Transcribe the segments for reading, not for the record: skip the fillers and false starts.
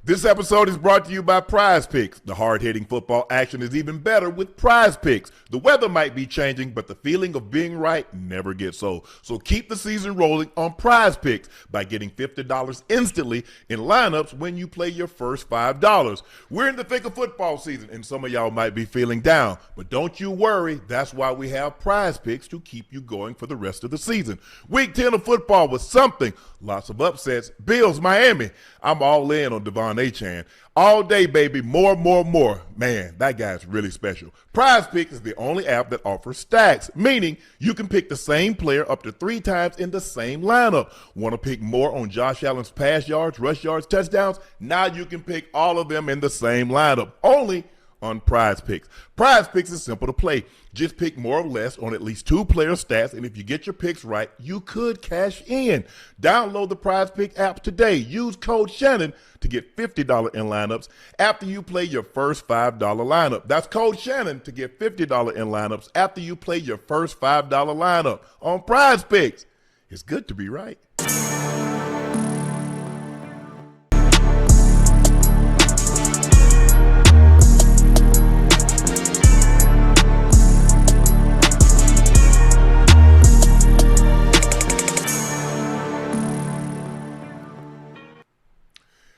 This episode is brought to you by Prize Picks. The hard-hitting football action is even better with Prize Picks. The weather might be changing, but the feeling of being right never gets old. So keep the season rolling on Prize Picks by getting $50 instantly in lineups when you play your first $5. We're in the thick of football season, and some of y'all might be feeling down. But don't you worry. That's why we have Prize Picks to keep you going for the rest of the season. Week 10 of football was something. Lots of upsets. Bills, Miami. I'm all in on Devon Achane. All day, baby. More. Man, that guy's really special. Prize Pick is the only app that offers stacks, meaning you can pick the same player up to 3 times in the same lineup. Want to pick more on Josh Allen's pass yards, rush yards, touchdowns? Now you can pick all of them in the same lineup. Only on Prize Picks. Prize Picks is simple to play. Just pick more or less on at least 2 player stats, and if you get your picks right, you could cash in. Download the Prize Pick app today. Use code Shannon to get $50 in lineups after you play your first $5 lineup. That's code Shannon to get $50 in lineups after you play your first $5 lineup on Prize Picks. It's good to be right.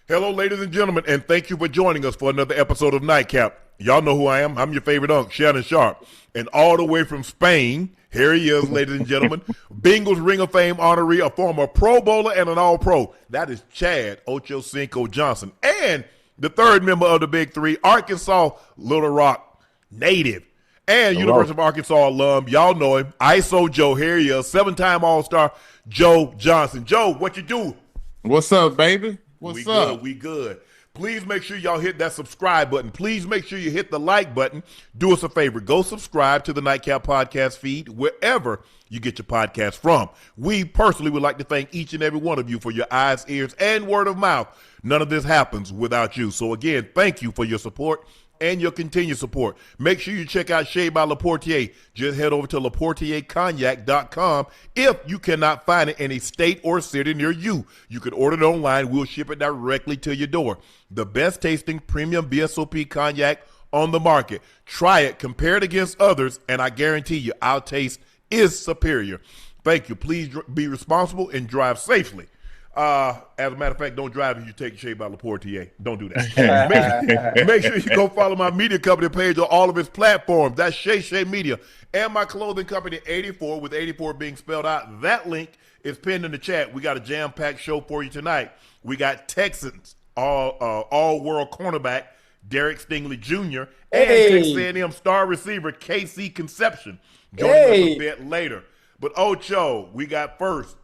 Hello, ladies and gentlemen, and thank you for joining us for another episode of Nightcap. Y'all know who I am. I'm your favorite unk, Shannon Sharpe. And all the way from Spain, here he is, ladies and gentlemen, Bengals Ring of Fame honoree, a former Pro Bowler and an All-Pro. That is Chad Ochocinco Johnson. And the third member of the Big Three, Arkansas Little Rock native and University of Arkansas alum. Y'all know him, ISO Joe. Here he is, 7-time All-Star Joe Johnson. Joe, what you do? What's up, baby? What's up? We good. Please make sure y'all hit that subscribe button. Please make sure you hit the like button. Do us a favor. Go subscribe to the Nightcap podcast feed wherever you get your podcast from. We personally would like to thank each and every one of you for your eyes, ears, and word of mouth. None of this happens without you. So again, thank you for your support and your continued support. Make sure you check out Shea by Laportier. Just head over to LaportierCognac.com. If you cannot find it in a state or city near you, you can order it online. We'll ship it directly to your door. The best tasting premium VSOP cognac on the market. Try it, compare it against others, and I guarantee you our taste is superior. Thank you. Please be responsible and drive safely. As a matter of fact, don't drive if you take Shea by Laportier. Don't do that. Make sure you go follow my media company page on all of its platforms. That's Shea Media. And my clothing company, 84, with 84 being spelled out. That link is pinned in the chat. We got a jam-packed show for you tonight. We got Texans, all-world cornerback, Derrick Stingley Jr., and Texas A&M star receiver, KC Concepcion, joining us a bit later. But Ocho, we got first.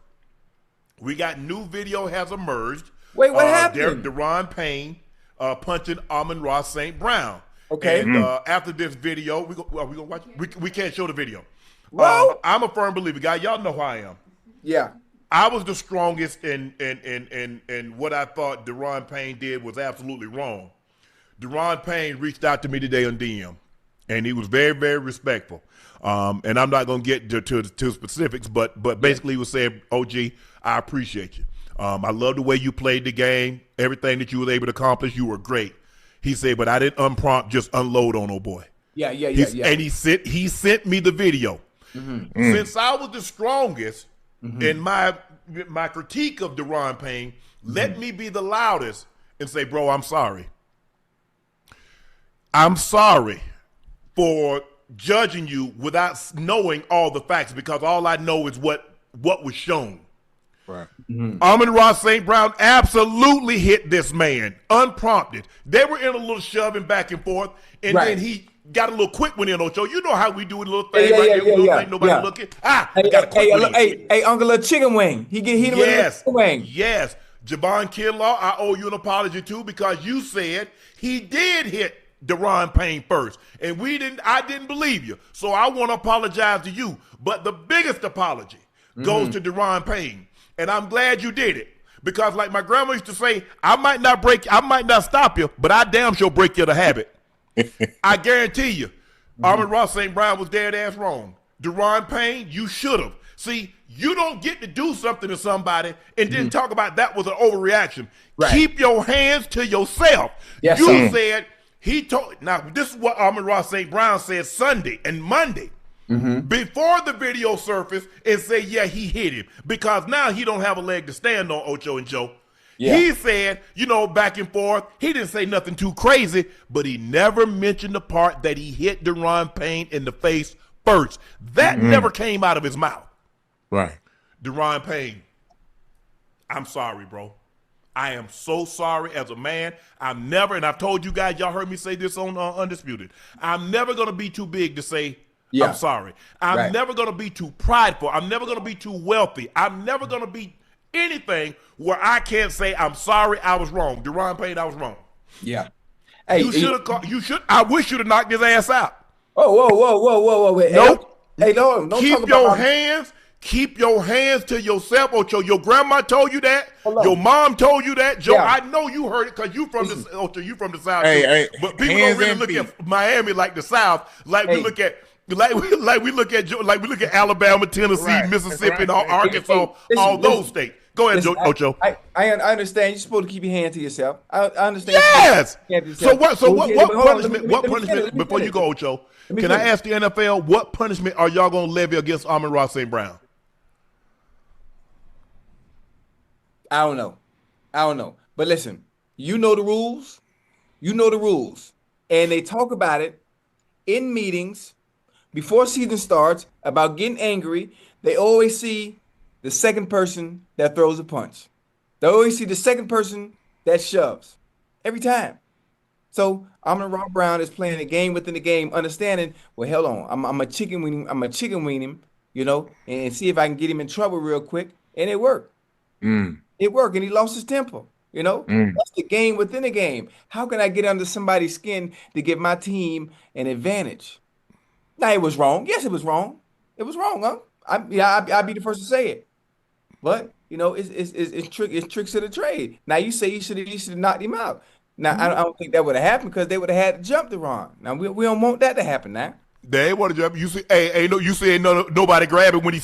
We got new video has emerged. Wait, what happened? Daron Payne punching Amon St. Brown. Okay. And after this video, we gonna watch it? We can't show the video. Well, I'm a firm believer, guy. Y'all know who I am. Yeah. I was the strongest in what I thought Daron Payne did was absolutely wrong. Daron Payne reached out to me today on DM, and he was very, very respectful. And I'm not going to get to specifics, but basically he was saying, OG, I appreciate you. I love the way you played the game, everything that you were able to accomplish. You were great. He said, but I didn't just unload on old boy. Yeah. And he sent me the video. Mm-hmm. Since I was the strongest in my critique of Daron Payne, let me be the loudest and say, bro, I'm sorry. I'm sorry for judging you without knowing all the facts, because all I know is what was shown. Right. Amon St. Brown absolutely hit this man unprompted. They were in a little shoving back and forth, and then he got a little quick one in, Ocho. You know how we do a little thing think nobody looking. Got a quick one in. Hey, Uncle, a chicken wing. He hit him with a chicken wing. Yes. Javon Kinlaw, I owe you an apology too, because you said he did hit Daron Payne first, and I didn't believe you. So I want to apologize to you. But the biggest apology goes to Daron Payne, and I'm glad you did it, because like my grandma used to say, I might not stop you, but I damn sure break you to habit. I guarantee you, Amon St. Brown was dead ass wrong. Daron Payne, you should have. See, You don't get to do something to somebody and then talk about that was an overreaction. Right. Keep your hands to yourself. Yes, You said he told. Now this is what Amon St. Brown said Sunday and Monday before the video surfaced and say, yeah, he hit him because now he don't have a leg to stand on, Ocho and Joe. Yeah. He said, back and forth. He didn't say nothing too crazy, but he never mentioned the part that he hit Daron Payne in the face first. That never came out of his mouth. Right. Daron Payne, I'm sorry, bro. I am so sorry as a man. I'm never, and I've told you guys, y'all heard me say this on Undisputed. I'm never going to be too big to say, I'm sorry. I'm never going to be too prideful. I'm never going to be too wealthy. I'm never going to be anything where I can't say, I'm sorry, I was wrong. Daron Payne, I was wrong. Yeah. Hey, I wish you'd have knocked his ass out. Whoa. Wait. Nope. Hey, don't keep your hands. Keep your hands to yourself, Ocho. Your grandma told you that. Your mom told you that. Joe, I know you heard it because you from the Ocho. You from the South. But people don't really look at Miami like the South. Like we look at, like we look at Alabama, Tennessee, Mississippi, and Arkansas, all those states. Go ahead, Ocho. I understand. You're supposed to keep your hand to yourself. I understand. Yes. So what punishment? What punishment? Before you go, Ocho, can I ask the NFL what punishment are y'all gonna levy against Amon St. Brown? I don't know. But listen, you know the rules. And they talk about it in meetings before season starts about getting angry. They always see the second person that throws a punch. They always see the second person that shoves. Every time. So Amon Brown is playing a game within the game, understanding, well, hell on. I'm a chicken wing him, and see if I can get him in trouble real quick. And it worked. It worked, and he lost his temper. That's the game within the game. How can I get under somebody's skin to give my team an advantage? Now, it was wrong. Yes, it was wrong. It was wrong, huh? I'd be the first to say it. But it's tricks of the trade. Now you say you should have knocked him out. Now I don't think that would have happened because they would have had to jump Daron. Now we don't want that to happen. Now they want to jump. You see, you said nobody grabbed him when he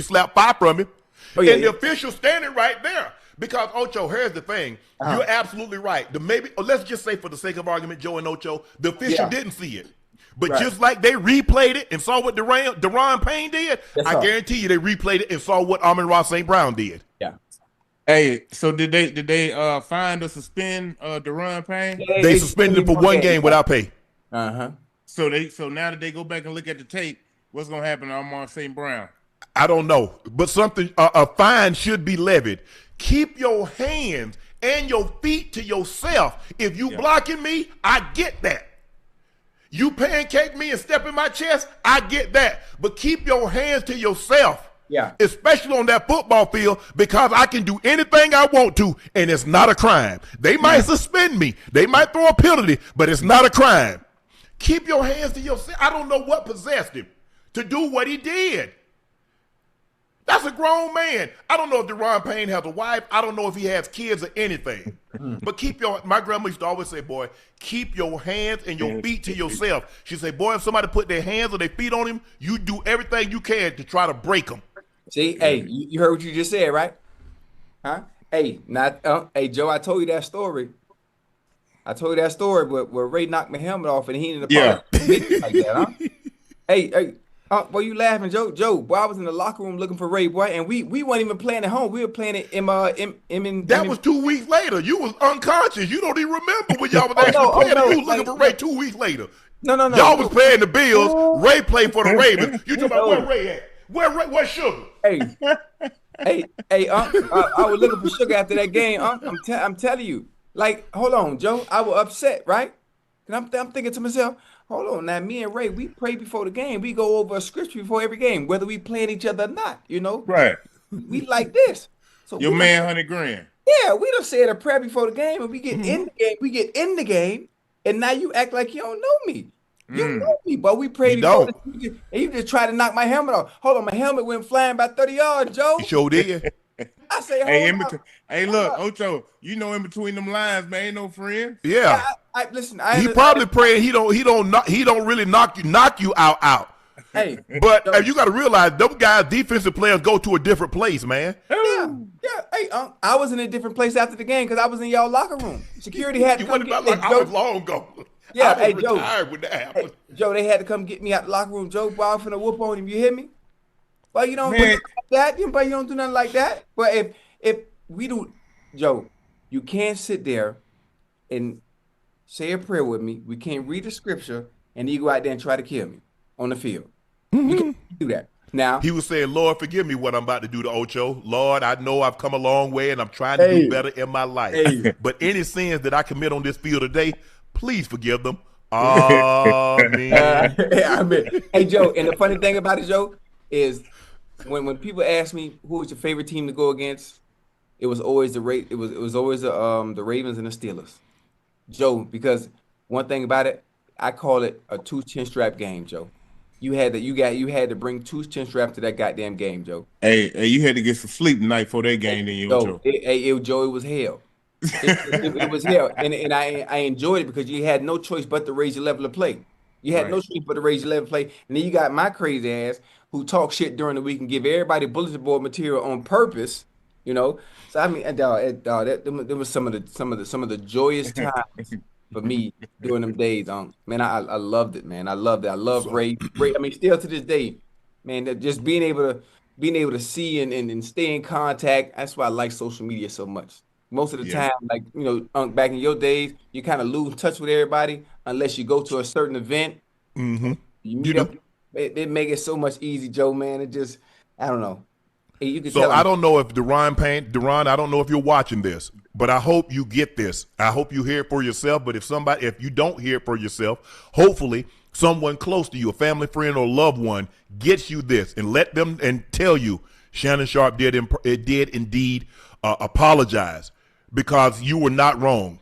slapped 5 from him. The official standing right there. Because, Ocho, here's the thing. You're absolutely right. Let's just say for the sake of argument, Joe and Ocho, the official didn't see it. But just like they replayed it and saw what Daron Payne did, I guarantee you they replayed it and saw what Amon St. Brown did. Yeah. Hey, so did they find or suspend Daron Payne? They suspended him for 1 game without pay. So now that they go back and look at the tape, what's gonna happen to Amon St. Brown? I don't know, but a fine should be levied. Keep your hands and your feet to yourself. If you blocking me, I get that. You pancake me and step in my chest, I get that. But keep your hands to yourself. Yeah. Especially on that football field, because I can do anything I want to, and it's not a crime. They might suspend me. They might throw a penalty, but it's not a crime. Keep your hands to yourself. I don't know what possessed him to do what he did. That's a grown man. I don't know if Daron Payne has a wife. I don't know if he has kids or anything. But my grandma used to always say, boy, keep your hands and your feet to yourself. She said, boy, if somebody put their hands or their feet on him, you do everything you can to try to break them. See, hey, you heard what you just said, right? Huh? Hey, hey, Joe, I told you that story. Where Ray knocked my helmet off and he ended up like that, huh? Hey, boy, you laughing, Joe? Boy, I was in the locker room looking for Ray, boy, and we weren't even playing at home. We were playing it in That was 2 weeks later. You was unconscious. You don't even remember when y'all was actually playing. You was looking for Ray 2 weeks later. No. Y'all was playing the Bills. Ray played for the Ravens. You talking about where Ray at? Where's Sugar? Hey, I was looking for Sugar after that game. I'm telling you. Like, hold on, Joe. I was upset, right? And I'm thinking to myself, hold on, now me and Ray, we pray before the game. We go over a scripture before every game, whether we playing each other or not, Right. We like this. So your man, 100 grand. Yeah, we done said a prayer before the game, and we get in the game. We get in the game, and now you act like you don't know me. You know me, but we prayed before and you just tried to knock my helmet off. Hold on, my helmet went flying by 30 yards, Joe. You sure did. I say, hey, look, Ocho, in between them lines, man, ain't no friend. Yeah. Listen, he probably praying he don't really knock you out. Hey, But you got to realize, those guys, defensive players, go to a different place, man. yeah. Hey, I was in a different place after the game because I was in y'all locker room. Security had to You come went get about like me. I was long ago. Yeah, I was hey, Joe. retired when that happened. Hey, Joe, they had to come get me out the locker room. Joe, boy, I'm finna whoop on him. You hear me? But you don't do Man. nothing like that. But you don't do nothing like that. But if we do, Joe, you can't sit there and say a prayer with me. We can't read the scripture and you go out there and try to kill me on the field. You can't do that. Now He was saying, Lord, forgive me what I'm about to do to Ocho. Lord, I know I've come a long way and I'm trying to do better in my life. But any sins that I commit on this field today, please forgive them. Amen. Hey, Joe, and the funny thing about it, Joe, is when people ask me who was your favorite team to go against, it was always the Ravens and the Steelers. Joe, because one thing about it, I call it a 2 chin strap game, Joe. You had to bring 2 chin straps to that goddamn game, Joe. Hey, you had to get some sleep tonight for that game, then you Joe, Joe, it was hell. It was hell, and I enjoyed it because you had no choice but to raise your level of play. You had no choice but to raise your level of play, and then you got my crazy ass who talk shit during the week and give everybody bulletin board material on purpose. You know, so I mean, there was some of the joyous times for me during them days. Man, I loved it, man. I loved it. I love Ray. I mean, still to this day, man. That just being able to see and stay in contact. That's why I like social media so much. Most of the time, like, back in your days, you kind of lose touch with everybody unless you go to a certain event. Mm-hmm. You meet up. It make it so much easy, Joe, man. It just, I don't know. You can So I don't know if Daron Payne, I don't know if you're watching this, but I hope you get this. I hope you hear it for yourself. But if you don't hear it for yourself, hopefully someone close to you, a family friend or loved one, gets you this and let them and tell you Shannon Sharpe did indeed apologize. Because you were not wrong.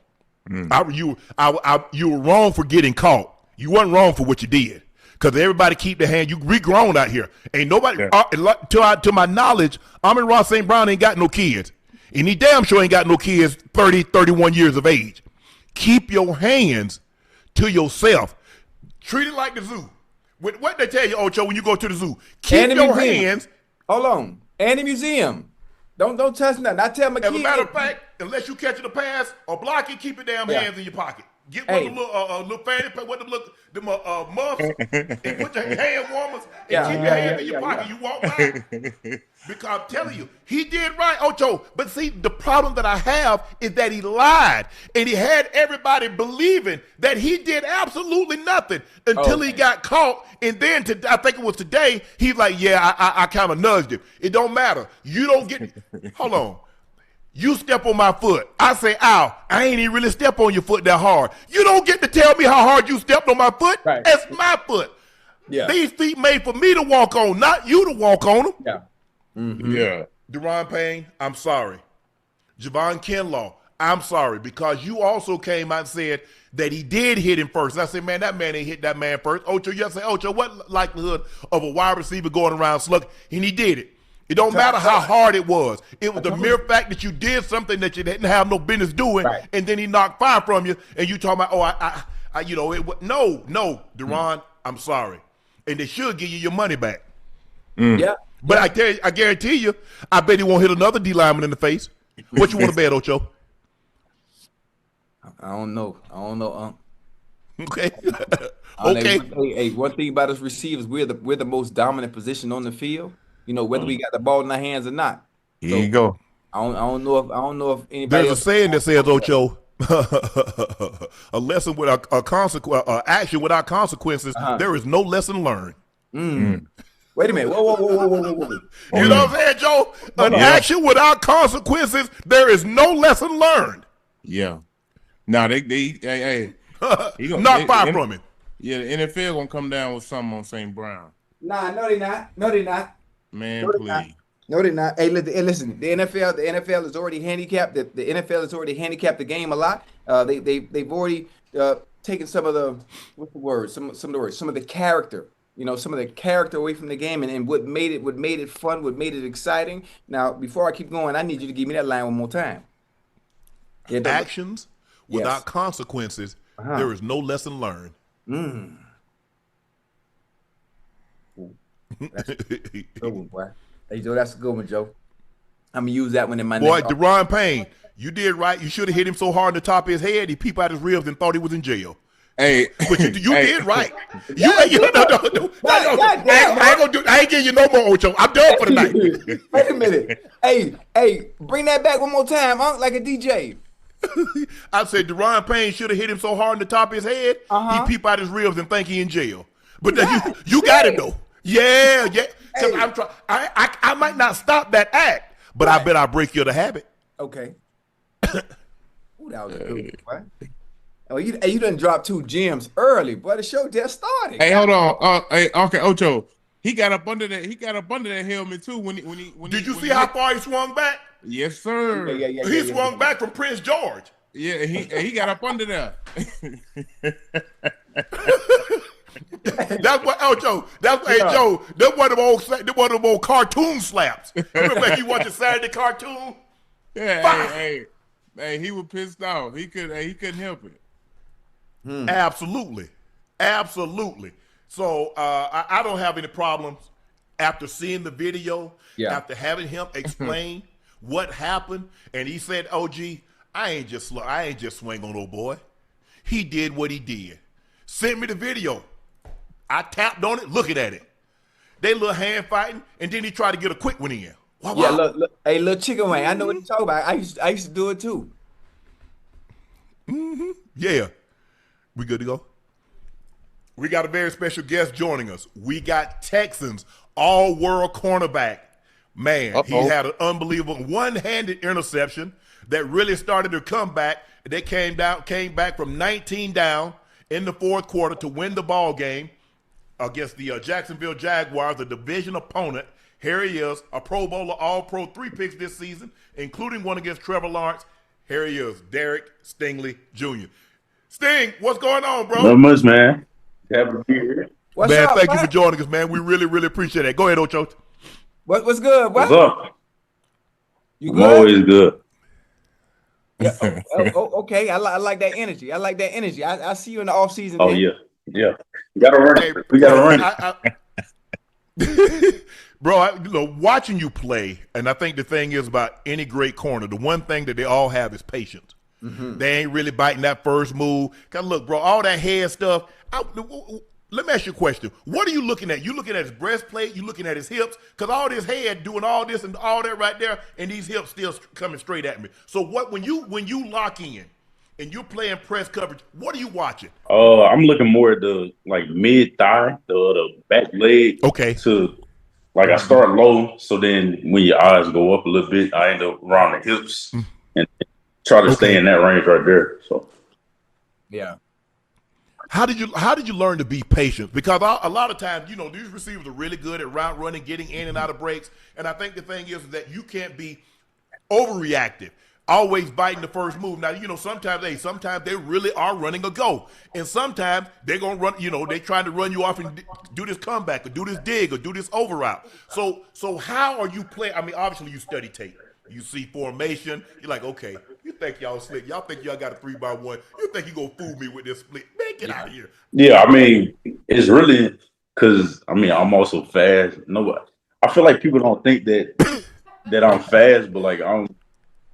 You were wrong for getting caught. You weren't wrong for what you did. Because everybody keep their hand. We grown out here. Ain't nobody, to my knowledge, Amon St. Brown ain't got no kids. And he damn sure ain't got no kids 30, 31 years of age. Keep your hands to yourself. Treat it like the zoo. What they tell you, Ocho, when you go to the zoo? Keep your hands. Hold on. And the museum. Don't touch nothing. I tell my kids. As a matter of fact, unless you catch it a pass or block it, keep your damn hands in your pocket. Get one of the little fanny pack, muffs, and put your hand warmers and keep your hands in your pocket. You walk by. Because I'm telling you, he did right, Ocho. But see, the problem that I have is that he lied. And he had everybody believing that he did absolutely nothing until he got caught. And then, I think it was today, he's like, yeah, I kind of nudged him. It don't matter. You don't get, hold on. You step on my foot. I say, ow, I ain't even really step on your foot that hard. You don't get to tell me how hard you stepped on my foot. Right. That's my foot. Yeah. These feet made for me to walk on, not you to walk on them. Yeah. Mm-hmm. Yeah. Daron Payne, I'm sorry. Javon Kinlaw, I'm sorry. Because you also came out and said that he did hit him first. And I said, man, that man ain't hit that man first. Ocho, you say, Ocho, what likelihood of a wide receiver going around slug? And he did it. It don't matter how hard it was. It was the mere fact that you did something that you didn't have no business doing, and then he knocked 5 from you, and you talking about, no, Daron, I'm sorry. And they should give you your money back. Yeah. But I guarantee you, I bet he won't hit another D lineman in the face. What you want to bet, Ocho? I don't know. Okay. Okay. Hey, one thing about us receivers, we're the most dominant position on the field. Whether we got the ball in our hands or not. Here you go. I don't know if anybody. There's a saying that says, Ocho, a lesson without a consequence, action without consequences. There is no lesson learned. Wait a minute. Whoa. You know what I'm saying, Joe? An action without consequences. There is no lesson learned. Yeah. Now hey, knock 5 from him. Yeah, the NFL gonna come down with something on St. Brown. Nah, no, they not. Man, no, please. No, they're not. Hey, listen. The NFL is already handicapped. The NFL has already handicapped the game a lot. They've already taken some of the some of the character. Some of the character away from the game, and what made it fun, what made it exciting. Now, before I keep going, I need you to give me that line one more time. Actions without consequences. There is no lesson learned. That's a good one, boy. Hey, Joe, that's a good one, Joe. I'm gonna use that one in my Boy, next. Daron Payne, you did right. You should have hit him so hard in the top of his head, he peeped out his ribs and thought he was in jail. Hey, But you hey, did right. Yeah, No. I ain't getting you no more, Ocho. I'm done for the night. Wait a minute. Hey, bring that back one more time, huh? Like a DJ. I said Daron Payne should have hit him so hard in the top of his head, he peep out his ribs and think he in jail. But you got it though. Yeah. Because I'm trying. I might not stop that act, but I bet I'll break you the habit. Okay. Ooh, that was a good one, boy. Oh, you done dropped 2 gems early, boy. The show just started. hey, hold on. Hey, okay, Ocho. He got up under that. He got up under that helmet too. Did you see how far he swung back? Yes, sir. He swung back from Prince George. Yeah, he got up under there. That's what Ocho. Hey Joe. That's one of them old cartoon slaps. Remember when you watching Saturday cartoon? Yeah, hey, he was pissed off. He couldn't help it. Absolutely. So I don't have any problems after seeing the video, after having him explain what happened, and he said, "OG, I ain't just swing on old boy. He did what he did. Send me the video. I tapped on it, looking at it. They little hand fighting, and then he tried to get a quick one in. Wow, Yeah, look, hey, little chicken wing. I know what you're talking about. I used to do it too. Yeah. We good to go? We got a very special guest joining us. We got Texans all-world cornerback. Man, he had an unbelievable one-handed interception that really started their comeback. They came back from 19 down in the fourth quarter to win the ball game against the Jacksonville Jaguars, the division opponent. Here he is, a Pro Bowler, All-Pro, 3 picks this season, including one against Trevor Lawrence. Here he is, Derrick Stingley Jr. Sting, what's going on, bro? Not much, man. Happy to be here. What's Man, up, thank you for joining us, man. We really, really appreciate it. Go ahead, Ocho. What's good? What's up? You I'm good? always good. Yeah. Okay. I like that energy. I see you in the off season. Oh, man. yeah. We gotta run it. We gotta run it. Bro, watching you play, and I think the thing is about any great corner, the one thing that they all have is patience. They ain't really biting that first move. Cause look, bro, all that head stuff. Let me ask you a question. What are you looking at? You looking at his breastplate? You looking at his hips? Cause all this head doing all this and all that right there, and these hips still coming straight at me. So when you lock in and you're playing press coverage, what are you watching? I'm looking more at the mid thigh, the back leg. Okay. To I start low, so then when your eyes go up a little bit, I end up around the hips and try to stay in that range right there. So Yeah. How did you learn to be patient? Because a lot of times, these receivers are really good at route running, getting in and out of breaks. And I think the thing is that you can't be overreactive, always biting the first move. Now, sometimes they really are running a go. And sometimes they're going to run, they're trying to run you off and do this comeback or do this dig or do this over route. So how are you playing? I mean, obviously you study tape. You see formation. You're like, okay, you think y'all slick. Y'all think y'all got a 3-by-1. You think you going to fool me with this split. Man, get out of here. Yeah, I mean, it's really because, I'm also fast. I feel like people don't think that I'm fast, but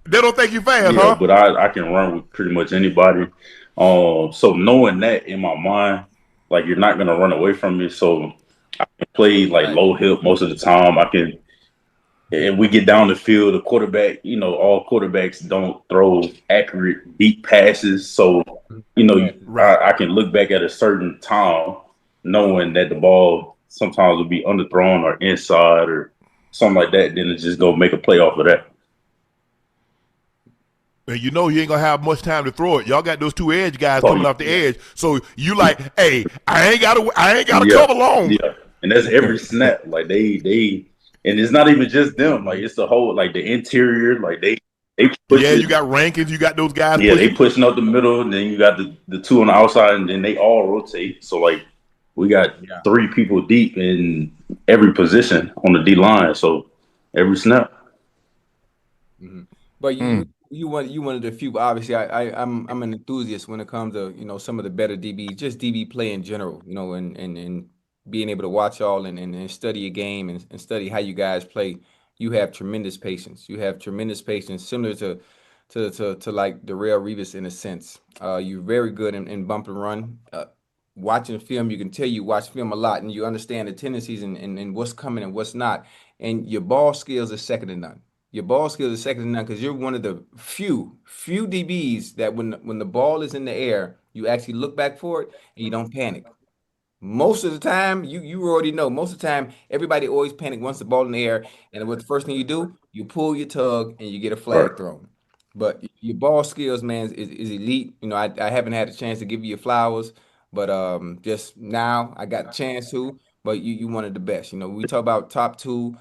They don't think you fast, yeah, huh? but I can run with pretty much anybody. So knowing that in my mind, you're not going to run away from me. So I can play low hip most of the time. And we get down the field, the quarterback, all quarterbacks don't throw accurate, deep passes. So, I can look back at a certain time knowing that the ball sometimes will be underthrown or inside or something like that. Then it just go make a play off of that. And you ain't gonna have much time to throw it. Y'all got those 2 edge guys coming off the edge. So you hey, I ain't gotta cover long. Yeah. And that's every snap. They and it's not even just them. It's the whole the interior. They push it. You got Rankins, you got those guys. Yeah, they pushing up the middle, and then you got the 2 on the outside, and then they all rotate. So we got 3 people deep in every position on the D line. So every snap. But you one of the few. Obviously, I'm an enthusiast when it comes to some of the better DB, just DB play in general. And being able to watch y'all and study a game and study how you guys play. You have tremendous patience. You have tremendous patience, similar to like Darrell Revis in a sense. You're very good in bump and run. Watching film, you can tell you watch film a lot and you understand the tendencies and what's coming and what's not. And your ball skills are second to none. Your ball skills are second to none because you're one of the few DBs that when the ball is in the air, you actually look back for it and you don't panic. Most of the time, you already know. Most of the time, everybody always panic once the ball in the air, and what the first thing you do, you pull your tug and you get a flag thrown. But your ball skills, man, is elite. You know, I haven't had a chance to give you your flowers, but just now I got a chance to. But you one of the best. You know, we talk about top two.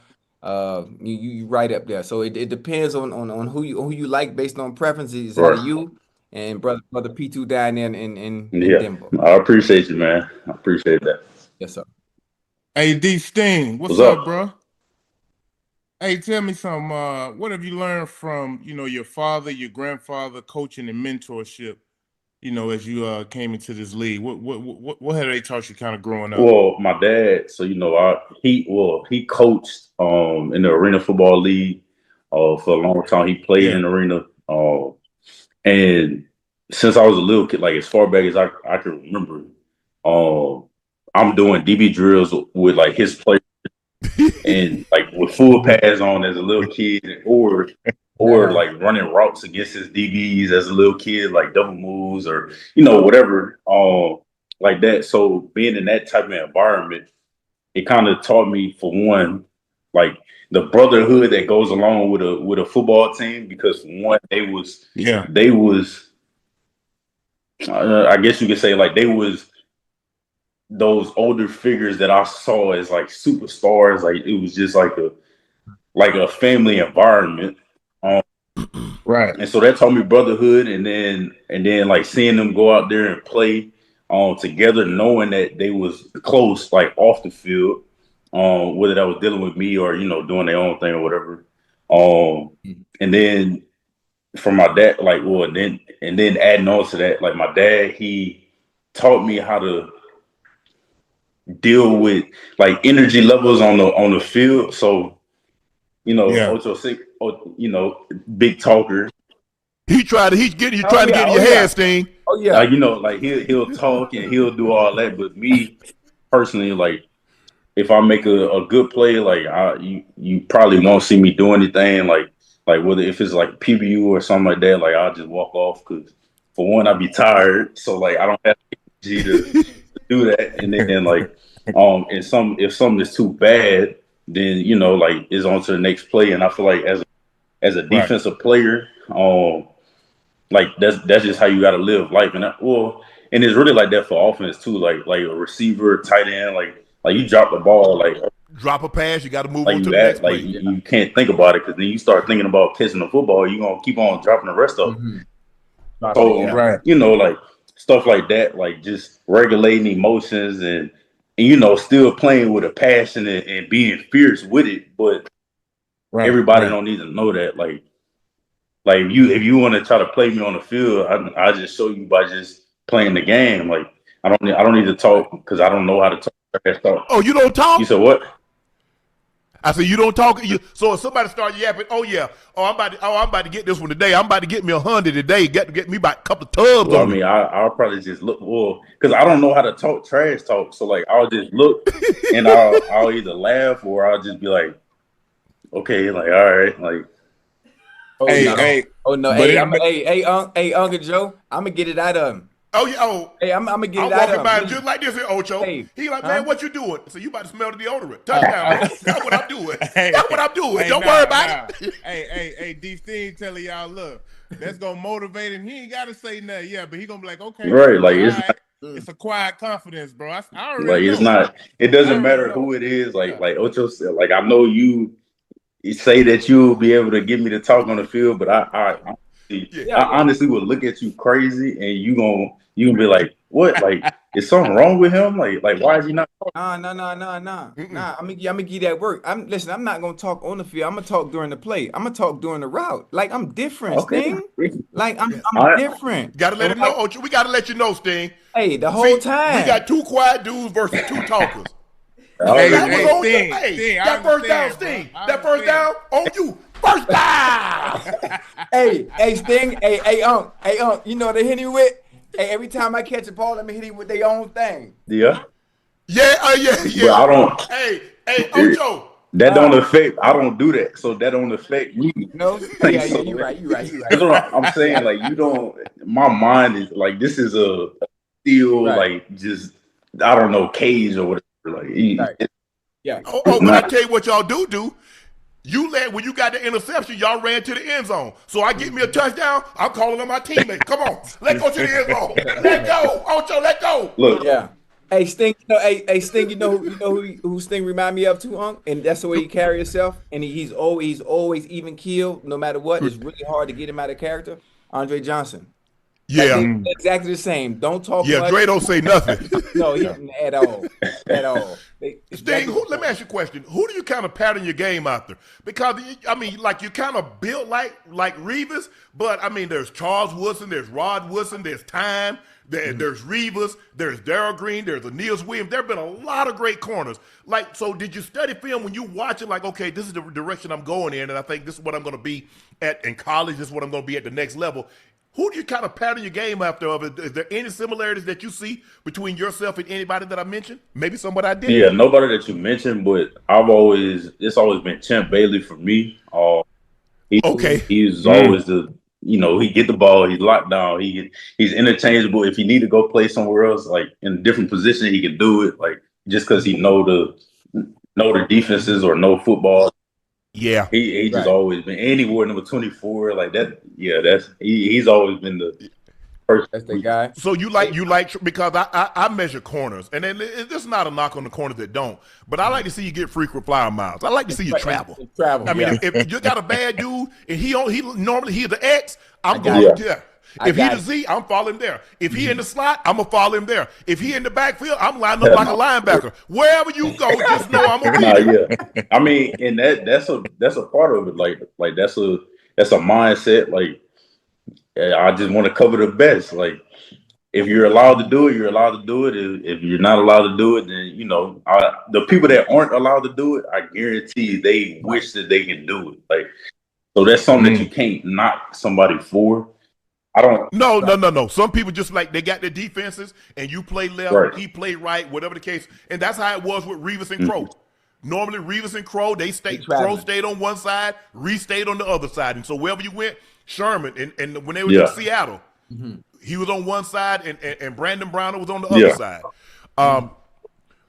You right up there. So it depends on who you like based on preferences out of you and brother P2 down there in Denver. I appreciate you, man. I appreciate that. Yes, sir. Hey, D Sting, what's up, bro? Hey, tell me something. What have you learned from your father, your grandfather, coaching and mentorship? As you came into this league, what have they taught you kind of growing up? Well, my dad, so he coached in the Arena Football League for a long time. He played in the arena. And since I was a little kid, like as far back as I can remember, I'm doing DB drills with like his players and like with full pads on as a little kid, or like running routes against his DBs as a little kid, like double moves or whatever, like that. So being in that type of environment, it kind of taught me, for one, like the brotherhood that goes along with a football team, because for one, they was I guess you could say like they was those older figures that I saw as like superstars. Like it was just like a family environment. Right. And so that taught me brotherhood, and then like seeing them go out there and play together, knowing that they was close, like off the field, whether that was dealing with me or doing their own thing or whatever. And then from my dad, like, and then adding on to that, like my dad, he taught me how to deal with like energy levels on the field. So Ochocinco, big talker. He's trying to get in your head, Sting. Oh yeah. Like he'll talk and he'll do all that. But me personally, like if I make a good play, like you probably won't see me do anything. Like whether if it's like PBU or something like that, like I'll just walk off because for one, I'd be tired. So like I don't have the energy to do that. And then like if something is too bad, then like it's on to the next play. And I feel like as a defensive player, like that's just how you got to live life. And and it's really like that for offense too. Like a receiver, tight end, like you drop the ball, like drop a pass, you got to move like on to the next play. You can't think about it, because then you start thinking about catching the football. You're gonna keep on dropping the rest of them. So like stuff like that, like just regulating emotions and still playing with a passion and being fierce with it. But everybody don't need to know that. Like if you want to try to play me on the field, I just show you by just playing the game. Like I don't need to talk, because I don't know how to talk. Oh, you don't talk? You said what? I said you don't talk. So if somebody start yapping, I'm about to get this one today. I'm about to get me 100 today. Get me about a couple of tubs. Well, I mean, I'll probably just look, because I don't know how to talk trash talk. So like I'll just look and I'll either laugh or I'll just be like, okay, like all right, like. Hey, Uncle Joe, I'm gonna get it out of him. Oh yeah. Oh, hey, I'm gonna get it out of him. By just like this here, Ocho. Hey, he like, man, what you doing? So you about to smell the deodorant? Touchdown, man. That's what I'm doing. That's what I'm doing. Hey, don't worry about it. Hey, D Sting telling y'all, look, that's gonna motivate him. He ain't gotta say nothing, but he gonna be like, okay, right? Like it's a quiet confidence, bro. I already like know. It's not. It doesn't matter who it is. Like Ocho said, like I know you say that you'll be able to get me to talk on the field, but I honestly would look at you crazy, and you gonna be like, what? Like, is something wrong with him? Like why is he not talking? Nah. I'm gonna give you that work. I'm not gonna talk on the field. I'm gonna talk during the play. I'm gonna talk during the route. Like I'm different, Sting. Like I'm different. Gotta let him know, Ocho. We gotta let you know, Sting. Hey, the whole time. We got two quiet dudes versus two talkers. That was on Sting, you. Hey, Sting, that first down, Sting. That first down on you. First down. Hey, Sting. Hey, Unc. You know what they hit him with? Hey, every time I catch a ball, let me hit him with their own thing. Yeah. Yeah. But I don't. Hey, Ocho. That don't affect. I don't do that, so that don't affect me. No. Like, Yeah, so, you're right. That's what I'm saying. Like, you don't. My mind is like, this is a steel, like, just, I don't know, cage or whatever. Like, yeah. But I tell you what y'all do. You when you got the interception, y'all ran to the end zone. So I get me a touchdown. I'm calling on my teammates. Come on, let's go to the end zone. Let go, Ocho. Let go. Look, yeah. Hey, Sting. Sting. You know who Sting remind me of too, Unc? And that's the way he carry himself. And he's always even keeled, no matter what. It's really hard to get him out of character. Andre Johnson. Yeah, like, exactly the same. Don't talk. Yeah, much. Dre don't say nothing. No, he didn't at all. Sting, let me ask you a question. Who do you kind of pattern your game after? Because I mean, like you kind of built like Revis, but I mean, there's Charles Woodson, there's Rod Woodson, there's Time, there's Revis, there's Darryl Green, there's Aeneas Williams. There have been a lot of great corners. Like, so did you study film when you watch it? Like, okay, this is the direction I'm going in, and I think this is what I'm going to be at in college. This is what I'm going to be at the next level. Who do you kind of pattern your game after? Is there any similarities that you see between yourself and anybody that I mentioned? Maybe somebody I didn't. Yeah, nobody that you mentioned, but it's always been Champ Bailey for me. He's always the, he get the ball, he's locked down, he's interchangeable. If he need to go play somewhere else, like in a different position, he can do it. Like just because he know the defenses or know football. Yeah, he just always been, and he wore number 24 like that. Yeah, he's always been the person. That's the guy. So you like because I measure corners, and then it's not a knock on the corners that don't, but I like to see you get frequent flyer miles. I like to see you travel. I mean, if you got a bad dude and he normally he's the X, I'm going there. If he the Z, I'm following there. If he in the slot, I'm gonna follow him there. If he in the backfield, I'm lining up like a linebacker. Wherever you go, just know I'm gonna be there. Yeah. I mean, and that's a part of it. Like that's a mindset. Like I just want to cover the best. Like if you're allowed to do it, you're allowed to do it. If you're not allowed to do it, then the people that aren't allowed to do it, I guarantee they wish that they can do it. Like so, that's something that you can't knock somebody for. I don't. No. Some people just like they got their defenses, and you play left, he play right, whatever the case, and that's how it was with Revis and Crow. Normally, Revis and Crow, Crow stayed on one side, Revis stayed on the other side, and so wherever you went, Sherman and when they were in Seattle, he was on one side, and Brandon Browner was on the other side.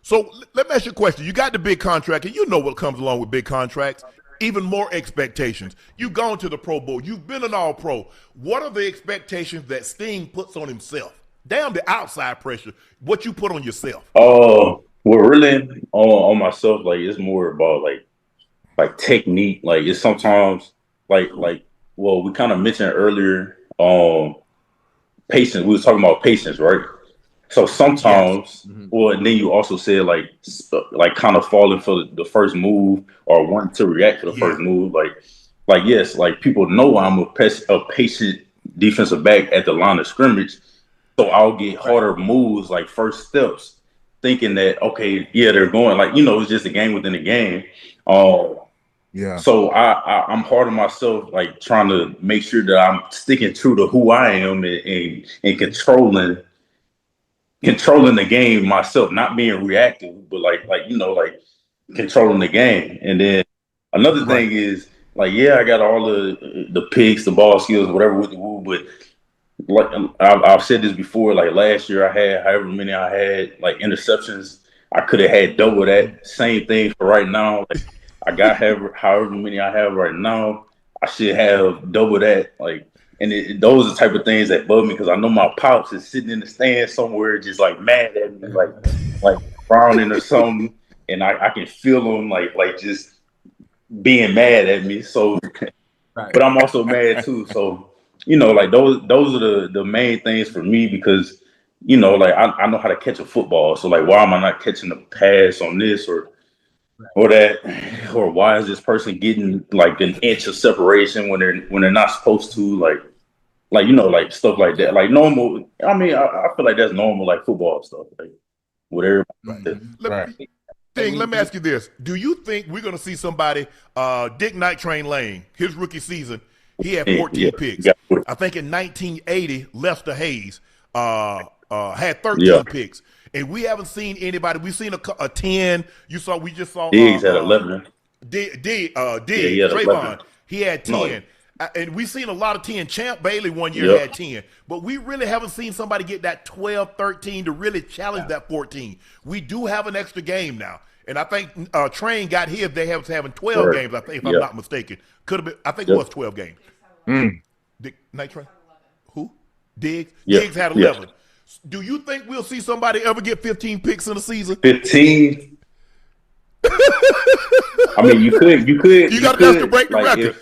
So let me ask you a question. You got the big contract, and you know what comes along with big contracts. Even more expectations. You've gone to the Pro Bowl. You've been an All-Pro. What are the expectations that Sting puts on himself? Damn the outside pressure. What you put on yourself? Well, really on myself, like it's more about like technique. Like it's sometimes like we kind of mentioned earlier, patience. We was talking about patience, right? So sometimes, and then you also said like kind of falling for the first move or wanting to react to the first move. Like yes, like people know I'm a patient defensive back at the line of scrimmage, so I'll get harder moves like first steps, thinking that they're going it's just a game within a game. So I'm hard on myself, like trying to make sure that I'm sticking true to who I am and controlling the game myself, not being reactive, but like controlling the game. And then another thing is I got all the picks, the ball skills, whatever with the woo, but like I've said this before, like last year I had however many I had, like interceptions, I could have had double that. Same thing for right now. Like, I got however many I have right now, I should have double that. Like, and those are the type of things that bug me because I know my pops is sitting in the stand somewhere just like mad at me, like frowning or something, and I can feel him like just being mad at me. So, but I'm also mad too. So, like those are the main things for me because like I know how to catch a football. So like, why am I not catching the pass on this or that, or why is this person getting like an inch of separation when they're not supposed to, like like stuff like that, like normal. I mean, I feel like that's normal, like football stuff, like whatever. Thing, let me ask you this. Do you think we're going to see somebody, Dick Night Train Lane, his rookie season, he had 14 picks. I think in 1980, Lester Hayes had 13 picks. And we haven't seen anybody. We've seen a 10. We just saw Diggs had 11. Trayvon, he had 10. And we've seen a lot of 10. Champ Bailey one year had 10. But we really haven't seen somebody get that 12, 13 to really challenge that 14. We do have an extra game now. And I think Train got his. They have having 12 games, I think, if I'm not mistaken. Could have been. I think it was 12 games. Night Train? Who? Diggs? Diggs had 11. Do you think we'll see somebody ever get 15 picks in a season? 15? I mean, you could. You got to break the record.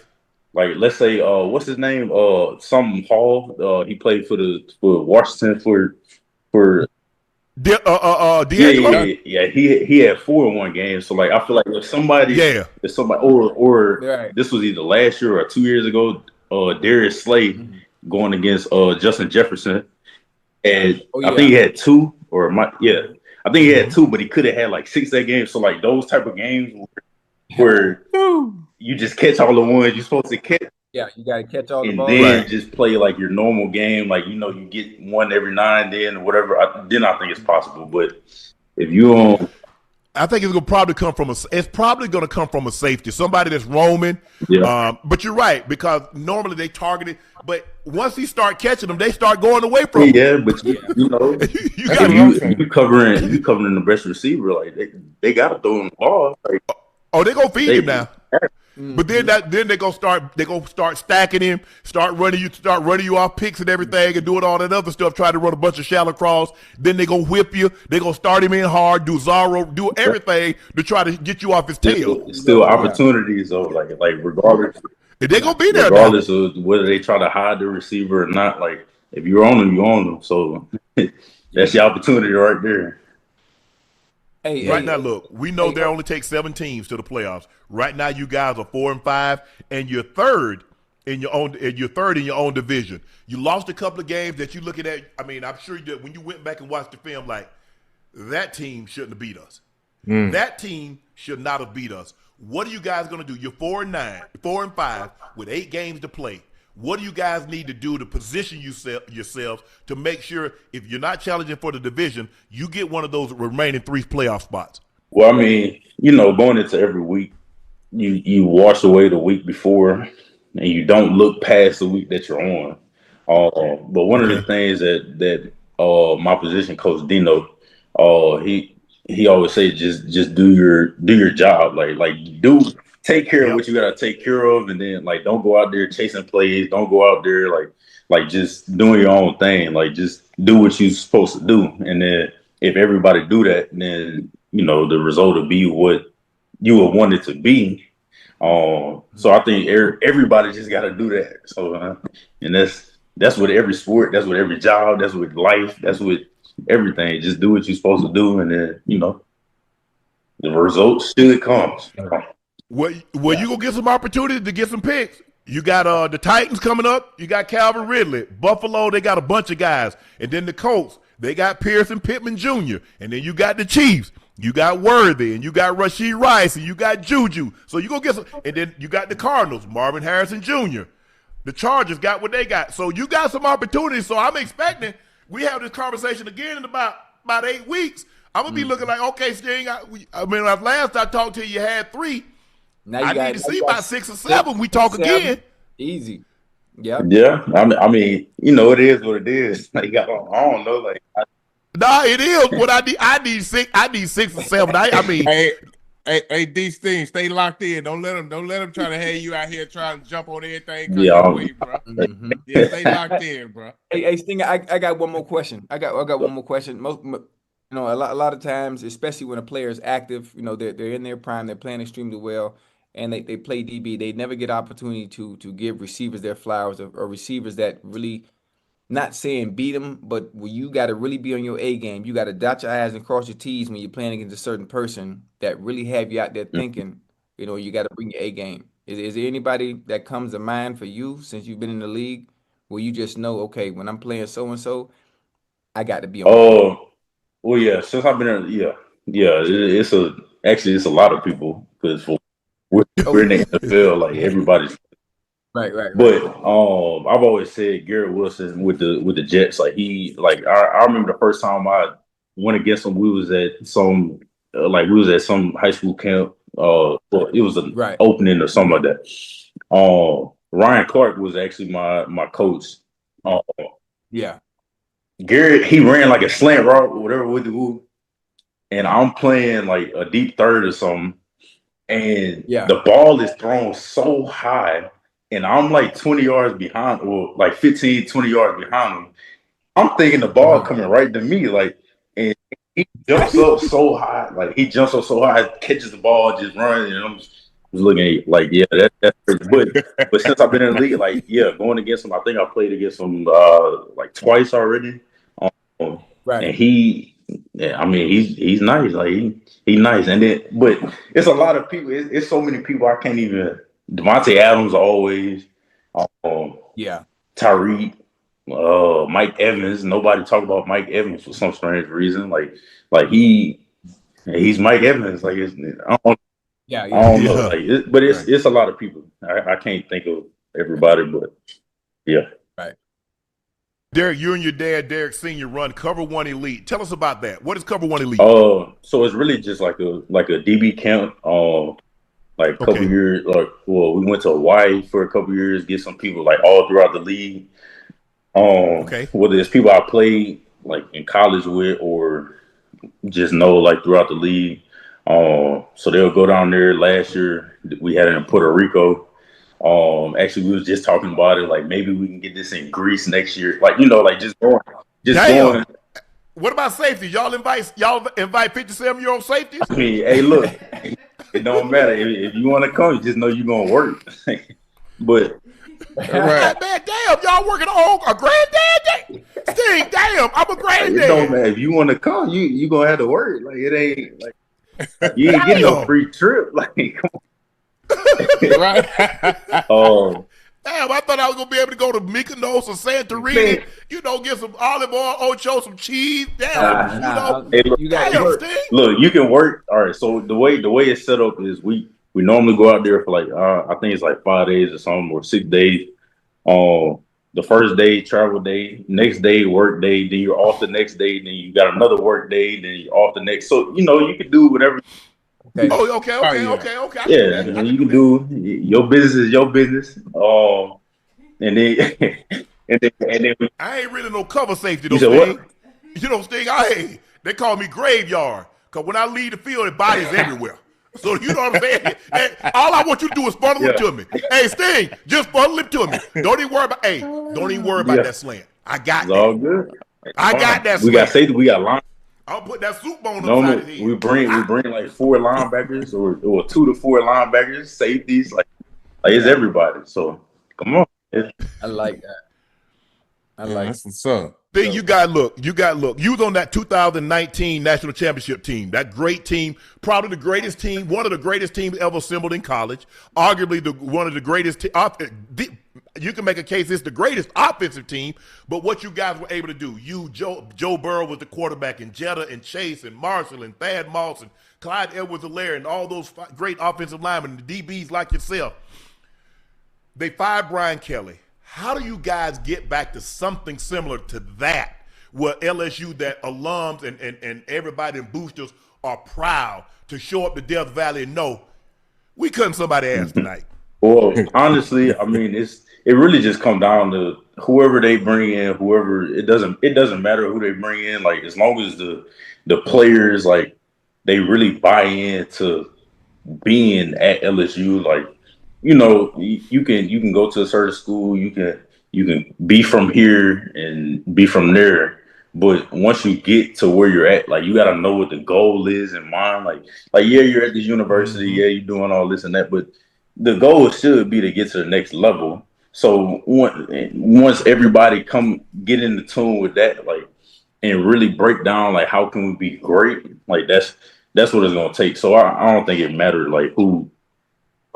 Let's say, what's his name? Some Hall. He played for Washington for. D'Angelo? Yeah. He had 4 in one game. So I feel like if somebody, or this was either last year or 2 years ago, Darius Slay going against Justin Jefferson, and I think he had 2 I think he had 2, but he could have had 6 that game. So those type of games where you just catch all the ones you're supposed to catch. Yeah, you got to catch all the balls. And then just play your normal game. You get one every now and then or whatever. Then I think it's possible. But if you don't. I think it's going to probably come from a safety, somebody that's roaming. Yeah. But you're right, because normally they target it. But once he start catching them, they start going away from him. Yeah, but you covering the best receiver, they got to throw him the ball. They're going to feed him now. But then they're gonna start stacking him, start running you off picks and everything, and doing all that other stuff, trying to run a bunch of shallow crawls. Then they gonna whip you. They gonna start him in hard, do Zorro, do everything to try to get you off his tail. Still opportunities though, regardless. They gonna be there regardless of whether they try to hide the receiver or not. If you're on them, you own them. So that's your opportunity right there. Now, look, we know there only takes 7 teams to the playoffs. Right now, you guys are 4 and 5, and you're third in your own. You're third in your own division. You lost a couple of games that you're looking at. I mean, I'm sure when you went back and watched the film, that team shouldn't have beat us. That team should not have beat us. What are you guys going to do? You're 4 and 5 with 8 games to play. What do you guys need to do to position yourselves to make sure if you're not challenging for the division, you get one of those remaining 3 playoff spots? Well, I mean, going into every week, you wash away the week before, and you don't look past the week that you're on. But one of the things that my position coach Dino, he always say just do your job, take care of what you gotta take care of, and then don't go out there chasing plays. Don't go out there just doing your own thing. Just do what you're supposed to do, and then if everybody do that, then the result will be what you would want it to be. So I think everybody just got to do that. So and that's with every sport. That's with every job. That's with life. That's with everything. Just do what you're supposed to do, and then the results should come. Well, you gonna get some opportunity to get some picks. You got the Titans coming up. You got Calvin Ridley. Buffalo, they got a bunch of guys. And then the Colts, they got Pearson Pittman Jr. And then you got the Chiefs. You got Worthy, and you got Rashee Rice, and you got Juju. So you go get some. And then you got the Cardinals, Marvin Harrison Jr. The Chargers got what they got. So you got some opportunities. So I'm expecting we have this conversation again in about 8 weeks. I'm gonna be looking okay, Sting. I mean, last I talked to you, had 3. Now I need to see about 6 or 7. We talk again. Easy. Yeah. Yeah. I mean, it is what it is. I don't know. It is what I need. I need 6. I need 6 or 7. I mean, hey, these things, stay locked in. Don't let them try to have you out here trying to jump on everything. Way, bro. Yeah, stay locked in, bro. Hey, Sting, I got one more question. I got one more question. A lot of times, especially when a player is active, they're in their prime, they're playing extremely well, and they play DB. They never get opportunity to give receivers their flowers or receivers that really, not saying beat them, but where you got to really be on your A game. You got to dot your I's and cross your T's when you're playing against a certain person that really have you out there thinking, you got to bring your A game. Is there anybody that comes to mind for you since you've been in the league where you just know, okay, when I'm playing so-and-so, I got to be on. Well, yeah, since I've been in, it's Actually, it's a lot of people because we're in the NFL, like everybody's. Right. But I've always said Garrett Wilson with the Jets, like I remember the first time I went against him, we was at some high school camp. Well, it was an opening or something like that. Ryan Clark was actually my coach. Garrett, he ran like a slant route or whatever with the move, and I'm playing like a deep third or something, and the ball is thrown so high. And I'm like 20 yards behind, or like 15, 20 yards behind him. I'm thinking the ball coming right to me, like, and he jumps up so high, catches the ball, just runs, and I'm just looking at like, that's crazy. But since I've been in the league, like, going against him, I think I played against him like twice already. And he's nice, like he's nice. And then, but it's a lot of people. It's so many people I can't even. Devontae Adams always, Tyreek, Mike Evans. Nobody talk about Mike Evans for some strange reason. Like he's Mike Evans. Like I don't know. Like, but it's a lot of people. I can't think of everybody, but right. Derrick, you and your dad, Derrick Sr. run Cover One Elite. Tell us about that. What is Cover One Elite? So it's really just like a DB camp. Like a couple years, we went to Hawaii for a couple years, get some people like all throughout the league. Whether it's people I played like in college with or just know like throughout the league. So they'll go down there. Last year we had it in Puerto Rico. Actually we was just talking about it, like maybe we can get this in Greece next year. Like, like just going. What about safety? Y'all invite 57-year-old safeties? I mean, hey, look. It don't matter if you want to come. You just know you're gonna work. But man, damn, y'all working on a granddad? Sting, damn, I'm a granddad. It don't matter if you want to come. You gonna have to work. Like it ain't like you ain't getting no free trip. Like, come on. Right. Damn, I thought I was gonna be able to go to Mykonos or Santorini. Get some olive oil, Ocho, some cheese. Damn, you got work. Look, you can work. All right. So the way it's set up is we normally go out there for like I think it's like 5 days or something, or 6 days. The first day travel day, next day work day, then you're off the next day, then you got another work day, then you're off the next. So you can do whatever. Okay. Okay. Yeah, you can do your business is your business. And then I ain't really no cover safety though, Sting. Sting, they call me graveyard. Cause when I leave the field, the body's everywhere. So you know what I'm saying? All I want you to do is funnel it to me. Hey, Sting, just funnel it to me. Don't even worry about that slant. I got it's that. All good. I got that slant. We got safety, we got line. I'll put that soup bone on the we bring like 4 linebackers or 2 to 4 linebackers, safeties, like it's everybody. So come on. I like that. That's what's up. Then you got look. You was on that 2019 national championship team. That great team, probably the greatest team, one of the greatest teams ever assembled in college. Arguably one of the greatest. You can make a case it's the greatest offensive team. But what you guys were able to do, Joe Burrow was the quarterback, and Jetta and Chase and Marshall and Thad Moss and Clyde Edwards-Helaire and all those great offensive linemen, the DBs like yourself. They fired Brian Kelly. How do you guys get back to something similar to that, where LSU, that alums and everybody in boosters are proud to show up to Death Valley and know we cutting somebody's ass tonight? Well, honestly, I mean, it really just comes down to whoever they bring in, it doesn't matter who they bring in. Like, as long as the players, like, they really buy into being at LSU, like, you can go to a certain school, you can be from here and be from there, but once you get to where you're at, like, you got to know what the goal is in mind. Like you're at this university, you're doing all this and that, but the goal should be to get to the next level. So once everybody get in the tune with that, like, and really break down, like, how can we be great? Like, that's what it's gonna take. So I don't think it matters like who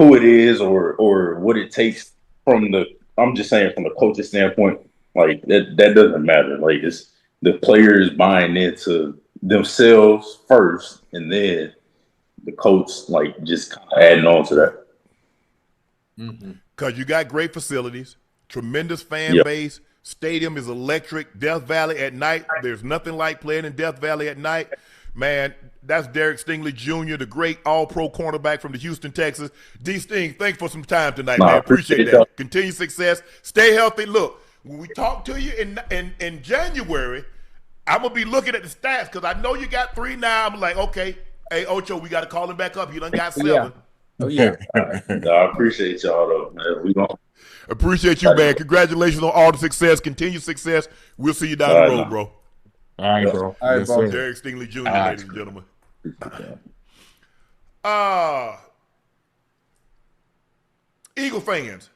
it is or what it takes I'm just saying from the coach's standpoint, like that doesn't matter. Like, it's the players buying into themselves first, and then the coach like just kind of adding on to that. Because you got great facilities, tremendous fan base. Stadium is electric. Death Valley at night. There's nothing like playing in Death Valley at night. Man, that's Derrick Stingley Jr., the great all-pro cornerback from the Houston, Texas. D. Sting, thanks for some time tonight, man. Appreciate that. Continued success. Stay healthy. Look, when we talk to you in January, I'm going to be looking at the stats because I know you got 3 now. I'm like, okay, hey, Ocho, we got to call him back up. You done got 7. Yeah. Oh, yeah. No, I appreciate y'all, though, man. We gonna appreciate you, man. Congratulations on all the success. Continued success. We'll see you down the road, bro. All right, bro. All right, bro. Derrick Stingley Jr., ladies and gentlemen. Eagle fans.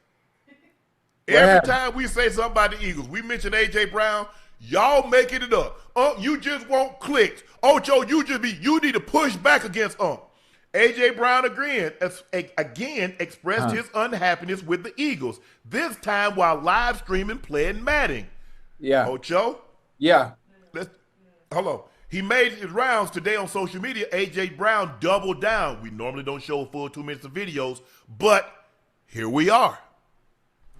Every time we say something about the Eagles, we mention A.J. Brown, y'all making it up. You just want clicks. Ocho, you need to push back against A.J. Brown again expressed his unhappiness with the Eagles, this time while live streaming playing Madden. Yeah. Ocho? Yeah. Hold on. He made his rounds today on social media. A.J. Brown doubled down. We normally don't show a full 2 minutes of videos, but here we are.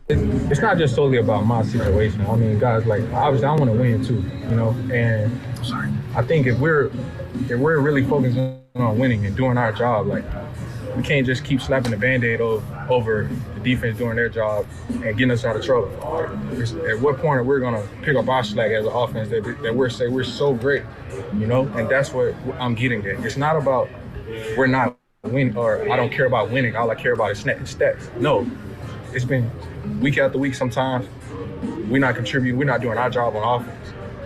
It's not just solely about my situation. I mean, guys, like, obviously I want to win too, you know, and I think if we're really focusing on winning and doing our job, like, we can't just keep slapping the Band-Aid over the defense doing their job and getting us out of trouble. At what point are we going to pick up our slack as an offense that we're so great, you know? And that's what I'm getting at. It's not about we're not winning or I don't care about winning. All I care about is stats. No, it's been week after week sometimes we're not contributing. We're not doing our job on offense.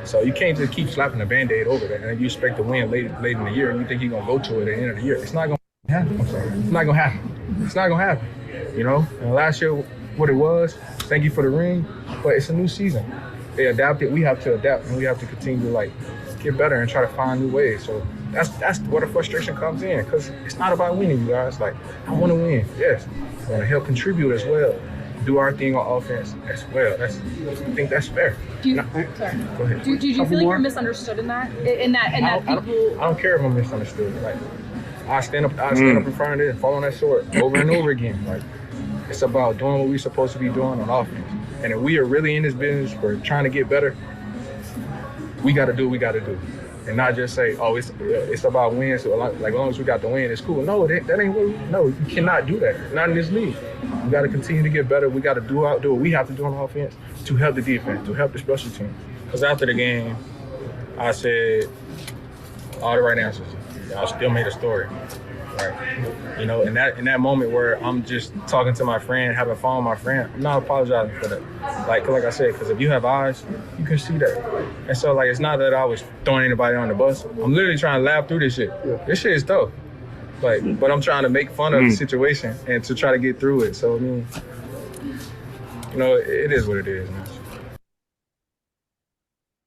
So you can't just keep slapping the Band-Aid over that and you expect to win late in the year and you think you're going to go to it at the end of the year. It's not going to happen. I'm sorry. It's not going to happen. It's not going to happen. You know, and last year, what it was, thank you for the ring, but it's a new season. They adapted. We have to adapt, and we have to continue to, like, get better and try to find new ways. So that's where the frustration comes in, because it's not about winning, you guys. Like, I want to win, yes. I want to help contribute as well, do our thing on offense as well. I think that's fair. Sorry. Go ahead. Do you feel like you're misunderstood in that? I don't care if I'm misunderstood. Like, I stand up in front of it and fall on that sword over and over again. Like, it's about doing what we're supposed to be doing on offense. And if we are really in this business for trying to get better, we got to do what we got to do. And not just say, oh, it's about wins. So like, as long as we got the win, it's cool. No, that ain't what no, you cannot do that. Not in this league. We got to continue to get better. We got to do what we have to do on offense to help the defense, to help the special team. Because after the game, I said all the right answers. I still made a story. Right. You know, in that moment where I'm just talking to my friend, having fun with my friend, I'm not apologizing for that. Like I said, because if you have eyes, you can see that. And so, like, it's not that I was throwing anybody on the bus. I'm literally trying to laugh through this shit. Yeah. This shit is tough. Like, but I'm trying to make fun of the situation and to try to get through it. So, I mean, you know, it is what it is,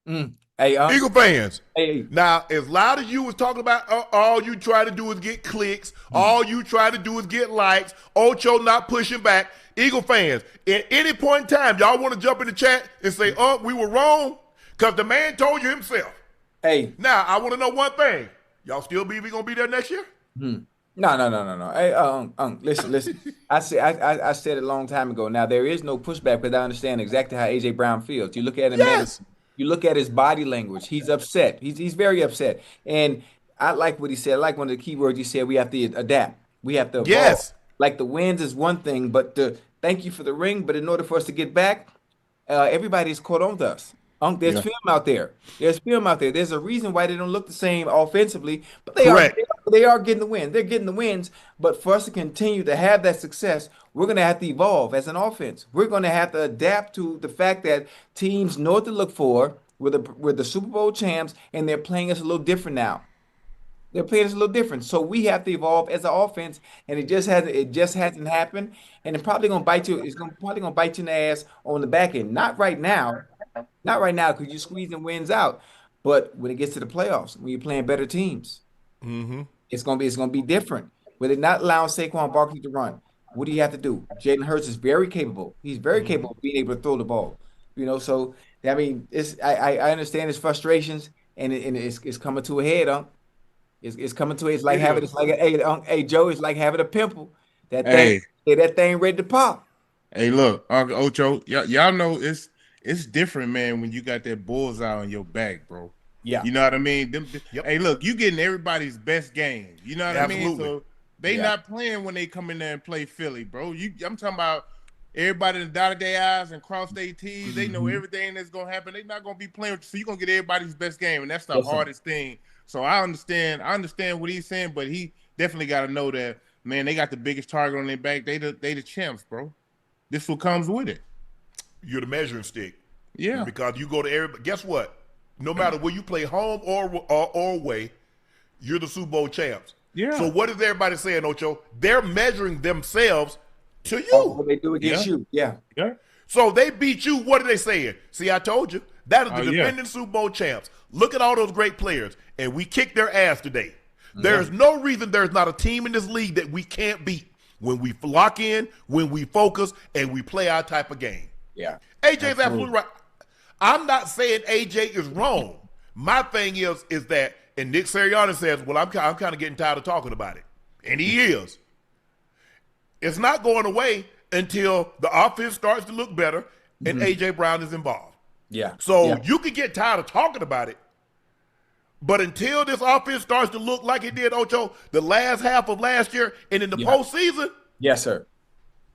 man. Hey, Eagle fans. Hey. Now, as loud as you was talking about, all you try to do is get clicks. All you try to do is get likes. Ocho not pushing back. Eagle fans, at any point in time, y'all want to jump in the chat and say, we were wrong? Because the man told you himself. Hey. Now, I want to know one thing. Y'all still believe we going to be there next year? No. Hey, listen. I said it a long time ago. Now, there is no pushback, but I understand exactly how A.J. Brown feels. You look at him, yes. You look at his body language. He's upset. He's very upset. And I like what he said. I like one of the key words he said. We have to adapt. We have to evolve. Yes. Like the wins is one thing, but thank you for the ring. But in order for us to get back, everybody's caught on to us. There's film out there. There's film out there. There's a reason why they don't look the same offensively, but they are getting the win. They're getting the wins. But for us to continue to have that success, we're going to have to evolve as an offense. We're going to have to adapt to the fact that teams know what to look for. We're the Super Bowl champs, and they're playing us a little different now. They're playing us a little different. So we have to evolve as an offense, and it just hasn't happened. And it's probably going to bite you. It's probably going to bite you in the ass on the back end. Not right now. Not right now, because you're squeezing wins out. But when it gets to the playoffs, when you're playing better teams, it's gonna be different. When they're not allowing Saquon Barkley to run, what do you have to do? Jalen Hurts is very capable. He's very capable of being able to throw the ball. You know, so I mean, I understand his frustrations, and it's coming to a head, It's coming to it. It's like having hey Joe, it's like having a pimple. That thing ready to pop. Hey, look, Uncle Ocho, y'all know it's different, man, when you got that bullseye on your back, bro. Yeah. You know what I mean? Hey, look, you getting everybody's best game. You know what I mean? So they not playing when they come in there and play Philly, bro. I'm talking about everybody that dotted their I's and crossed their T's. They know everything that's gonna happen. They're not gonna be playing with you, so you're gonna get everybody's best game, and that's the hardest thing. So I understand what he's saying, but he definitely got to know that, man, they got the biggest target on their back. They the champs, bro. This what comes with it. You're the measuring stick. Yeah. Because you go to everybody. Guess what? No matter where you play, home or away, you're the Super Bowl champs. Yeah. So what is everybody saying, Ocho? They're measuring themselves to you. What they do against you. Yeah. Yeah. So they beat you. What are they saying? See, I told you. That is the defending Super Bowl champs. Look at all those great players, and we kicked their ass today. There's no reason there's not a team in this league that we can't beat when we lock in, when we focus, and we play our type of game. Yeah. AJ's absolutely right. I'm not saying AJ is wrong. My thing is that, and Nick Siriani says, well, I'm kind of getting tired of talking about it. And he is. It's not going away until the offense starts to look better and AJ Brown is involved. Yeah. So you can get tired of talking about it, but until this offense starts to look like it did, Ocho, the last half of last year and in the postseason, yes, sir,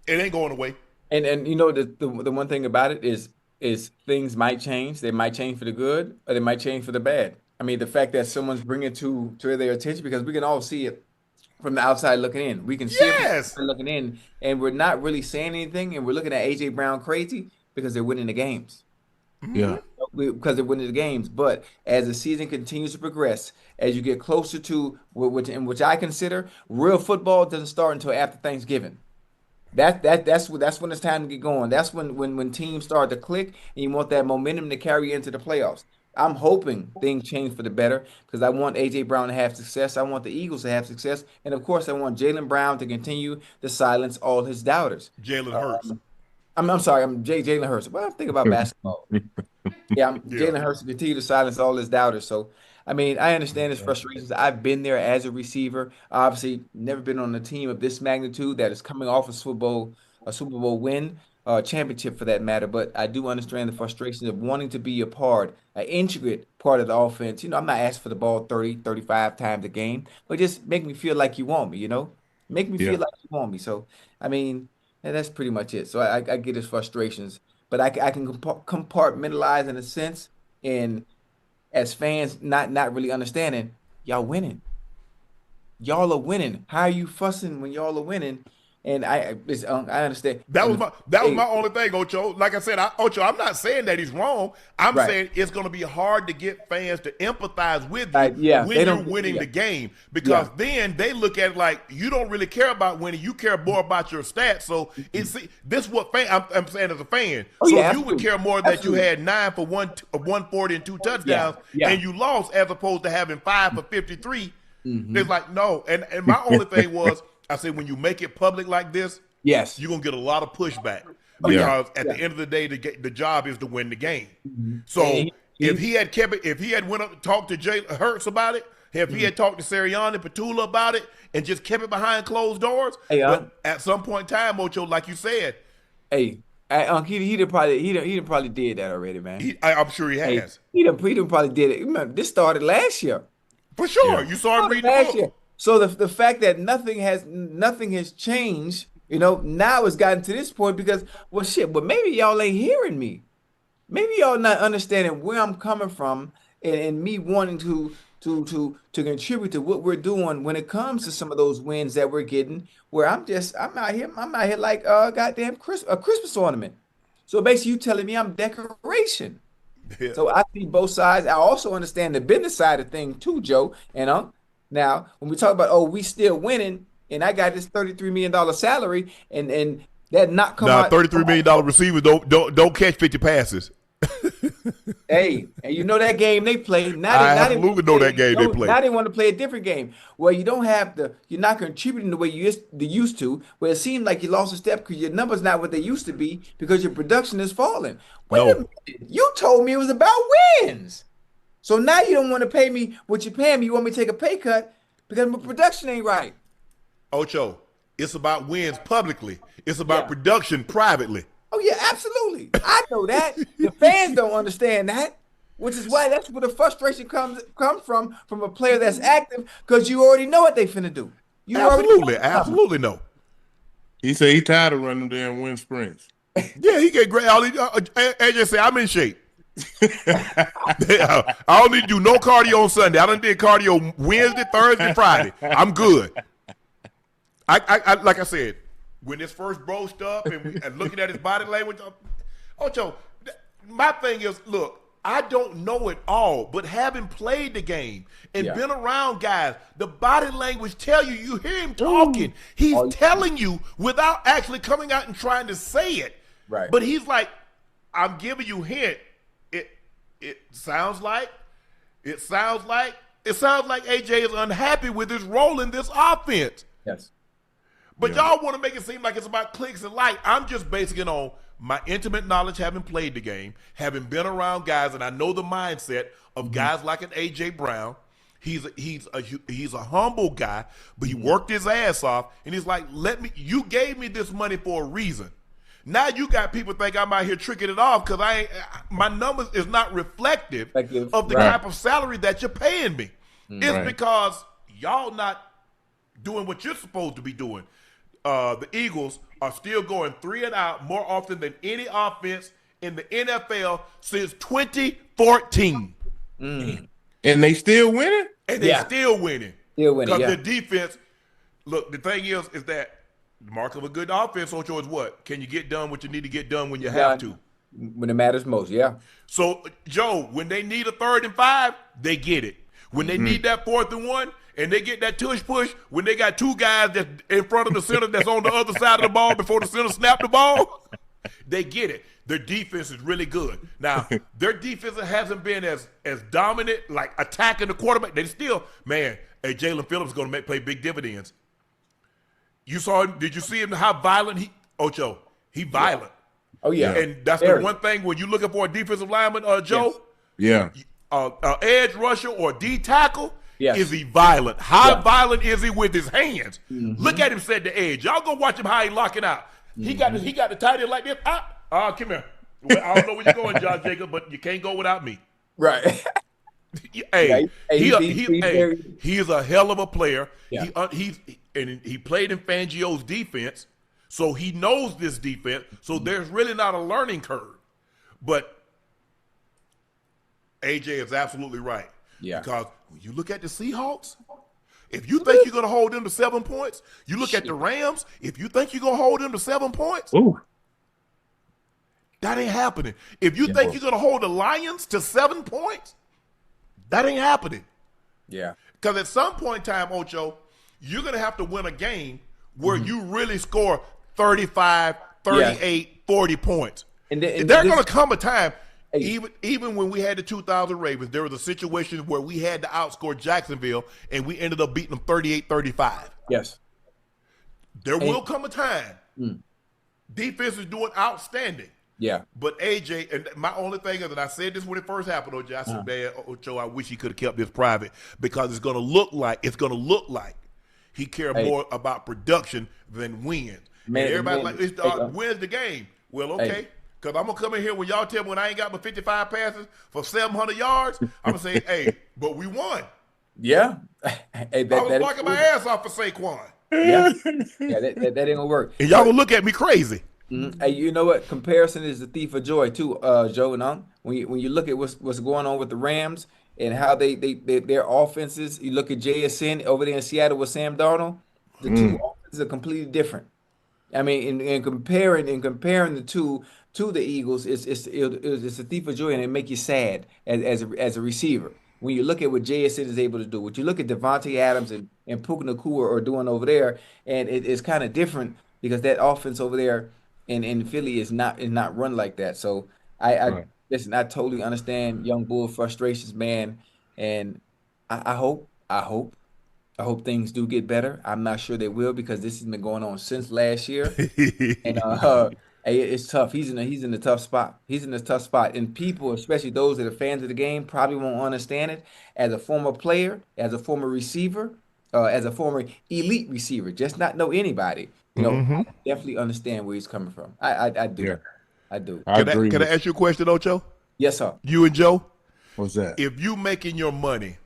it ain't going away. And you know the one thing about it is things might change. They might change for the good, or they might change for the bad. I mean, the fact that someone's bringing it to their attention, because we can all see it from the outside looking in. We can see it from looking in, and we're not really saying anything, and we're looking at AJ Brown crazy because they're winning the games. Yeah. Because they're winning the games. But as the season continues to progress, as you get closer to which I consider real football doesn't start until after Thanksgiving. That's when it's time to get going. That's when teams start to click, and you want that momentum to carry into the playoffs. I'm hoping things change for the better, because I want AJ Brown to have success. I want the Eagles to have success, and of course, I want Jaylen Brown to continue to silence all his doubters. Jalen Hurts. I'm sorry, I'm Jalen Hurts. Well, I'm thinking about basketball. Jalen Hurts to continue to silence all his doubters. So, I mean, I understand his frustrations. I've been there as a receiver. Obviously, never been on a team of this magnitude that is coming off a Super Bowl win, championship for that matter. But I do understand the frustrations of wanting to be an intricate part of the offense. You know, I'm not asking for the ball 30, 35 times a game, but just make me feel like you want me, you know? Make me feel like you want me. So, I mean, that's pretty much it. So I get his frustrations, but I can compartmentalize in a sense, and as fans not really understanding, y'all winning. Y'all are winning. How are you fussing when y'all are winning? And I understand. That was my only thing, Ocho. Like I said, Ocho, I'm not saying that he's wrong. I'm saying it's going to be hard to get fans to empathize with you when you're winning the game, because then they look at it like you don't really care about winning. You care more about your stats. So this is what I'm saying as a fan. You would care more that you had 9 for 140 and 2 touchdowns, and you lost, as opposed to having 5 for 53. It's like, no. And my only thing was, I said, when you make it public like this, you're going to get a lot of pushback, because at the end of the day, the job is to win the game. So if he had went up and talked to Jalen Hurts about it, if he had talked to Sirianni, Petula about it, and just kept it behind closed doors, but at some point in time, Ocho, like you said, he probably did that already, man. I'm sure he has. He probably did it. Remember, this started last year. For sure. You saw him reading the book. Year. So the fact that nothing has changed, you know, now it's gotten to this point because, maybe y'all ain't hearing me. Maybe y'all not understanding where I'm coming from, and me wanting to contribute to what we're doing when it comes to some of those wins that we're getting, where I'm out here like a Christmas ornament. So basically you telling me I'm decoration. Yeah. So I see both sides. I also understand the business side of things too, Joe. And now, when we talk about, we still winning, and I got this $33 million salary, and that not come out. $33 million receivers don't catch 50 passes. Hey, and you know that game they play. I absolutely know that game they play. Now they want to play a different game where you don't have you're not contributing the way you used to, where it seemed like you lost a step because your numbers not what they used to be because your production is falling. Wait a minute. You told me it was about wins. So now you don't want to pay me what you're paying me. You want me to take a pay cut because my production ain't right. Ocho, it's about wins publicly. It's about production privately. Oh, yeah, absolutely. I know that. The fans don't understand that, which is why that's where the frustration comes from a player that's active, because you already know what they finna do. You absolutely know. He said he tired of running there and win sprints. Yeah, he get great. AJ said, I'm in shape. I don't need to do no cardio on Sunday. I done did cardio Wednesday, Thursday, Friday. I'm good. I like I said, when this first broached up and looking at his body language, Ocho, my thing is, look, I don't know it all, but having played the game and been around guys, the body language tell you hear him talking. He's telling you without actually coming out and trying to say it. Right. But he's like, I'm giving you hint. It sounds like AJ is unhappy with his role in this offense. Yes. But y'all want to make it seem like it's about clicks and light. I'm just basing it on my intimate knowledge, having played the game, having been around guys, and I know the mindset of guys like an AJ Brown. He's a humble guy, but he worked his ass off, and he's like, you gave me this money for a reason. Now you got people think I'm out here tricking it off because my numbers is not reflective of the type of salary that you're paying me. It's because y'all not doing what you're supposed to be doing. The Eagles are still going 3 and out more often than any offense in the NFL since 2014. And they still winning? And they still winning. Still winning, because the defense, look, the thing is that the mark of a good offense, Ocho, is what? Can you get done what you need to get done when you have to? When it matters most, So, Joe, when they need a 3rd and 5, they get it. When they need that 4th and 1, and they get that tush push, when they got 2 guys that's in front of the center that's on the other side of the ball before the center snap the ball, they get it. Their defense is really good. Now, their defense hasn't been as dominant, like attacking the quarterback. They still, Jalen Phillips is going to play big dividends. You saw him, did you see him, how violent Ocho, he violent. Oh, yeah. And that's the one thing when you're looking for a defensive lineman, Joe. Yeah. Edge rusher or D tackle, is he violent? How violent is he with his hands? Look at him set the edge. Y'all go watch him how he locking out. He got the tight end like this. Come here. I don't know where you're going, John Jacob, but you can't go without me. Right. He's a hell of a player. Yeah. He played in Fangio's defense, so he knows this defense. So there's really not a learning curve. But AJ is absolutely right. Yeah. Because when you look at the Seahawks, if you think you're going to hold them to 7 points, you look at the Rams, if you think you're going to hold them to 7 points, that ain't happening. If you think you're going to hold the Lions to 7 points, that ain't happening. Yeah. Because at some point in time, Ocho, you're going to have to win a game where you really score 35, 38, 40 points. And there's going to come a time, even when we had the 2000 Ravens, there was a situation where we had to outscore Jacksonville, and we ended up beating them 38-35. Yes. There will come a time. Defense is doing outstanding. Yeah. But AJ, and my only thing is, and I said this when it first happened, OJ, I said, man, Ocho, I wish he could have kept this private because it's going to look like he cared more about production than wins. Man, and everybody wins the game. Well, okay. Because I'm going to come in here when y'all tell me when I ain't got my 55 passes for 700 yards, I'm going to say, hey, but we won. Yeah. I was walking my ass off for Saquon. Yeah. That ain't going to work. And y'all going to look at me crazy. Hey, you know what? Comparison is the thief of joy too, Joe and when you look at what's going on with the Rams and how their offenses, you look at JSN over there in Seattle with Sam Darnold, the two offenses are completely different. I mean, in comparing the two to the Eagles, it's a thief of joy, and it make you sad as a receiver. When you look at what JSN is able to do, what you look at Devontae Adams and Puka Nacua are doing over there, and it's kind of different because that offense over there in Philly is not run like that. So listen, I totally understand young Bull frustrations, man, and I hope things do get better. I'm not sure they will because this has been going on since last year, and Hey, it's tough. He's in a tough spot. He's in a tough spot, and people, especially those that are fans of the game, probably won't understand it. As a former player, as a former receiver, as a former elite receiver, just not know anybody. I definitely understand where he's coming from. I do. Yeah. I do. I agree. Can I ask you a question, Ocho? Yes, sir. You and Joe? What's that? If you making your money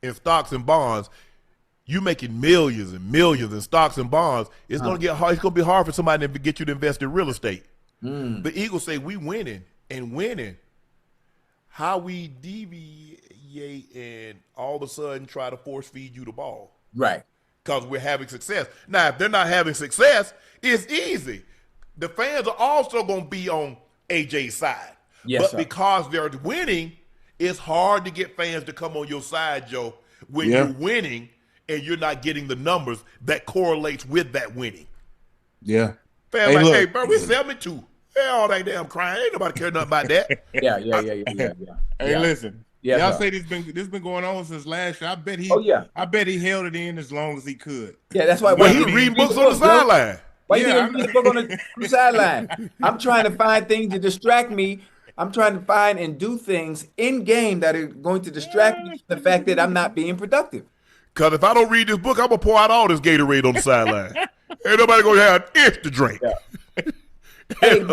in stocks and bonds, you making millions and millions in stocks and bonds, it's gonna get hard. It's gonna be hard for somebody to get you to invest in real estate. The Eagles say we winning and winning. How we deviate and all of a sudden try to force feed you the ball. Right. Because we're having success. Now, if they're not having success, it's easy. The fans are also going to be on AJ's side. Yes, but sir. because they're winning, it's hard to get fans to come on your side, Joe, when you're winning and you're not getting the numbers that correlates with that winning. Yeah. Fans like, hey, bro, we 7-2. Hell, all that damn crying. Ain't nobody care nothing about that. Yeah. Hey, listen. Yeah, y'all bro. say this been going on since last year. I bet he. Oh, yeah. I bet he held it in as long as he could. Yeah, that's why. Well, he reading books on the sideline. Why you think read a book on the sideline? I'm trying to find things to distract me. I'm trying to find and do things in game that are going to distract me from the fact that I'm not being productive. Because if I don't read this book, I'm going to pour out all this Gatorade on the sideline. Ain't nobody going to have an inch to drink. Yeah. Hey,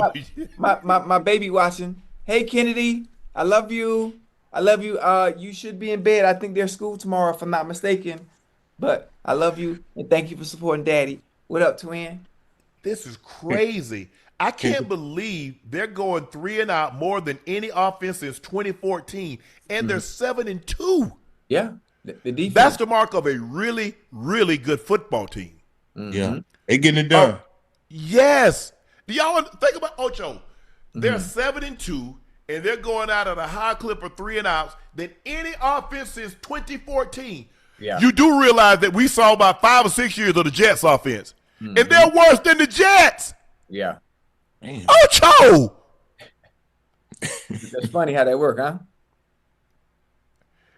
my baby watching. Hey, Kennedy, I love you. I love you. You should be in bed. I think there's school tomorrow, if I'm not mistaken. But I love you, and thank you for supporting Daddy. What up, twin? This is crazy. I can't believe they're going 3-and-out more than any offense since 2014, and they're 7-2. Yeah, the defense. That's the mark of a really, really good football team. Yeah, they getting it done. Yes. Do y'all think about Ocho? They're 7-2, and they're going out at a high clip of 3-and-outs than any offense since 2014. Yeah. You do realize that we saw about 5 or 6 years of the Jets offense, and they're worse than the Jets. Yeah. Man. Ocho! That's funny how that work, huh?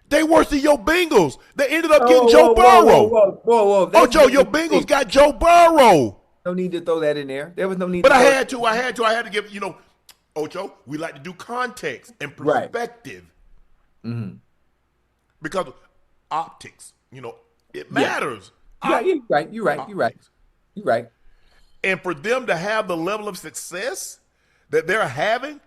They worse than your Bengals. They ended up getting Joe Burrow. Whoa. Ocho, your Bengals got Joe Burrow. No need to throw that in there. There was no need. But I had to give, Ocho, we like to do context and perspective. Mm-hmm. Because optics, it matters. Yeah, you're right. And for them to have the level of success that they're having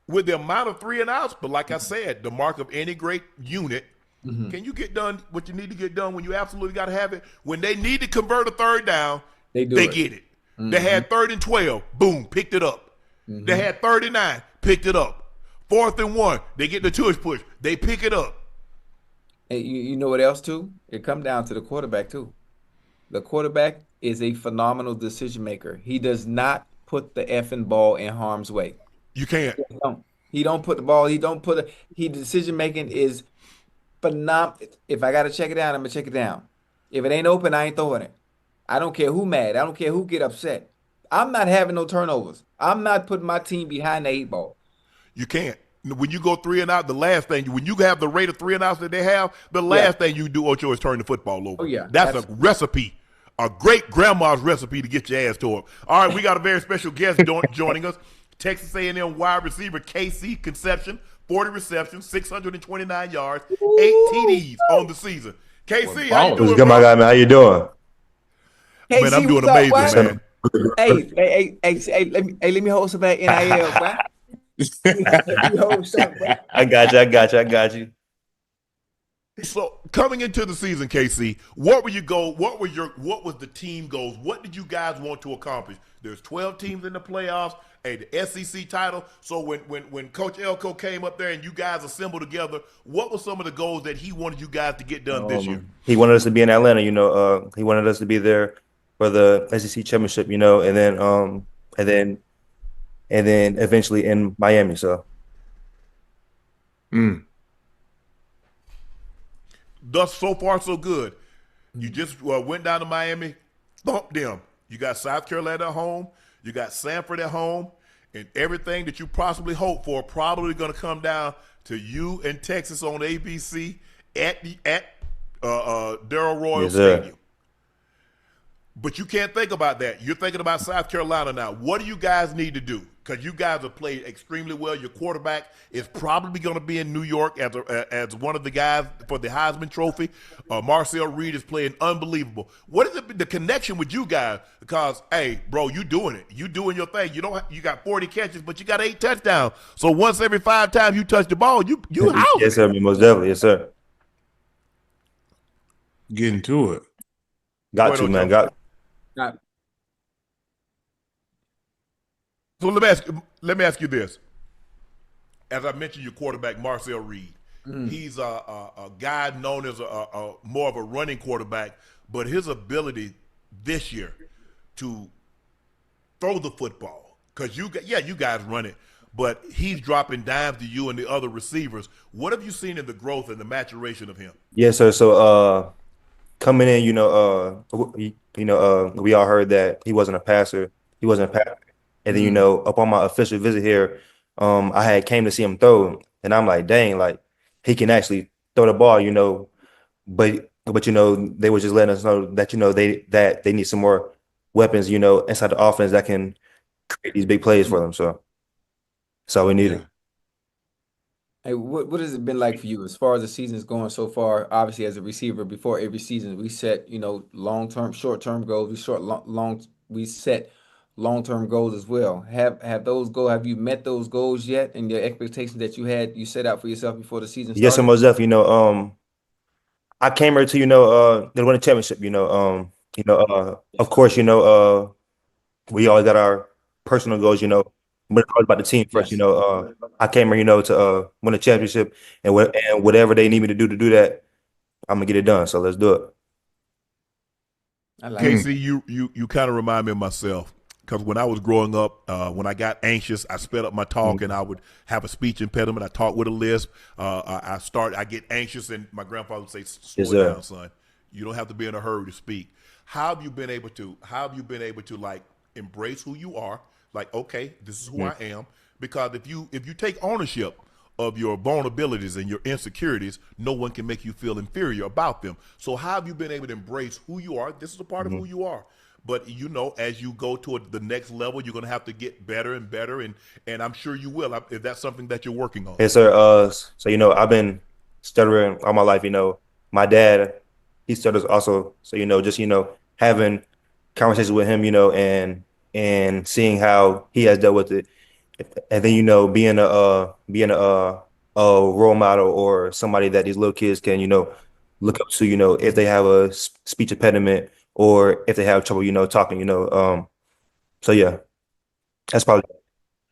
with the amount of 3-and-outs, but like I said, the mark of any great unit, can you get done what you need to get done when you absolutely got to have it? When they need to convert a third down, they get it. They had 3rd and 12, boom, picked it up. They had 3rd and 9, picked it up. 4th and 1, they get the tush push, they pick it up. And you know what else too? It comes down to the quarterback too. The quarterback is a phenomenal decision maker. He does not put the effing ball in harm's way. You can't. He don't put the ball. He decision making is phenomenal. If I gotta check it down, I'm gonna check it down. If it ain't open, I ain't throwing it. I don't care who mad. I don't care who get upset. I'm not having no turnovers. I'm not putting my team behind the 8 ball. You can't. When you go 3-and-out, the last thing, when you have the rate of 3-and-outs that they have, the last thing you do, Ocho, is turn the football over. Oh, yeah. That's a recipe, a great grandma's recipe to get your ass to it. All right, we got a very special guest joining us. Texas A&M wide receiver KC Concepcion, 40 receptions, 629 yards, 8 TDs on the season. KC, how you doing, What's good, my guy, man? How you doing? KC, Man, I'm doing what's up, amazing, man. Hey, let me hold some of that NIL, bro. I got you. So coming into the season, KC, what was the team goals? What did you guys want to accomplish? There's 12 teams in the playoffs, the SEC title. So when Coach Elko came up there and you guys assembled together, what were some of the goals that he wanted you guys to get done this year? He wanted us to be in Atlanta, he wanted us to be there for the SEC championship, and then eventually in Miami. So, thus so far so good. You just went down to Miami, thumped them. You got South Carolina at home, you got Sanford at home, and everything that you possibly hope for probably going to come down to you and Texas on ABC at Darrell Royal Stadium. But you can't think about that. You're thinking about South Carolina now. What do you guys need to do? Because you guys have played extremely well. Your quarterback is probably going to be in New York as one of the guys for the Heisman Trophy. Marcel Reed is playing unbelievable. What is the connection with you guys? Because, hey, bro, you doing it. You doing your thing. You got 40 catches, but you got 8 touchdowns. So once every 5 times you touch the ball, you house it. Yes, sir. Most definitely. Yes, sir. Getting to it. Got to, man. Got. So let me ask you this. As I mentioned, your quarterback, Marcel Reed. He's a guy known as a more of a running quarterback, but his ability this year to throw the football, because you guys run it, but he's dropping dimes to you and the other receivers. What have you seen in the growth and the maturation of him? Yes, sir. So coming in, we all heard that he wasn't a passer. He wasn't a passer. And then, upon my official visit here, I had came to see him throw, and I'm like, dang, like he can actually throw the ball, but they were just letting us know that they need some more weapons, inside the offense that can create these big plays for them. So that's all we needed. Hey, what has it been like for you as far as the season's going so far? Obviously, as a receiver, before every season, we set long-term, short-term goals. We set long-term goals as well. Have you met those goals yet, and your expectations that you set out for yourself before the season started? Yes, sir, most definitely. I came here to to win a championship. Of course, we always got our personal goals. But it's about the team first. Yes. I came here, to win a championship, and whatever they need me to do that, I'm gonna get it done. So let's do it. I like KC, you kind of remind me of myself. Because when I was growing up, when I got anxious, I sped up my talk and I would have a speech impediment. I talk with a lisp. I get anxious, and my grandfather would say, "Slow it down, son. You don't have to be in a hurry to speak." How have you been able to like embrace who you are? Like, okay, this is who I am. Because if you take ownership of your vulnerabilities and your insecurities, no one can make you feel inferior about them. So how have you been able to embrace who you are? This is a part of who you are. But as you go toward the next level, you're going to have to get better and better, and I'm sure you will. If that's something that you're working on. Yes, sir. So I've been stuttering all my life. My dad, he stutters also. So just having conversations with him, and seeing how he has dealt with it, and then being a role model or somebody that these little kids can look up to. If they have a speech impediment, or if they have trouble, talking, so yeah, that's probably.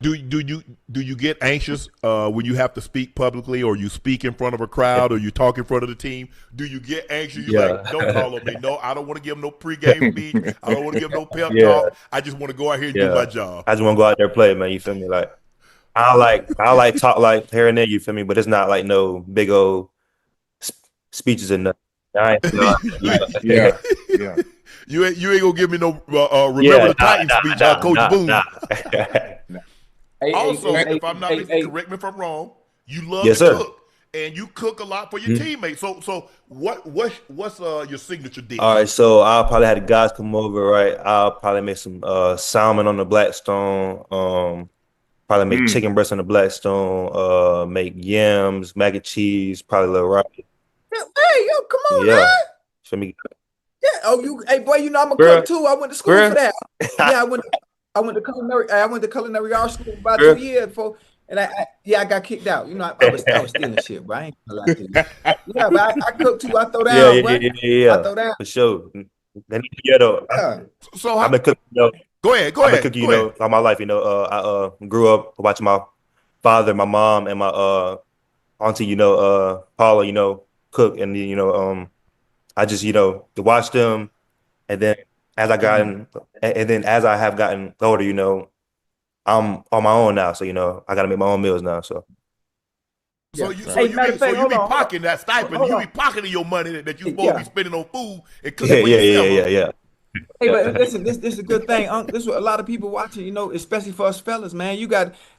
Do you get anxious when you have to speak publicly, or you speak in front of a crowd, or you talk in front of the team? Do you get anxious? You're like, don't call on me. No, I don't want to give them no pregame speech. I don't want to give them no pep talk. I just want to go out here and do my job. I just want to go out there and play, man. You feel me? Like I like talk like here and there. You feel me? But it's not like no big old speeches and nothing. Yeah. You ain't gonna give me no remember the Titans speech, Coach Boone. Also, if I'm not mistaken, correct me if I'm wrong, you love to cook, and you cook a lot for your teammates. So what's your signature dish? All right, so I'll probably have the guys come over, right? I'll probably make some salmon on the Blackstone, probably make chicken breast on the Blackstone, make yams, mac and cheese, probably a little rice. Hey, yo, come on, man. For me. Yeah. Hey, boy, I'm a cook too. I went to school for that. Yeah, I went to culinary art school for about 2 years before, and I got kicked out. I was stealing shit, bro. I ain't gonna lie to you. Yeah, but I cook too. I throw down, yeah. I throw down For sure. Though. So I've been cooking. Go ahead. I've been cooking, all my life. I grew up watching my father, my mom, and my auntie, Paula, cook, and then I just watch them, and then as I have gotten older, I'm on my own now, so I got to make my own meals now. So you be pocketing that stipend. You be pocketing your money that you supposed to be spending on food and cooking for yourself. Yeah. Hey, but listen, this is a good thing. This is what a lot of people watching, especially for us fellas, man.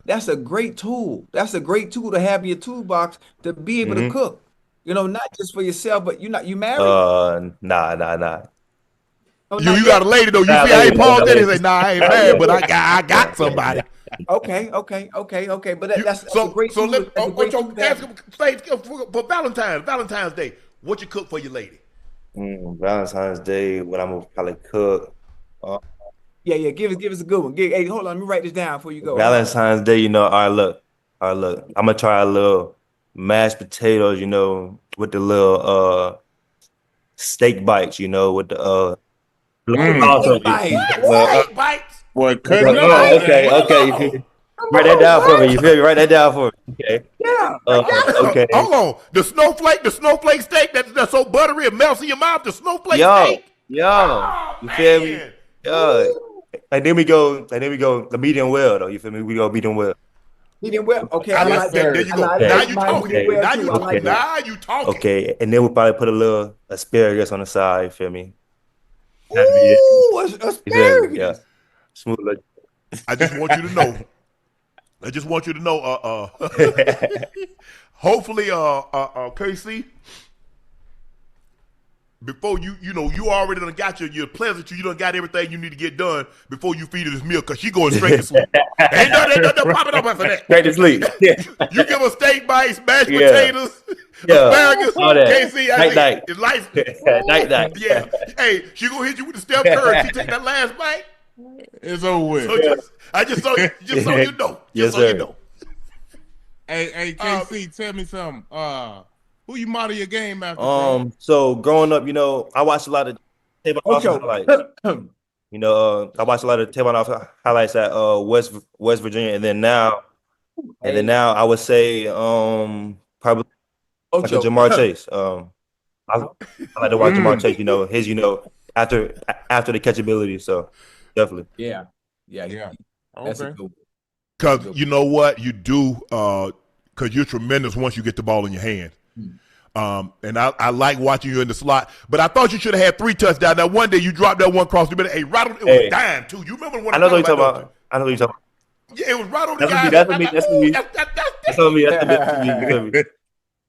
That's a great tool. That's a great tool to have in your toolbox to be able to cook. Not just for yourself, but you married? Nah. Oh, You got a lady though. You see how he paused that? He said, "Nah, I ain't mad, but I got somebody." Okay. But that's a great. So tool. That's a great Ocho, tool to have. for Valentine's Day, what you cook for your lady? Valentine's Day, what I'm gonna probably cook. Yeah. Give us a good one. Hey, hold on. Let me write this down before you go. Valentine's Day, you know, all right, look. I'm gonna try a little mashed potatoes, you know, with the little steak bites, you know, with the Steak bites. Boy, cutting up. Okay. Write that down for me. You feel me? Write that down for me. Okay. Yeah. Okay. Hold on. The snowflake steak that's so buttery it melts in your mouth. The snowflake steak. You feel me? And then we go the medium well though. You feel me? We go medium well. Medium well. Okay. I like that. There you go. Okay. Now you talking. Now you talking. Okay, and then we'll probably put a little asparagus on the side. You feel me? Ooh, asparagus. Yeah. Smooth. Like. I just want you to know. Hopefully, KC, before you already done got your pleasantry, you done got everything you need to get done before you feed her this meal, because she going straight to sleep. Ain't nothing popping up after that. Straight to sleep. You give her steak bites, mashed potatoes, asparagus, KC. Night. It's life. Night. Yeah. Hey, she gonna hit you with the Steph Curry. She take that last bite. It's over with. So you know. Yes, so sir. you know. Hey, KC, tell me something. Who you model your game after? So growing up, you know, I watched a lot of tape on highlights. You know, I watched a lot of tape on highlights at West Virginia, and then now I would say probably like a Jamar Chase. I like to watch Jamar Chase. You know, his after the catchability. So definitely. Yeah. That's a good one. Because you know what you do, because you're tremendous once you get the ball in your hand. And I like watching you in the slot, but I thought you should have had 3 touchdowns. Now one day you dropped that one cross the middle. Hey, right on, it was dying too. You remember when I know what you're talking about. I know what you're talking about. Yeah, it was right on the guy. That's me.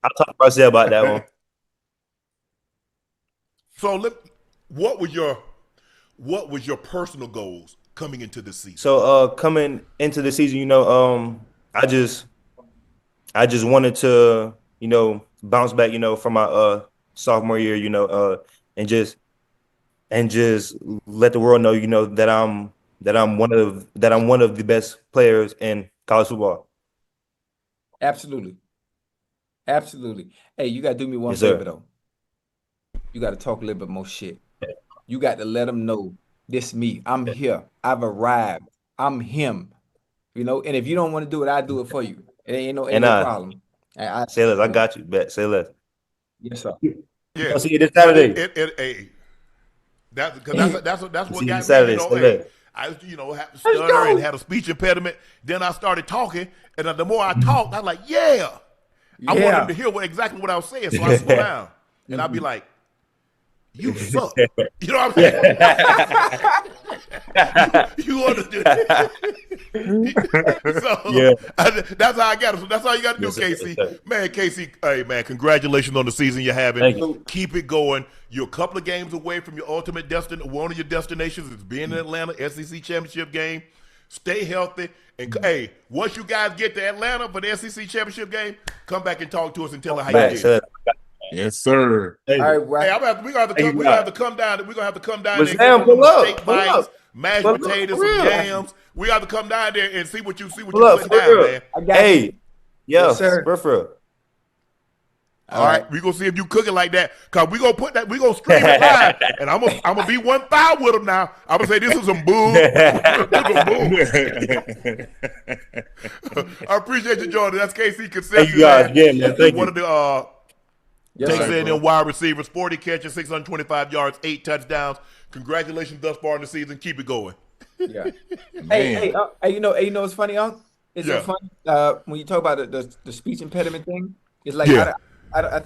I'll talk to Marcel about that one. So what was your personal goals coming into this season? So coming into the season, you know, I just wanted to, you know, bounce back, you know, from my sophomore year, you know, and just let the world know, you know, that I'm one of the best players in college football. Absolutely. Hey, you gotta do me one Yes, sir. favor though. You gotta talk a little bit more shit. You got to let them know this me. I'm here. I've arrived. I'm him. You know, and if you don't want to do it, I'll do it for you. It ain't no problem. Say less. I got you. Bet. Say less. Yes, sir. Yeah. I'll see you this Saturday. That's what got me. Saturday, You know, I used to, had to stutter and had a speech impediment. Then I started talking, and the more I talked, I was like, I wanted them to hear exactly what I was saying, so I slow down, and I'd be like, "You suck." You know what I'm saying? You understand? That's how I got it. So that's all you got to do, KC. Man, KC, hey man, congratulations on the season you're having. Thank you. Keep it going. You're a couple of games away from your ultimate one of your destinations is being in Atlanta, SEC championship game. Stay healthy, and hey, once you guys get to Atlanta for the SEC championship game, come back and talk to us and tell us how you did. Yes, sir. All right, we're gonna have to come down. We're gonna have to come down there and Sam, get some pull up, steak pull bites, up. mashed Pull up, potatoes, for some real. yams. We have to come down there and see what you Pull up, put for down, real. man. I got Hey, you. yo, Yes, sir. for real. All right, we're gonna see if you cook it like that. Cause we're gonna put that, we're gonna stream it live, and I'm gonna be 1 foul with them now. I'm gonna say this is some bull. I appreciate you, Jordan. That's KC Concepcion. Thank you guys again, man. Thank One you. of the Yes, Texas sir. A&M wide receivers, 40 catches, 625 yards, 8 touchdowns. Congratulations thus far in the season. Keep it going. Yeah. Hey, you know what's funny, Unc? It's so funny when you talk about the speech impediment thing. It's like I don't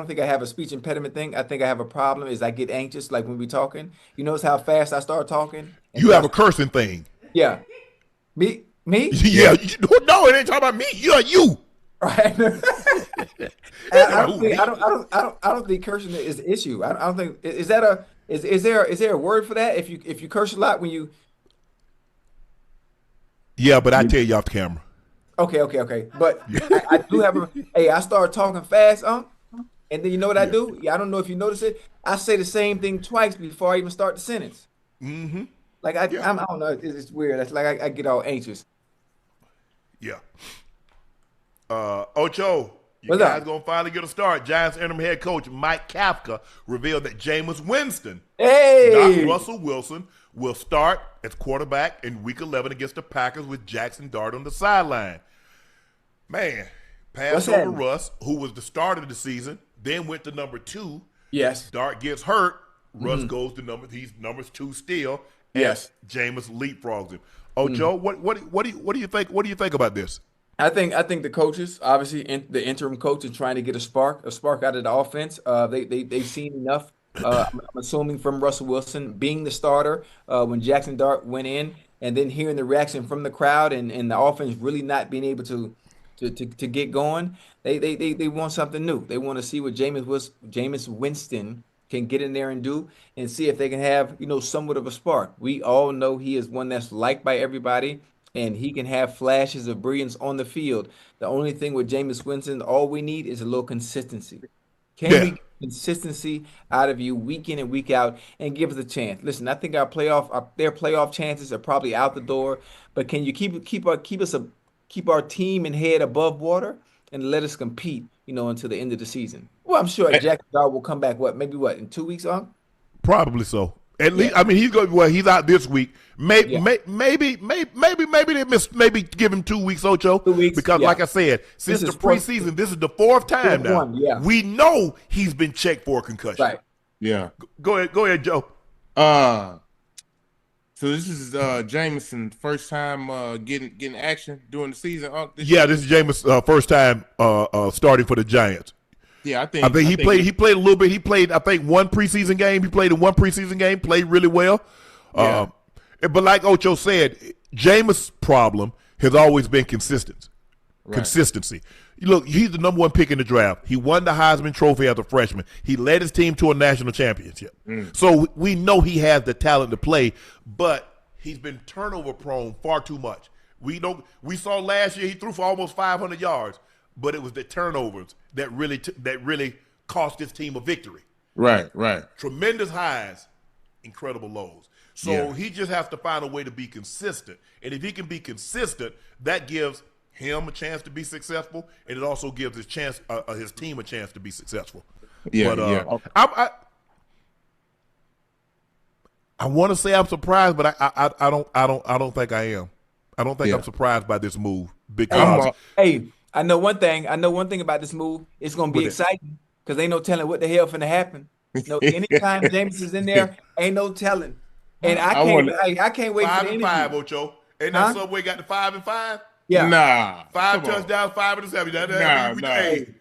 think I have a speech impediment thing. I think I have a problem. Is I get anxious like when we talking. You notice how fast I start talking. You have a cursing thing. Yeah. Me? Yeah. No, it ain't talking about me. You're you. Right. I don't think cursing is the issue. I don't think is that Is there a word for that? If you curse a lot when you Yeah, but I tell you off the camera. okay. But I do have a hey, I start talking fast, and then you know what I do? Yeah, I don't know if you notice it. I say the same thing twice before I even start the sentence. Mm-hmm. Like I don't know. It's weird. That's like I get all anxious. Yeah. Ocho, you What's guys up? gonna finally get a start. Giants interim head coach Mike Kafka revealed that Jameis Winston, Hey, not Russell Wilson, will start as quarterback in Week 11 against the Packers with Jackson Dart on the sideline. Man, pass over Russ, who was the starter of the season, then went to number 2. yes, Dart gets hurt. Russ goes to he's numbers 2 still. yes. Jameis leapfrogs him. Ocho, what do you think? What do you think about this? I think the coaches, obviously, the interim coach is trying to get a spark out of the offense. They've seen enough. I'm assuming from Russell Wilson being the starter when Jackson Dart went in, and then hearing the reaction from the crowd and the offense really not being able to get going. They want something new. They want to see what Jameis Winston can get in there and do, and see if they can have somewhat of a spark. We all know he is one that's liked by everybody, and he can have flashes of brilliance on the field. The only thing with Jameis Winston, all we need is a little consistency. Can we get consistency out of you week in and week out and give us a chance? Listen, I think their playoff chances are probably out the door, but can you keep our team and head above water and let us compete, until the end of the season? Well, I'm sure Jack Dart will come back. In 2 weeks, Probably so. At least, I mean, he's going. Well, he's out this week. Maybe they maybe give him 2 weeks, Ocho. 2 weeks, because, like I said, since the preseason, this is the 4th time now. Yeah. We know he's been checked for a concussion. Right. Yeah. Go ahead, Joe. So this is Jameson's first time getting action during the season. This is Jameis' first time starting for the Giants. Yeah, I think he played a little bit. He played, I think, one preseason game. He played in one preseason game, played really well. Yeah. But like Ocho said, Jameis' problem has always been consistency. Look, he's the number 1 pick in the draft. He won the Heisman Trophy as a freshman. He led his team to a national championship. So we know he has the talent to play, but he's been turnover prone far too much. We saw last year he threw for almost 500 yards, but it was the turnovers that really cost his team a victory. Right. Tremendous highs, incredible lows. So he just has to find a way to be consistent. And if he can be consistent, that gives him a chance to be successful, and it also gives his team a chance to be successful. I want to say I'm surprised, but I don't think I am. I don't think I'm surprised by this move because I know one thing. About this move. It's going to be exciting because ain't no telling what the hell finna happen. Anytime Jameis is in there, ain't no telling. And I can't wait for the interview. 5-5, Ocho. Ain't that Subway got the 5-5? Yeah. Nah. 5 touchdowns, 5 interceptions.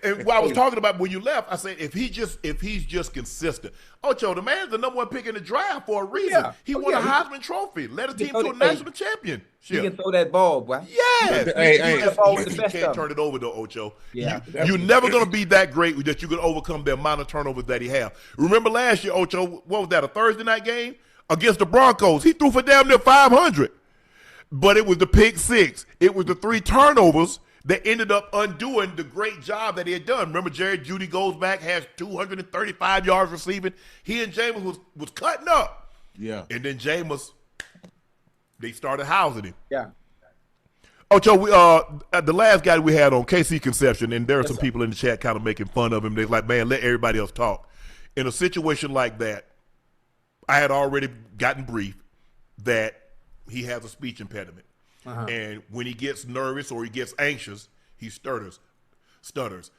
And what I was talking about when you left, I said if he's just consistent. Ocho, the man's the number 1 pick in the draft for a reason. He won a Heisman Trophy, led a team to a national championship. He can throw that ball, boy. Yes. You can't turn it over though, Ocho. Yeah. You're never going to be that great that you can overcome the amount of turnovers that he has. Remember last year, Ocho, what was that, a Thursday night game against the Broncos? He threw for damn near 500. But it was the pick 6. It was the 3 turnovers that ended up undoing the great job that he had done. Remember, Jerry Jeudy goes back, has 235 yards receiving. He and Jameis was cutting up. Yeah. And then Jameis, they started housing him. Yeah. Ocho, the last guy we had on, KC Concepcion, and there are some people in the chat kind of making fun of him. They're like, man, let everybody else talk. In a situation like that, I had already gotten briefed that he has a speech impediment. And when he gets nervous or he gets anxious, he stutters.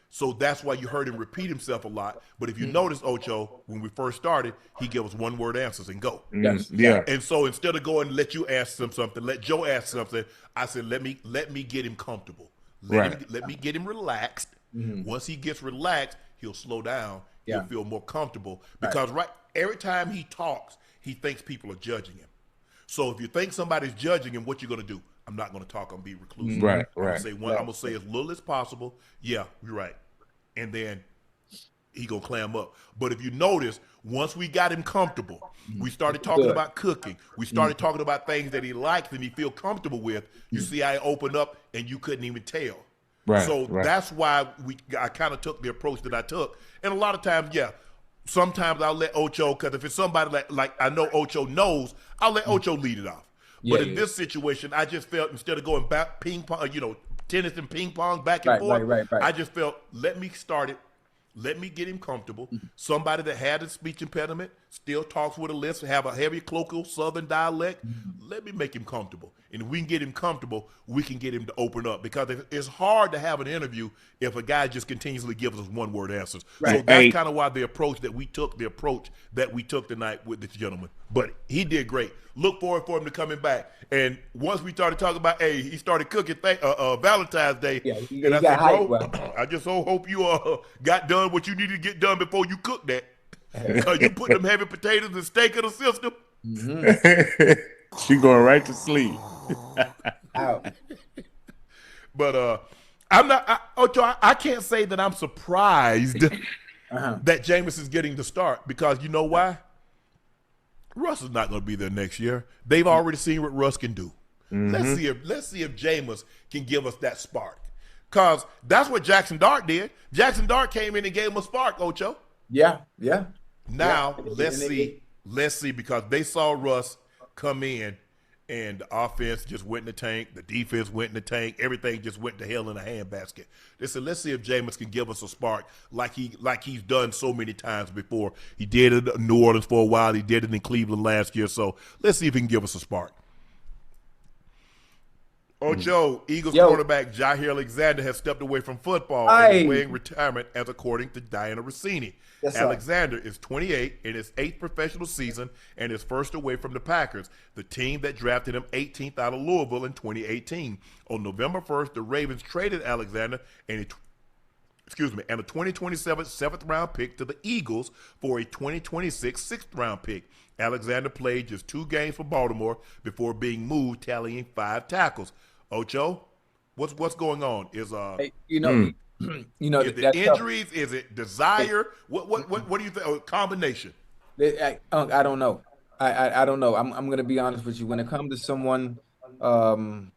So that's why you heard him repeat himself a lot. But if you notice, Ocho, when we first started, he gave us 1-word answers and go. Yeah. And so instead of going, let you ask him something, let Joe ask something, I said, let me get him comfortable. Let me get him relaxed. Once he gets relaxed, he'll slow down. He'll feel more comfortable. Because every time he talks, he thinks people are judging him. So if you think somebody's judging him, what you going to do? I'm not going to talk. I'm going to be reclusive. Right. I'm going to say as little as possible. Yeah, you're right. And then he gonna clam up. But if you notice, once we got him comfortable, we started talking about cooking. We started talking about things that he likes and he feel comfortable with. You see how he opened up and you couldn't even tell. Right. So that's why I kind of took the approach that I took. And a lot of times, sometimes I'll let Ocho, because if it's somebody like I know Ocho knows, I'll let Ocho lead it off. But in this situation, I just felt instead of going back ping pong, tennis and ping pong back and forth, I just felt, let me start it. Let me get him comfortable. Somebody that had a speech impediment, still talks with a lisp, have a heavy colloquial Southern dialect. Let me make him comfortable. And if we can get him comfortable, we can get him to open up. Because it's hard to have an interview if a guy just continuously gives us one-word answers. Right. So that's kind of why the approach that we took tonight with this gentleman. But he did great. Look forward for him to coming back. And once we started talking about, he started cooking Valentine's Day. Yeah, and I said, bro, I just so hope you got done what you needed to get done before you cook that. Because you put them heavy potatoes and steak in the system. She going right to sleep. But I'm not, Ocho, I can't say that I'm surprised that Jameis is getting the start, because you know why? Russ is not going to be there next year. They've already seen what Russ can do. Let's see if Jameis can give us that spark, because that's what Jackson Dart did. Jackson Dart came in and gave him a spark, Ocho. Yeah. Now let's see, because they saw Russ come in and the offense just went in the tank, the defense went in the tank, everything just went to hell in a handbasket. They said, let's see if Jameis can give us a spark like he's done so many times before. He did it in New Orleans for a while. He did it in Cleveland last year. So let's see if he can give us a spark. Ocho, Eagles cornerback Jaire Alexander has stepped away from football and is weighing retirement, as according to Diana Rossini. Yes, Alexander is 28 in his 8th professional season and is first away from the Packers, the team that drafted him 18th out of Louisville in 2018. On November 1st, the Ravens traded Alexander and a 2027 7th-round pick to the Eagles for a 2026 6th-round pick. Alexander played just 2 games for Baltimore before being moved, tallying 5 tackles. Ocho, what's going on? Is the injuries? Tough. Is it desire? What do you think? A combination? I don't know. I don't know. I'm going to be honest with you. When it comes to someone that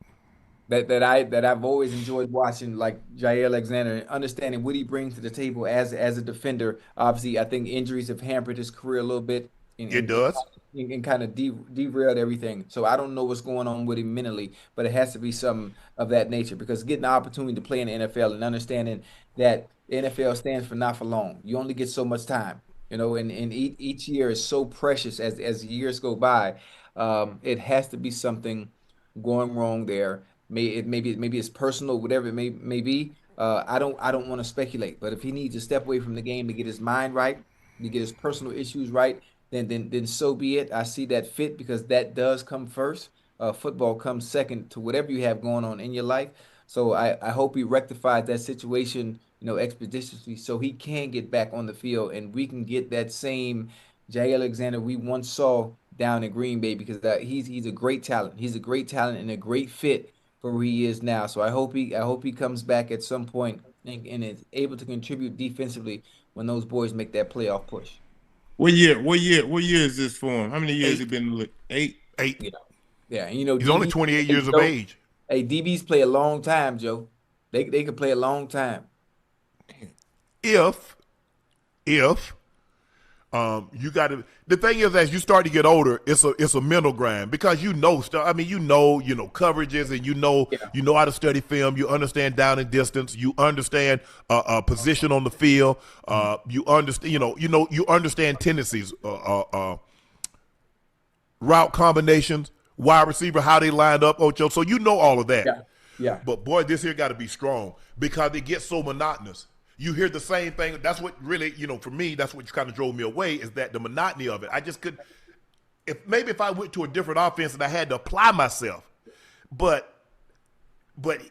I've always enjoyed watching, like Jaire Alexander, and understanding what he brings to the table as a defender. Obviously, I think injuries have hampered his career a little bit. It does. And kind of derailed everything. So I don't know what's going on with him mentally, but it has to be something of that nature, because getting the opportunity to play in the NFL and understanding that the NFL stands for not for long. You only get so much time, and each year is so precious as years go by. It has to be something going wrong there. Maybe it's personal, whatever it may be. I don't want to speculate, but if he needs to step away from the game to get his mind right, to get his personal issues right, then so be it. I see that fit, because that does come first. Football comes second to whatever you have going on in your life. So I hope he rectifies that situation, expeditiously, so he can get back on the field and we can get that same Jaire Alexander we once saw down in Green Bay, because he's a great talent. He's a great talent and a great fit for where he is now. So I hope he comes back at some point and is able to contribute defensively when those boys make that playoff push. What year is this for him? How many years has he been in the league? 8? Yeah. And, he's only 28 years of age. Hey, DBs play a long time, Joe. They can play a long time. If you got to, the thing is, as you start to get older, it's a mental grind, because stuff. I mean, coverages, and you know how to study film. You understand down and distance. You understand position on the field. You understand, you understand tendencies, route combinations, wide receiver, how they lined up, Ocho. So you know all of that. Yeah. But boy, this here got to be strong, because it gets so monotonous. You hear the same thing. That's what really, for me, that's what kind of drove me away, is that the monotony of it. I just could, if I went to a different offense and I had to apply myself, but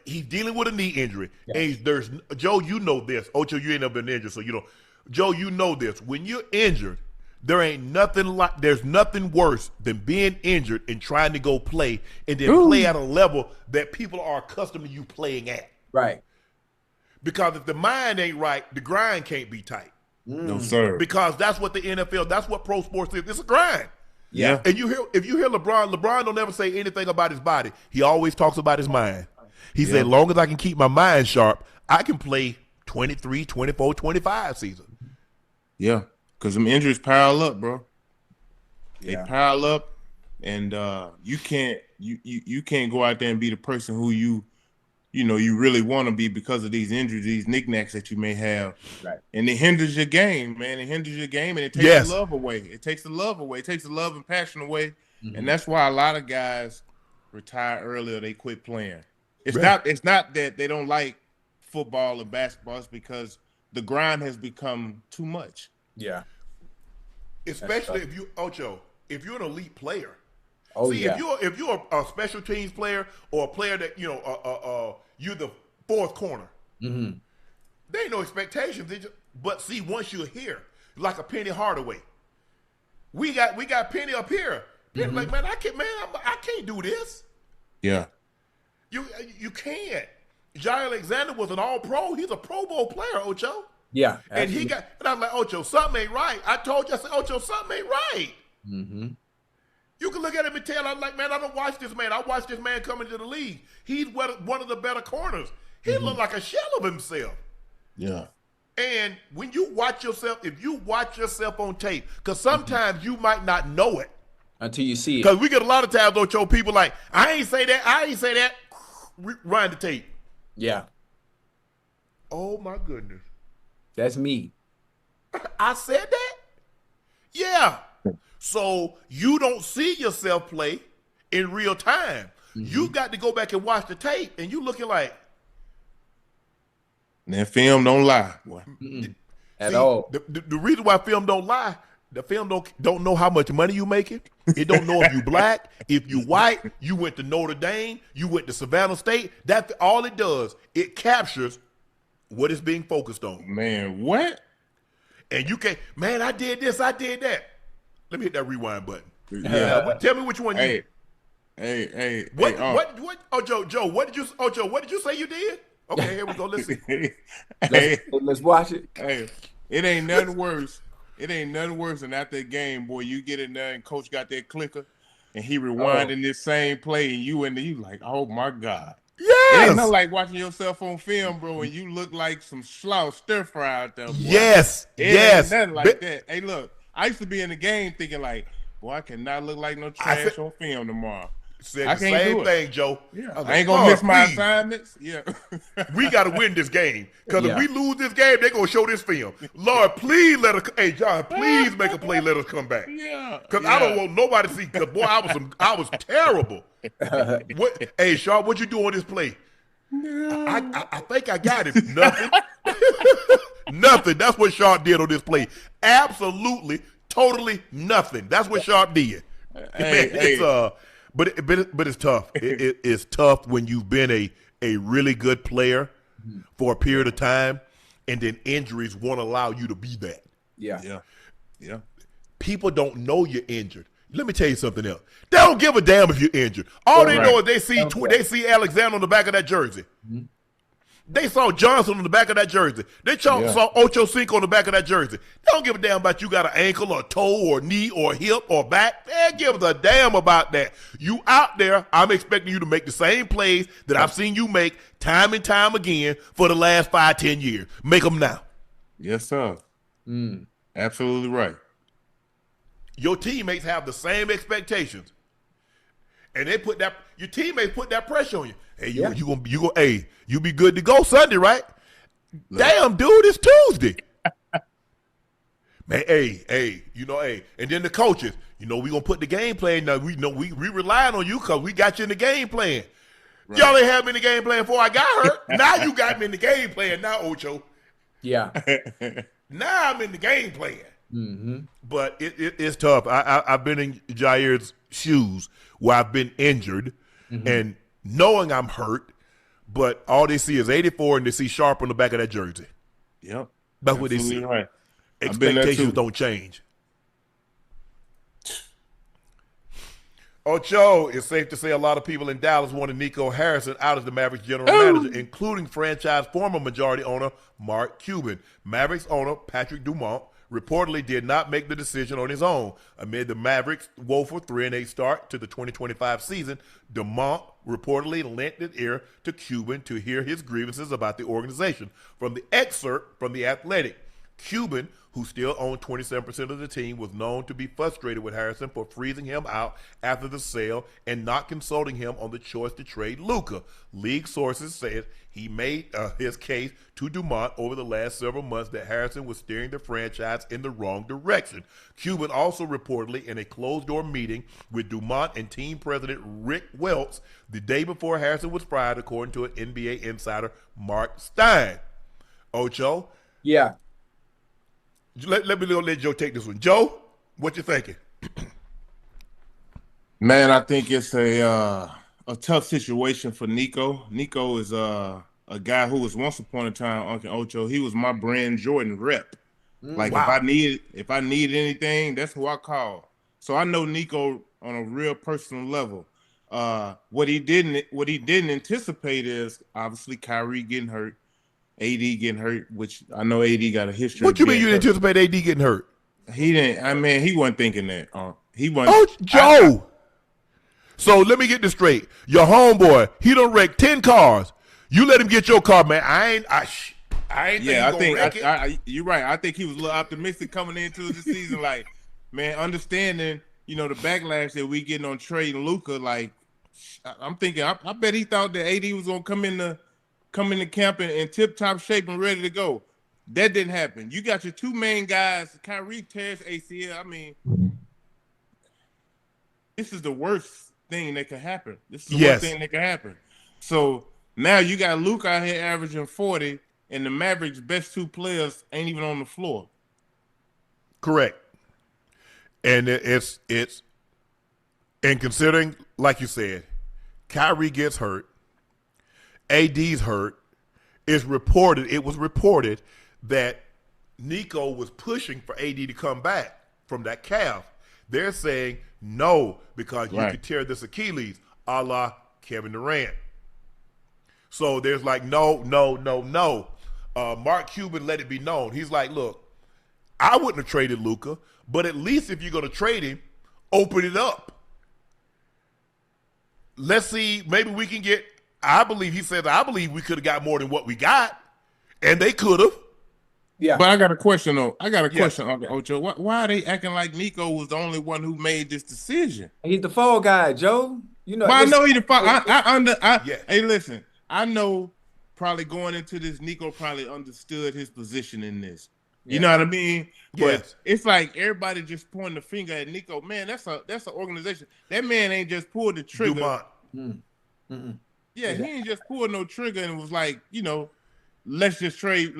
he's dealing with a knee injury. Yeah. And there's Joe, you know this. Ocho, you ain't never been injured, so Joe, you know this. When you're injured, there's nothing worse than being injured and trying to go play and then play at a level that people are accustomed to you playing at. Right. Because if the mind ain't right, the grind can't be tight. No, sir. Because that's what the NFL, that's what pro sports is. It's a grind. Yeah. And if you hear LeBron don't ever say anything about his body. He always talks about his mind. He said, as long as I can keep my mind sharp, I can play 23, 24, 25 season. Yeah. Because them injuries pile up, bro. They pile up, and you can't go out there and be the person who you really want to be because of these injuries, these knickknacks that you may have. Right. And it hinders your game, man. It hinders your game, and it takes the love away. It takes the love away. It takes the love and passion away. Mm-hmm. And that's why a lot of guys retire early or they quit playing. It's not that they don't like football or basketball. It's because the grind has become too much. Yeah. Especially if you're an elite player. If you're a special teams player or a player that you're the fourth corner, there ain't no expectations. But see, once you're here, like a Penny Hardaway, we got Penny up here. Penny like, man, I can't do this. Yeah, you can't. Jaire Alexander was an All-Pro. He's a Pro Bowl player, Ocho. Yeah, absolutely. And I'm like, Ocho, something ain't right. I told you, I said, Ocho, something ain't right. Mm-hmm. You can look at him and tell, I'm like, man, I don't watch this man. I watched this man come into the league. He's one of the better corners. He looked like a shell of himself. Yeah. And when you watch yourself, if you watch yourself on tape, because sometimes you might not know it. Until you see it. Because we get a lot of times, Ocho, people like, I ain't say that. Rewind the tape. Yeah. Oh, my goodness. That's me. I said that? Yeah. So you don't see yourself play in real time. You got to go back and watch the tape, and you looking like. That film don't lie, boy. At all. The reason why film don't lie, the film don't know how much money you making. It don't know if you black, if you white, you went to Notre Dame, you went to Savannah State. That's all it does. It captures what is being focused on. Man, what? And you can't, man, I did this, I did that. Let me hit that rewind button. Yeah. Tell me which one you. Hey. What? Oh, Joe. What did you say you did? Okay, here we go. Let's see. Let's watch it. Hey, it ain't nothing worse. It ain't nothing worse than after a game, boy. You get in there and coach got that clicker, and he rewinding this same play, and you like, oh my God. Yes. It ain't nothing like watching yourself on film, bro, and you look like some slouch stir fry out there, boy. Yes. Ain't nothing like that. Hey, look, I used to be in the game thinking like, boy, I cannot look like no trash on film tomorrow. Said the same thing, Joe. Yeah. I ain't gonna miss my assignments. Yeah. We gotta win this game. Because if we lose this game, they're gonna show this film. Lord, please let us John, please make a play, let us come back. Yeah. Because I don't want nobody to see, because boy, I was terrible. Hey, Sharpe, what you do on this play? I think I got it. Nothing. Nothing. That's what Sharpe did on this play. Absolutely, totally nothing. That's what Sharpe did. But it's tough. It's tough when you've been a really good player for a period of time, and then injuries won't allow you to be that. Yeah. People don't know you're injured. Let me tell you something else. They don't give a damn if you're injured. All they know is they see Alexander on the back of that jersey. They saw Johnson on the back of that jersey. They saw Ochocinco on the back of that jersey. They don't give a damn about you got an ankle or toe or knee or hip or back. They don't give a damn about that. You out there, I'm expecting you to make the same plays that I've seen you make time and time again for the last 5-10 years. Make them now. Yes, sir. Absolutely right. Your teammates have the same expectations. And your teammates put that pressure on you. Hey, you be good to go Sunday, right? Damn, dude, it's Tuesday. Man, and then the coaches, we gonna put the game plan. Now we relying on you because we got you in the game plan. Right. Y'all ain't have me in the game plan before I got hurt. Now you got me in the game plan now, Ocho. Yeah. Now I'm in the game plan. But it's tough. I've been in Jaire's shoes where I've been injured and knowing I'm hurt, but all they see is 84 and they see Sharpe on the back of that jersey. Yep. That's what they see. Right. Expectations don't change. Ocho, it's safe to say a lot of people in Dallas wanted Nico Harrison out as the Mavericks general manager, including franchise former majority owner Mark Cuban. Mavericks owner Patrick Dumont reportedly did not make the decision on his own. Amid the Mavericks' woeful 3-8 start to the 2025 season, Dumont reportedly lent an ear to Cuban to hear his grievances about the organization. From the excerpt from The Athletic, Cuban, who still owned 27% of the team, was known to be frustrated with Harrison for freezing him out after the sale and not consulting him on the choice to trade Luka. League sources said he made his case to Dumont over the last several months that Harrison was steering the franchise in the wrong direction. Cuban also reportedly in a closed-door meeting with Dumont and team president Rick Welts the day before Harrison was fired, according to an NBA insider, Mark Stein. Ocho? Yeah. Let Joe take this one. Joe, what you thinking? Man, I think it's a tough situation for Nico. Nico is a guy who was once upon a time Uncle Ocho. He was my brand Jordan rep. Like Wow. if I need anything, that's who I call. So I know Nico on a real personal level. What he didn't anticipate is obviously Kyrie getting hurt. AD getting hurt, which I know AD got a history. What you mean you didn't anticipate AD getting hurt? He didn't. I mean, he wasn't thinking that. He wasn't. Oh, Joe. So let me get this straight. Your homeboy, he done wrecked 10 cars. You let him get your car, man. I ain't Yeah, I think wreck it. you're right. I think he was a little optimistic coming into the season. Like, man, understanding the backlash that we getting on trading Luka. Like, I'm thinking, I bet he thought that AD was gonna come into camp in tip-top shape and ready to go. That didn't happen. You got your two main guys. Kyrie tears ACL. I mean, this is the worst thing that could happen. This is the worst thing that could happen. So now you got Luka out here averaging 40, and the Mavericks' best two players ain't even on the floor. Correct. And it's and considering, like you said, Kyrie gets hurt, AD's hurt. It was reported that Nico was pushing for AD to come back from that calf. They're saying no because you could tear this Achilles, a la Kevin Durant. So there's like no. Mark Cuban let it be known. He's like, look, I wouldn't have traded Luka, but at least if you're going to trade him, open it up. Let's see, maybe we can get. I believe we could have got more than what we got, and they could have. Yeah. But I got a question, though. Uncle Ocho. Why are they acting like Nico was the only one who made this decision? He's the fall guy, Joe. But I know he's the fall. Hey, listen. I know probably going into this, Nico probably understood his position in this. You know what I mean? But it's like everybody just pointing the finger at Nico. Man, that's an organization. That man ain't just pulled the trigger. Yeah, he ain't just pulled no trigger and was like, let's trade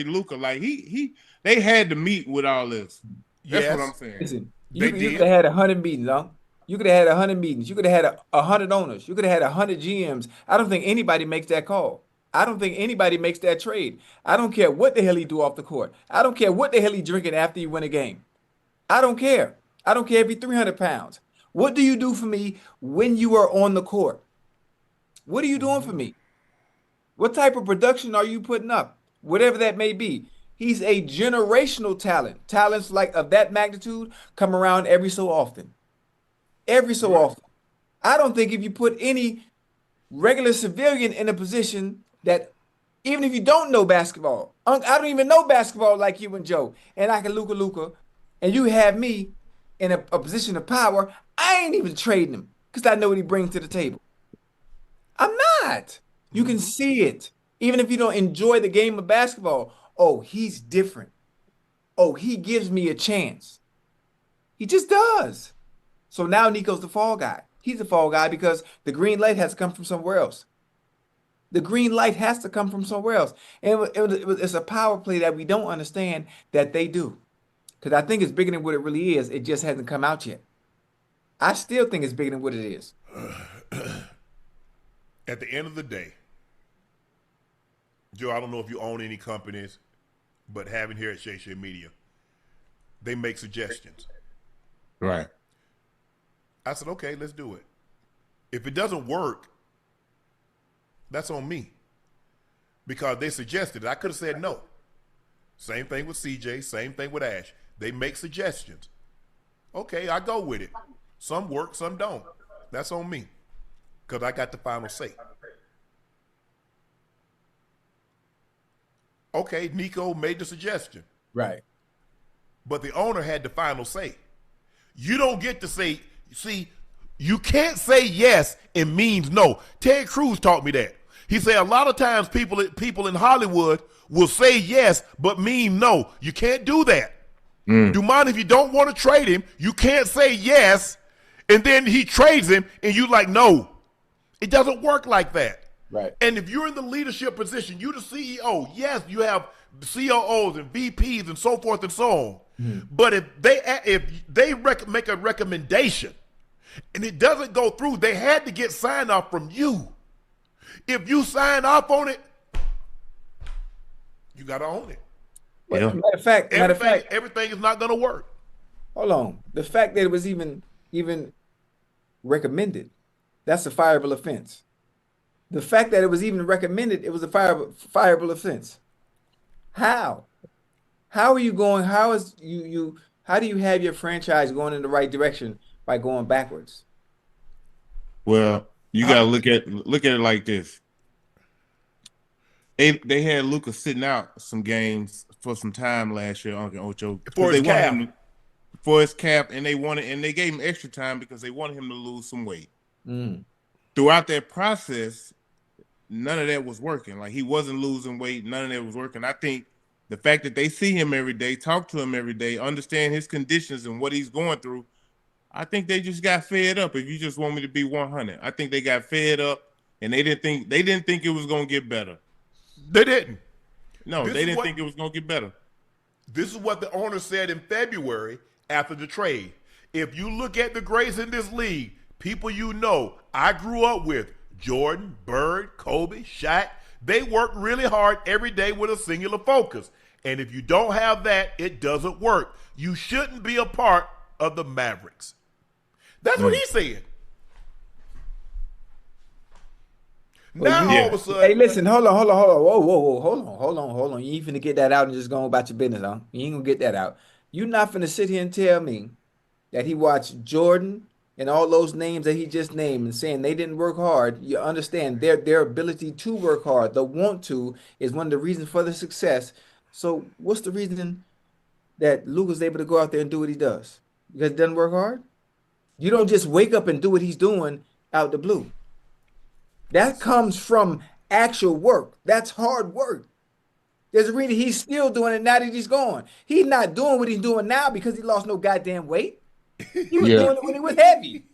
Luka. Like they had to meet with all this. That's what I'm saying. Listen, you could have had 100 meetings, huh? You could have had 100 meetings. You could have had 100 owners. You could have had 100 GMs. I don't think anybody makes that call. I don't think anybody makes that trade. I don't care what the hell he do off the court. I don't care what the hell he drinking after you win a game. I don't care. I don't care if he's 300 pounds. What do you do for me when you are on the court? What are you doing for me? What type of production are you putting up? Whatever that may be. He's a generational talent. Talents like of that magnitude come around every so often. Every so often. I don't think if you put any regular civilian in a position that, even if you don't know basketball, I don't even know basketball like you and Joe, and I can Luka, and you have me in a position of power, I ain't even trading him because I know what he brings to the table. I'm not. You can see it. Even if you don't enjoy the game of basketball, oh, he's different. Oh, he gives me a chance. He just does. So now Nico's the fall guy. He's the fall guy because the green light has to come from somewhere else. The green light has to come from somewhere else. And it's a power play that we don't understand that they do. Because I think it's bigger than what it really is. It just hasn't come out yet. I still think it's bigger than what it is. At the end of the day, Joe, I don't know if you own any companies, but having here at Shay Media, they make suggestions. Right. I said, okay, let's do it. If it doesn't work, that's on me. Because they suggested it. I could have said no. Same thing with CJ, same thing with Ash. They make suggestions. Okay, I go with it. Some work, some don't. That's on me. Because I got the final say. Okay, Nico made the suggestion. Right. But the owner had the final say. You don't get to say, see, you can't say yes and means no. Ted Cruz taught me that. He said a lot of times people in Hollywood will say yes but mean no. You can't do that. Do mind if you don't want to trade him, you can't say yes and then he trades him and you like, no. It doesn't work like that. Right. And if you're in the leadership position, you're the CEO. Yes, you have COOs and VPs and so forth and so on. But if they make a recommendation and it doesn't go through, they had to get sign off from you. If you sign off on it, you got to own it. But matter of fact, everything is not going to work. Hold on. The fact that it was even recommended, that's a fireable offense. The fact that it was even recommended, it was a fireable offense. How? How are you going? How do you have your franchise going in the right direction by going backwards? Well, you gotta look at it like this. They had Luka sitting out some games for some time last year, Uncle Ocho. For his cap. For his cap, and they gave him extra time because they wanted him to lose some weight. Throughout that process, none of that was working. Like, he wasn't losing weight, none of that was working. I think the fact that they see him every day, talk to him every day, understand his conditions and what he's going through, I think they just got fed up. If you just want me to be 100, I think they got fed up, and they didn't think it was going to get better. They didn't. No, they didn't think it was going to get better. This is what the owner said in February after the trade. If you look at the greats in this league, people you know, I grew up with, Jordan, Bird, Kobe, Shaq, they work really hard every day with a singular focus. And if you don't have that, it doesn't work. You shouldn't be a part of the Mavericks. That's what he said. Now all of a sudden, hey, listen, hold on, whoa, hold on. You ain't finna get that out and just go about your business, huh? You ain't gonna get that out. You're not finna sit here and tell me that he watched Jordan and all those names that he just named and saying they didn't work hard. You understand their ability to work hard, the want to, is one of the reasons for the success. So what's the reason that Luka's able to go out there and do what he does? Because he doesn't work hard? You don't just wake up and do what he's doing out the blue. That comes from actual work. That's hard work. There's a reason he's still doing it now that he's gone. He's not doing what he's doing now because he lost no goddamn weight. He was doing it when he was heavy.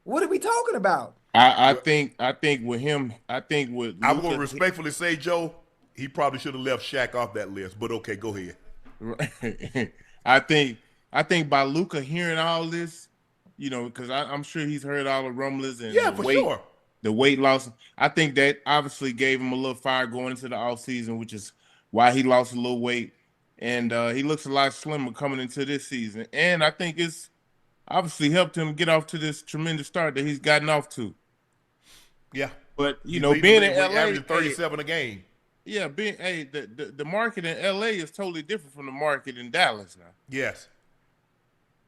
What are we talking about? I think with him, I'm going to respectfully say, Joe, he probably should have left Shaq off that list. But okay, go ahead. I think by Luka hearing all this, because I'm sure he's heard all the rumblings and sure. The weight loss. I think that obviously gave him a little fire going into the offseason, which is why he lost a little weight. And he looks a lot slimmer coming into this season. And I think it's obviously helped him get off to this tremendous start that he's gotten off to. Yeah. But, being in LA, averaging 37 a game. Yeah, the market in LA is totally different from the market in Dallas now. Yes.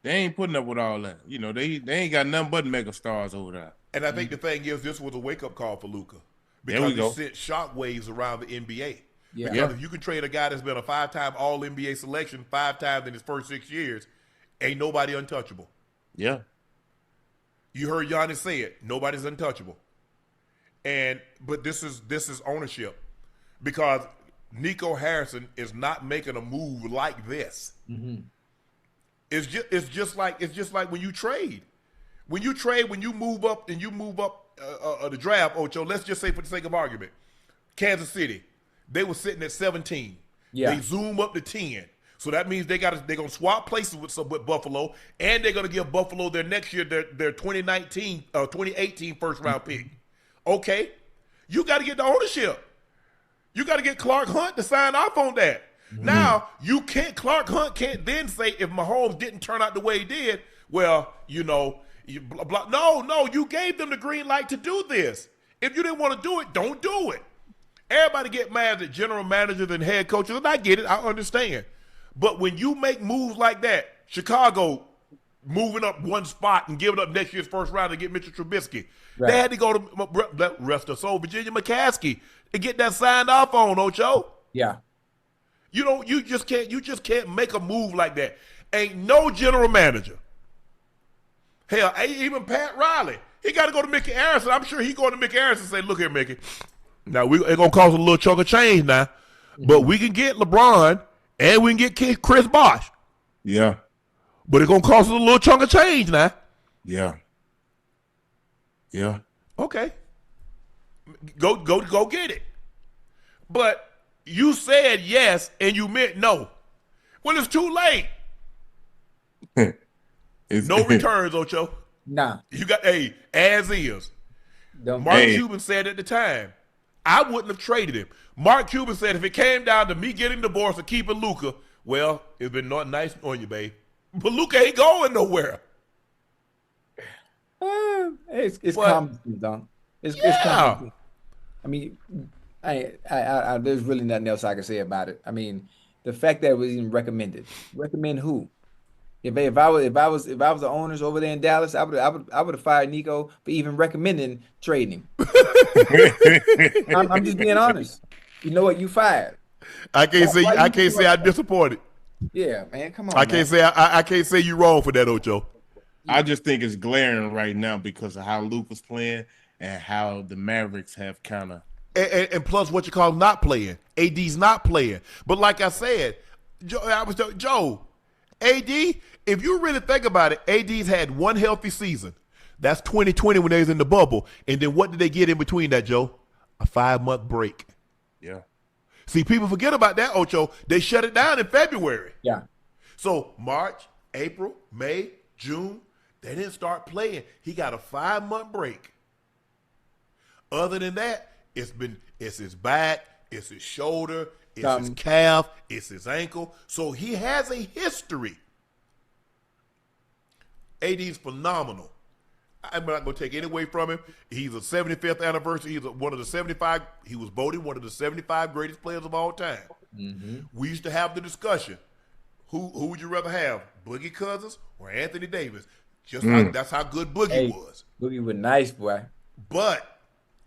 They ain't putting up with all that. They ain't got nothing but mega stars over there. And I think the thing is, this was a wake-up call for Luka. Because it sent shockwaves around the NBA. Yeah. Because if you can trade a guy that's been a 5-time All-NBA selection 5 times in his first 6 years, ain't nobody untouchable. Yeah. You heard Giannis say it. Nobody's untouchable. But this is ownership. Because Nico Harrison is not making a move like this. Mm-hmm. It's just like when you trade. When you move up the draft, Ocho, let's just say for the sake of argument, Kansas City, they were sitting at 17. Yeah. They zoom up to 10. So that means they're gonna swap places with Buffalo, and they're gonna give Buffalo their next year their 2018 first round pick. Okay, you got to get the ownership. You got to get Clark Hunt to sign off on that. Mm-hmm. Now Clark Hunt can't then say if Mahomes didn't turn out the way he did, well, No, you gave them the green light to do this. If you didn't want to do it, don't do it. Everybody get mad at general managers and head coaches, and I get it. I understand. But when you make moves like that, Chicago moving up one spot and giving up next year's first round to get Mitchell Trubisky, they had to go to rest of soul, Virginia McCaskey, to get that signed off on, Ocho. Yeah. You just can't make a move like that. Ain't no general manager. Hell, even Pat Riley, he got to go to Mickey Arison. I'm sure he going to Mickey Arison and say, "Look here, Mickey. Now it's gonna cost a little chunk of change now, but we can get LeBron and we can get Chris Bosh. Yeah, but it's gonna cost us a little chunk of change now. Yeah. Okay. Go get it. But you said yes and you meant no. Well, it's too late. No returns, Ocho. Nah. You got as is. Mark Cuban said at the time, I wouldn't have traded him. Mark Cuban said if it came down to me getting divorced or keeping Luka, well, it's been not nice on you, babe. But Luka ain't going nowhere. It's common, Don. It's common. I mean, I there's really nothing else I can say about it. I mean, the fact that it was even recommended. Recommend who? If I was the owners over there in Dallas, I would have fired Nico for even recommending trading him. I'm just being honest. You know what? You fired. I can't say I'm disappointed. Yeah, man, come on. I can't say you wrong for that, Ocho. I just think it's glaring right now because of how Luka's playing and how the Mavericks have kind of and plus what you call not playing. AD's not playing. But like I said, Joe, AD, if you really think about it, AD's had one healthy season. That's 2020 when they was in the bubble. And then what did they get in between that, Joe? A 5-month break. Yeah. See, people forget about that, Ocho. They shut it down in February. Yeah. So March, April, May, June, they didn't start playing. He got a 5-month break. Other than that, it's his back, it's his shoulder, it's his calf, it's his ankle. So he has a history. AD's phenomenal. I'm not going to take any away from him. He's a 75th anniversary. He's one of the 75. He was voted one of the 75 greatest players of all time. Mm-hmm. We used to have the discussion. Who would you rather have, Boogie Cousins or Anthony Davis? That's how good Boogie was. Boogie was nice, boy. But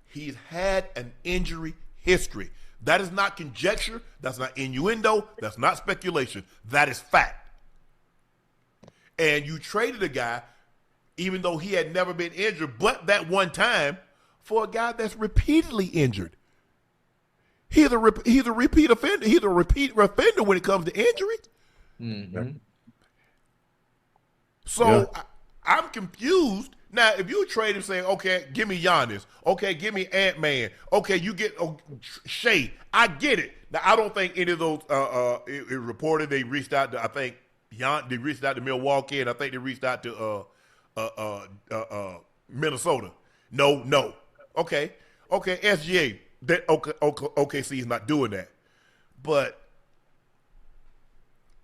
he's had an injury history. That is not conjecture. That's not innuendo. That's not speculation. That is fact. And you traded a guy, even though he had never been injured, but that one time, for a guy that's repeatedly injured. He's a repeat offender. He's a repeat offender when it comes to injury. Mm-hmm. So I'm confused. Now, if you trade him saying, okay, give me Giannis. Okay, give me Ant-Man. Okay, you get Shea. I get it. Now, I don't think any of those it reported they reached out to, I think, they reached out to Milwaukee, and I think they reached out to Minnesota. No. Okay, SGA. OKC is not doing that. But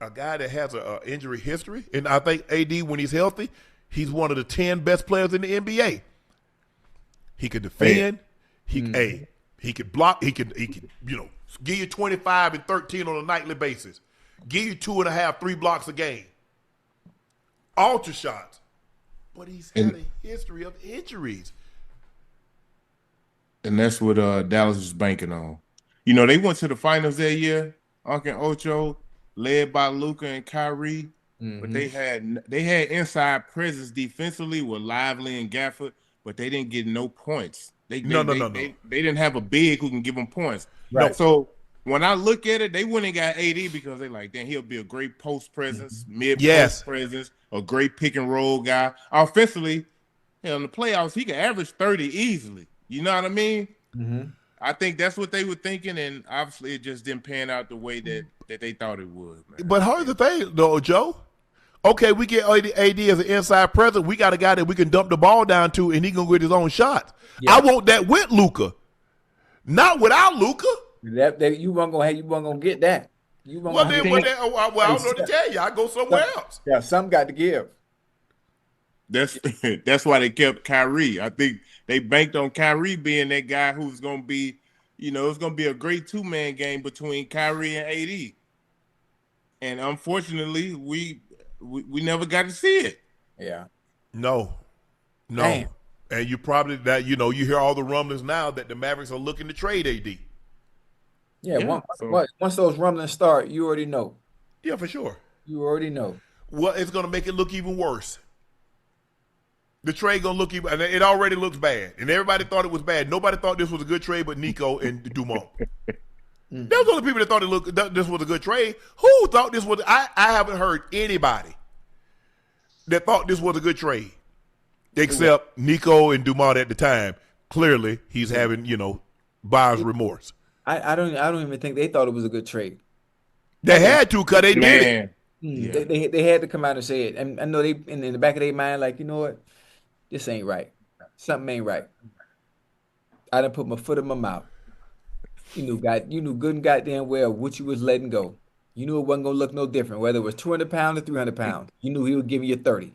a guy that has an injury history, and I think AD, when he's healthy, he's one of the 10 best players in the NBA. He could defend. He could block. He could give you 25 and 13 on a nightly basis. Give you 2.5, 3 blocks a game. Alter shots. But he's had a history of injuries. And that's what Dallas is banking on. You know, they went to the finals that year, Uncle Ocho, led by Luka and Kyrie. Mm-hmm. But they had inside presence defensively with Lively and Gafford, but they didn't get no points. They didn't have a big who can give them points. Right. No, so when I look at it, they went and got AD because they like, then he'll be a great post presence, mid-post presence, a great pick and roll guy. Offensively, in the playoffs, he could average 30 easily. You know what I mean? Mm-hmm. I think that's what they were thinking, and obviously it just didn't pan out the way that they thought it would. Man. But here's the thing, though, Joe. Okay, we get AD as an inside presence. We got a guy that we can dump the ball down to, and he can get his own shots. Yeah. I want that with Luka, not without Luka. That you weren't gonna get that. I don't know what to tell you. I go somewhere else. Yeah, some got to give. That's why they kept Kyrie. I think they banked on Kyrie being that guy who's going to be, it's going to be a great two-man game between Kyrie and AD. And unfortunately, we never got to see it. Yeah. No. Damn. And you probably you hear all the rumblings now that the Mavericks are looking to trade AD. Yeah. Once those rumblings start, you already know. Yeah, for sure. You already know. Well, it's going to make it look even worse. The trade going to look even, and it already looks bad. And everybody thought it was bad. Nobody thought this was a good trade but Nico and Dumont. Those are the people that thought this was a good trade. Who thought this was? I haven't heard anybody that thought this was a good trade, except Nico and Dumont at the time. Clearly, he's having buyer's remorse. I don't even think they thought it was a good trade. They had to, because they did it. Yeah. They had to come out and say it. And I know they in the back of their mind, like, you know what? This ain't right. Something ain't right. I done put my foot in my mouth. You knew good and goddamn well what you was letting go. You knew it wasn't gonna look no different, whether it was 200 pounds or 300 pounds. You knew he would give you 30.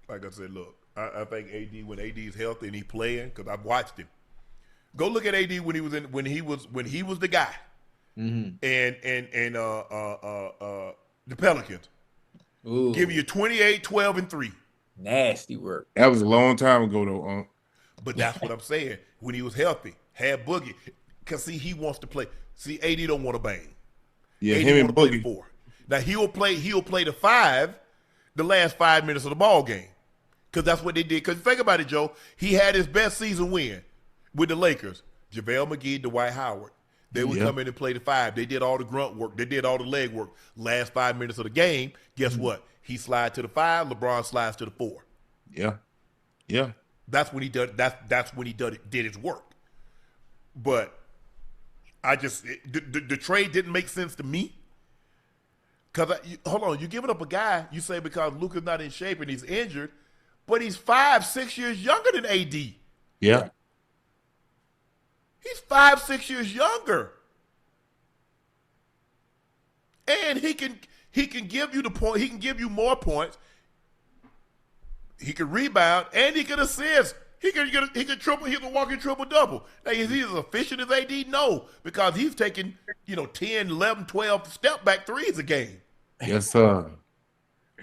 Like I said, look, I think AD, when AD's healthy and he playing, because I've watched him. Go look at AD when he was the guy. And the Pelicans. Ooh, Give you 28, 12, and 3. nasty work. That was a long time ago, though. But that's what I'm saying. When he was healthy, had Boogie. Because, see, he wants to play. See, AD don't want to bang. Yeah, AD him and wanna play Boogie. the 4. Now, he'll play the 5 the last 5 minutes of the ball game. Because that's what they did. Because think about it, Joe. He had his best season win with the Lakers. JaVale McGee, Dwight Howard. They would come in and play the 5. They did all the grunt work. They did all the leg work. Last 5 minutes of the game, guess what? He slides to the 5. LeBron slides to the 4. Yeah. Yeah. That's when he did. That's when he did his work. But I just the trade didn't make sense to me. Cause hold on, you're giving up a guy you say because Luka's not in shape and he's injured, but he's 5-6 years younger than AD. Yeah. He's 5-6 years younger, and he can give you the point. He can give you more points. He can rebound and he can assist. He can triple. He's a walking triple double. Now, is he as efficient as AD? No, because he's taking 10, 11, 12 step back threes a game. Yes, sir.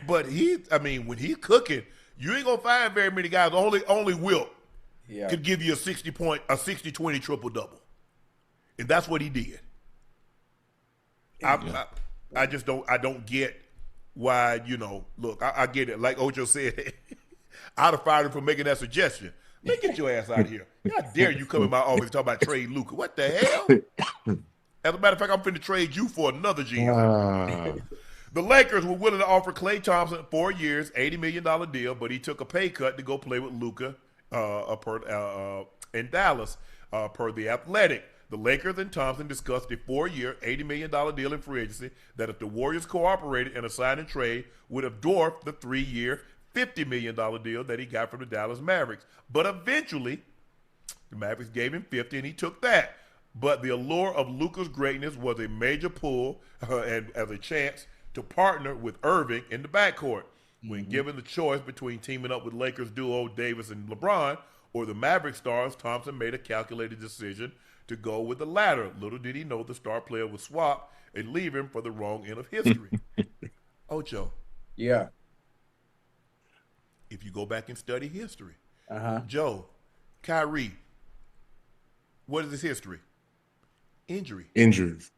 But when he's cooking, you ain't gonna find very many guys. Only Wilt could give you a 60-20 triple double, and that's what he did. I just don't get why. Look, I get it. Like Ocho said, I'd have fired him for making that suggestion. Man, get your ass out of here. How dare you come in my office and talk about trade Luka? What the hell? As a matter of fact, I'm finna trade you for another GM. The Lakers were willing to offer Klay Thompson 4 years, $80 million deal, but he took a pay cut to go play with Luka in Dallas, per The Athletic. The Lakers and Thompson discussed a 4-year, $80 million deal in free agency that if the Warriors cooperated in a sign and trade would have dwarfed the 3-year, $50 million deal that he got from the Dallas Mavericks. But eventually, the Mavericks gave him 50 and he took that. But the allure of Luka's greatness was a major pull and as a chance to partner with Irving in the backcourt. When given the choice between teaming up with Lakers duo Davis and LeBron or the Maverick stars, Thompson made a calculated decision to go with the latter. Little did he know the star player would swap and leave him for the wrong end of history. Ocho. Yeah. If you go back and study history, Joe, Kyrie, what is his history? Injuries.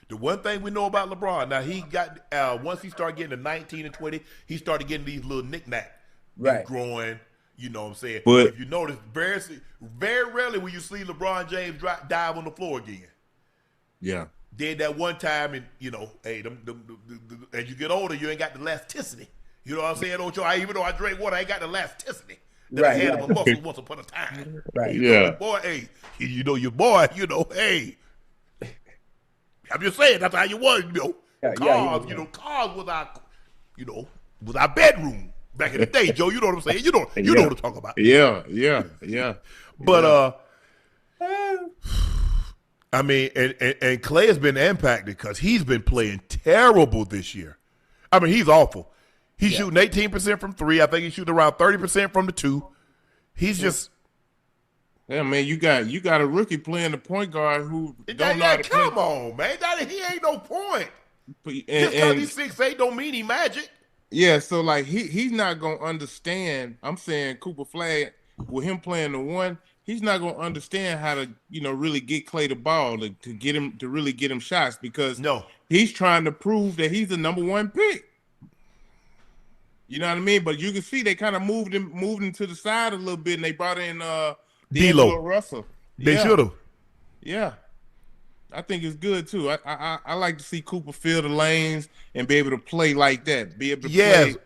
The one thing we know about LeBron, now he got, once he started getting to 19 and 20, he started getting these little knick-knack. Right. Growing, you know what I'm saying? But if you notice, very rarely will you see LeBron James dive on the floor again. Yeah. Did that one time, and, hey, as you get older, you ain't got the elasticity. You know what I'm saying, Ocho? Even though I drink water, I ain't got the elasticity that I had in my muscles once upon a time. Right. Yeah. Boy, hey, your boy, hey. I'm just saying, that's how you was, Cars, cars was our bedroom back in the day, Joe. You know what I'm saying? You know what I'm talking about. Yeah. But and Klay has been impacted because he's been playing terrible this year. I mean, he's awful. He's shooting 18% from 3. I think he's shooting around 30% from the 2. He's just. Yeah, man, you got a rookie playing the point guard who don't know how to play. Come on, man. He ain't no point. And, Just because he's 6'8" don't mean he magic. Yeah, so like he's not gonna understand. I'm saying Cooper Flag with him playing the 1, he's not gonna understand how to really get Klay the ball to get him to really get him shots because he's trying to prove that he's the number 1 pick. You know what I mean? But you can see they kind of moved him to the side a little bit, and they brought in D'Angelo Russell. They should have. Yeah. I think it's good too. I like to see Cooper fill the lanes and be able to play like that. Be able to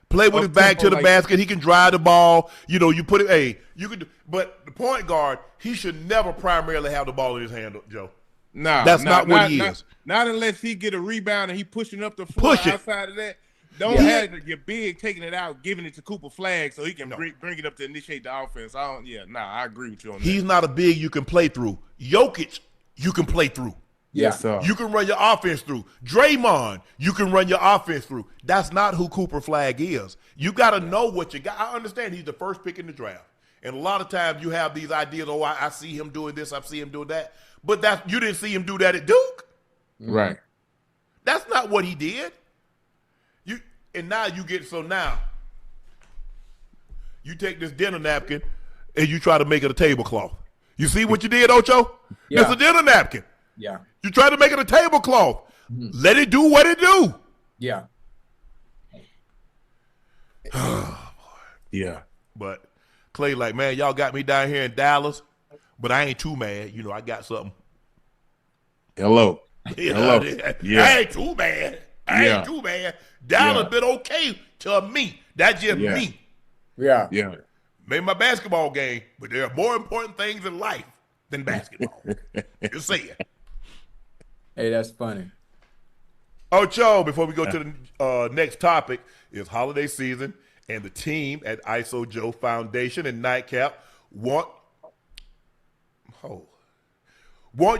play with his back to the basket. He can drive the ball. You put it. You could. But the point guard, he should never primarily have the ball in his hand, Joe. That's not what he is. Not unless he get a rebound and he pushing up the floor outside of that. Don't have your big taking it out, giving it to Cooper Flag so he can bring it up to initiate the offense. I agree with you on that. He's not a big you can play through. Jokic, you can play through. Yes, sir. You can run your offense through. Draymond, you can run your offense through. That's not who Cooper Flag is. You got to know what you got. I understand he's the first pick in the draft. And a lot of times you have these ideas, I see him doing this, I see him doing that. But you didn't see him do that at Duke. Right. That's not what he did. Now you take this dinner napkin and you try to make it a tablecloth. You see what you did, Ocho? Yeah. It's a dinner napkin. Yeah. You try to make it a tablecloth. Mm-hmm. Let it do what it do. Yeah. Oh, boy. Yeah. But Klay, like, man, y'all got me down here in Dallas, but I ain't too mad. I got something. Hello. Hello. I ain't too mad. I ain't too bad. Dallas been okay to me. That's just me. Yeah. Yeah. Maybe my basketball game, but there are more important things in life than basketball. Just say it. Hey, that's funny. Ocho, before we go to the next topic, is holiday season, and the team at ISO Joe Foundation and Nightcap want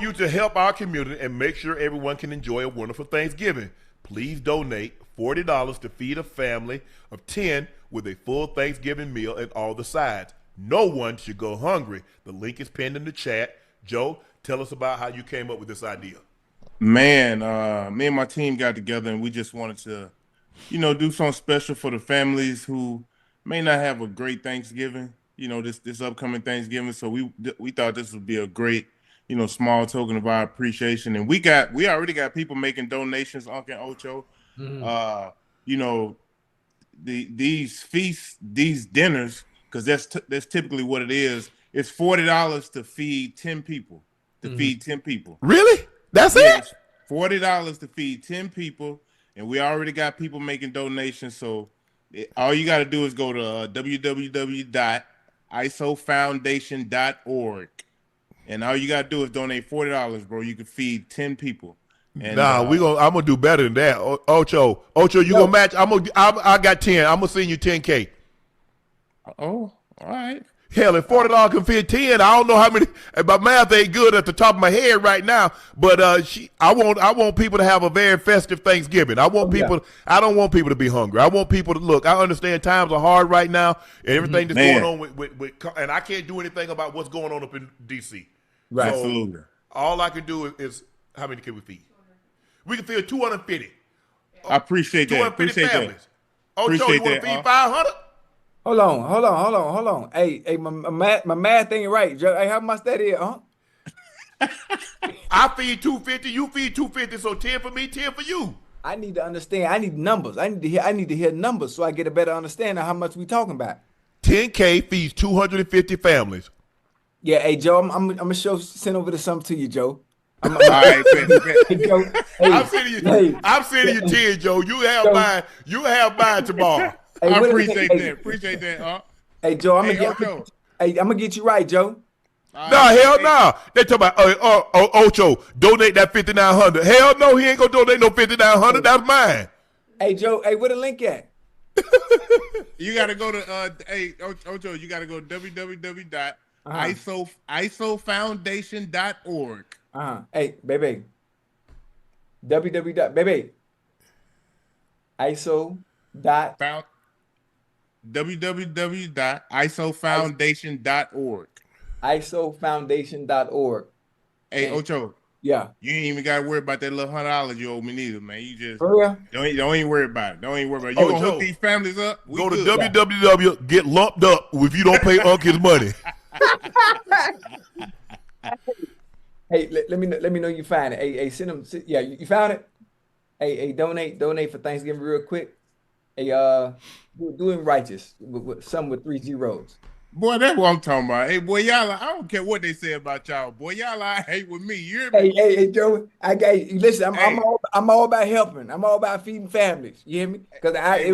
you to help our community and make sure everyone can enjoy a wonderful Thanksgiving. Please donate $40 to feed a family of 10 with a full Thanksgiving meal and all the sides. No one should go hungry. The link is pinned in the chat. Joe, tell us about how you came up with this idea. Man, me and my team got together and we just wanted to, do something special for the families who may not have a great Thanksgiving, this upcoming Thanksgiving. So we thought this would be a great, small token of our appreciation. And we already got people making donations, Uncle Ocho. Mm-hmm. These feasts, these dinners, because that's typically what it is. It's $40 to feed 10 people. Feed 10 people. Really? That's it? $40 to feed 10 people, and we already got people making donations. So all you got to do is go to www.isofoundation.org, and all you got to do is donate $40, bro. You can feed 10 people. And, I'm gonna do better than that. Ocho, you gonna match? I got 10. I'm gonna send you 10K. Oh, all right. Hell, if $40 can fit 10, I don't know how many. My math ain't good at the top of my head right now, but I want people to have a very festive Thanksgiving. I want people. I don't want people to be hungry. I want people to look. I understand times are hard right now, and everything that's going on with and I can't do anything about what's going on up in DC. Right. So absolutely. all I can do is how many can we feed? We can feed 250. I appreciate that. 250 families. That. Ocho, you want to feed 500? Hold on. Hey, my math ain't right, Joe. Hey, how much that is, huh? I feed 250, you feed 250, so 10 for me, 10 for you. I need to understand. I need numbers. I need to hear numbers so I get a better understanding of how much we talking about. 10K feeds 250 families. Yeah, hey Joe, I'm gonna send over something to you, Joe. All right, hey, Joe, I'm sending you 10, Joe. You have mine. You have mine tomorrow. Hey, I appreciate that. Huh? Hey Joe, I'm gonna get you right, Joe. Hell no. They talking about Ocho, donate that 5,900. Hell no, he ain't gonna donate no 5,900. That's mine. Hey Joe, hey, where the link at? You gotta go to Ocho, you gotta go to www.isofoundation.org. Hey, baby. www. Baby. ISO dot Found www.isofoundation.org. isofoundation.org. Hey, And, Ocho, yeah. you ain't even got to worry about that little $100 you owe me neither, man. You just For real? don't even worry about it. Don't even worry about it. You gonna Ocho, hook these families up? We go to good. www. Get lumped up if you don't pay Unc his money. Hey, let me know you find it. Hey, send them. Yeah, you found it. Hey, donate for Thanksgiving real quick. Hey, doing righteous with some with 3 zeros. Boy, that's what I'm talking about. Hey, boy, y'all, I don't care what they say about y'all. Boy, y'all I hate with me. You hear me? Hey, Joe, I got you. Listen, I'm all about helping. I'm all about feeding families. You hear me? Because hey,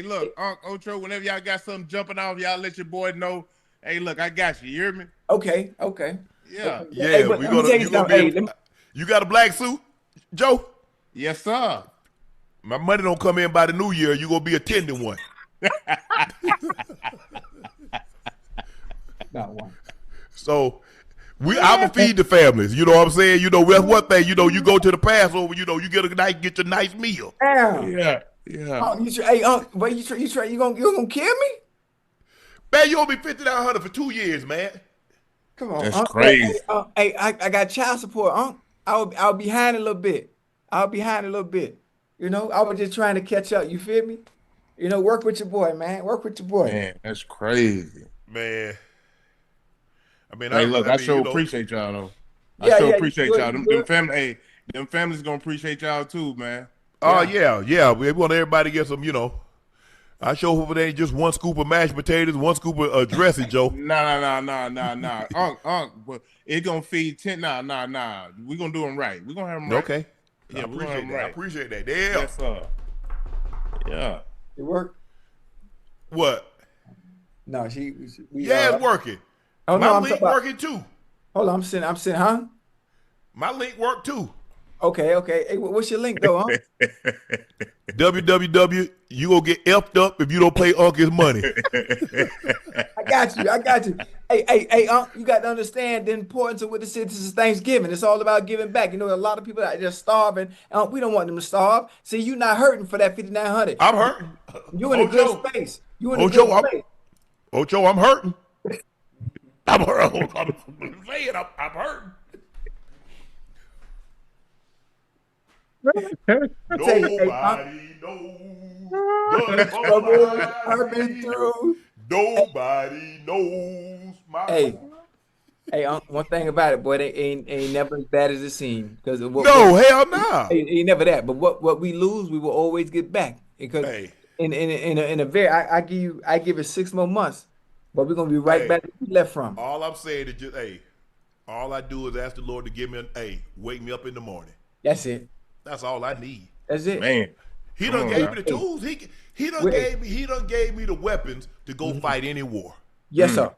look, Unc Ocho, whenever y'all got something jumping off, y'all let your boy know. Hey, look, I got you. You hear me? Okay. Yeah. Yeah, we gonna you got a black suit, Joe? Yes, sir. My money don't come in by the new year. You gonna be attending one. Not one. So I'ma feed the families. You know what I'm saying? You know, that's one thing. You know, you go to the Passover. You know, you get your nice meal. Damn. Yeah. Hey, but you gonna kill me? Man, you owe me $5,900 for 2 years, man. Come on, that's crazy. Hey, I got child support, Unc. I'll behind a little bit. You know, I was just trying to catch up. You feel me? You know, work with your boy, man. Man, that's crazy. Man. I mean, I sure appreciate y'all though. I sure appreciate y'all. Them families gonna appreciate y'all too, man. Oh yeah. We want everybody to get some, you know. I sure hope it ain't just one scoop of mashed potatoes, one scoop of dressing, Joe. Nah. Unc, but it gonna feed 10. Nah. We gonna do them right. We gonna have them right. Okay. Yeah, we gonna have them right. I appreciate that. Yeah. Yes, sir. Yeah. It worked? What? No, it's working. Oh, my link working too. Hold on, I'm sending, huh? My link worked too. Okay. Hey, what's your link though, huh? www. You gonna get effed up if you don't pay Unc his money. I got you. Hey, Unc, you got to understand the importance of what the citizens of Thanksgiving. It's all about giving back. You know, a lot of people are just starving. We don't want them to starve. See, you're not hurting for that $5,900. I'm hurting. You in a good space. You in a good space. Ocho, I'm hurting. I'm hurting. I'm saying I'm hurting. Nobody knows I've been through. Nobody knows my. Hey, one thing about it, boy, they ain't never as bad as it seems. Because hell no. Ain't never that. But what we lose, we will always get back. Because in a very, I give it 6 more months, but we're gonna be right back where we left from. All I'm saying is just all I do is ask the Lord to give me wake me up in the morning. That's it. That's all I need. That's it. Man. He done gave me the tools. He done gave me the weapons to go fight any war. Yes, sir.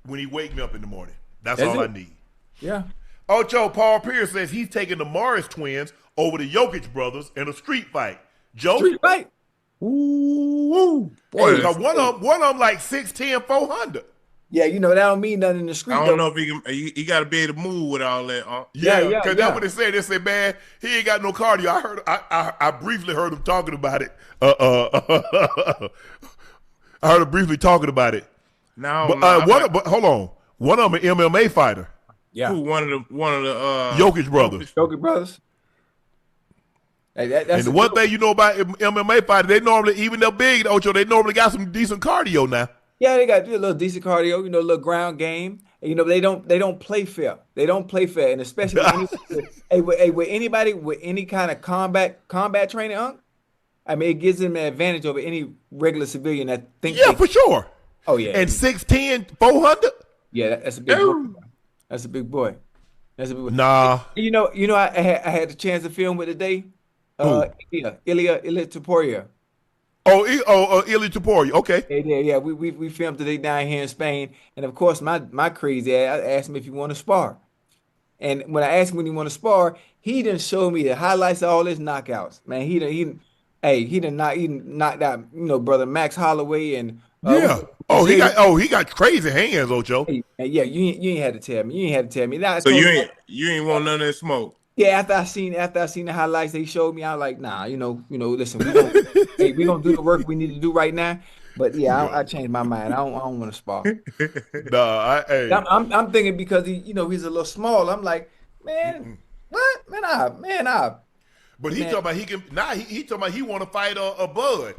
When he wake me up in the morning. That's all I need. Yeah. Ocho, Paul Pierce says he's taking the Morris twins over the Jokic brothers in a street fight. Joe? Street fight? Ooh. Boy, one of them like 6'10", 400. Yeah, you know, that don't mean nothing in the street. I don't know if he got to be able to move with all that. Yeah, because that's what they said. They said, man, he ain't got no cardio. I briefly heard him talking about it. I heard him briefly talking about it. But hold on. One of them an MMA fighter. Yeah. Who, one of the Jokic brothers. Jokic brothers. Hey, that's and the one thing you know about MMA fighters, they normally, even though big, Ocho, they normally got some decent cardio now. Yeah, they got a little decent cardio, you know, a little ground game. You know, they don't play fair. And especially with anybody with any kind of combat training, I mean, it gives them an advantage over any regular civilian that thinks. Yeah, for sure. Oh yeah. And 6'10", 400. Yeah, that's a big boy. That's a big boy. Nah. You know, I had the chance to film with today. Ilya Taporia. Ayyyyy Taporia. Okay. Yeah. We filmed today down here in Spain, and of course, my crazy ass, I asked him if he want to spar. And when I asked him when he want to spar, he didn't show me the highlights of all his knockouts. Man, he knocked out, you know, brother Max Holloway and he got crazy hands, Ocho. Hey, yeah, you ain't had to tell me. So you ain't want none of that smoke. Yeah, after I seen the highlights they showed me, I was like, nah, listen, we gonna do the work we need to do right now. But yeah, I changed my mind. I don't want to spar. I'm thinking because he's a little small. I'm like, man, what? Man, But he talking about he can he talking about he want to fight a Bud.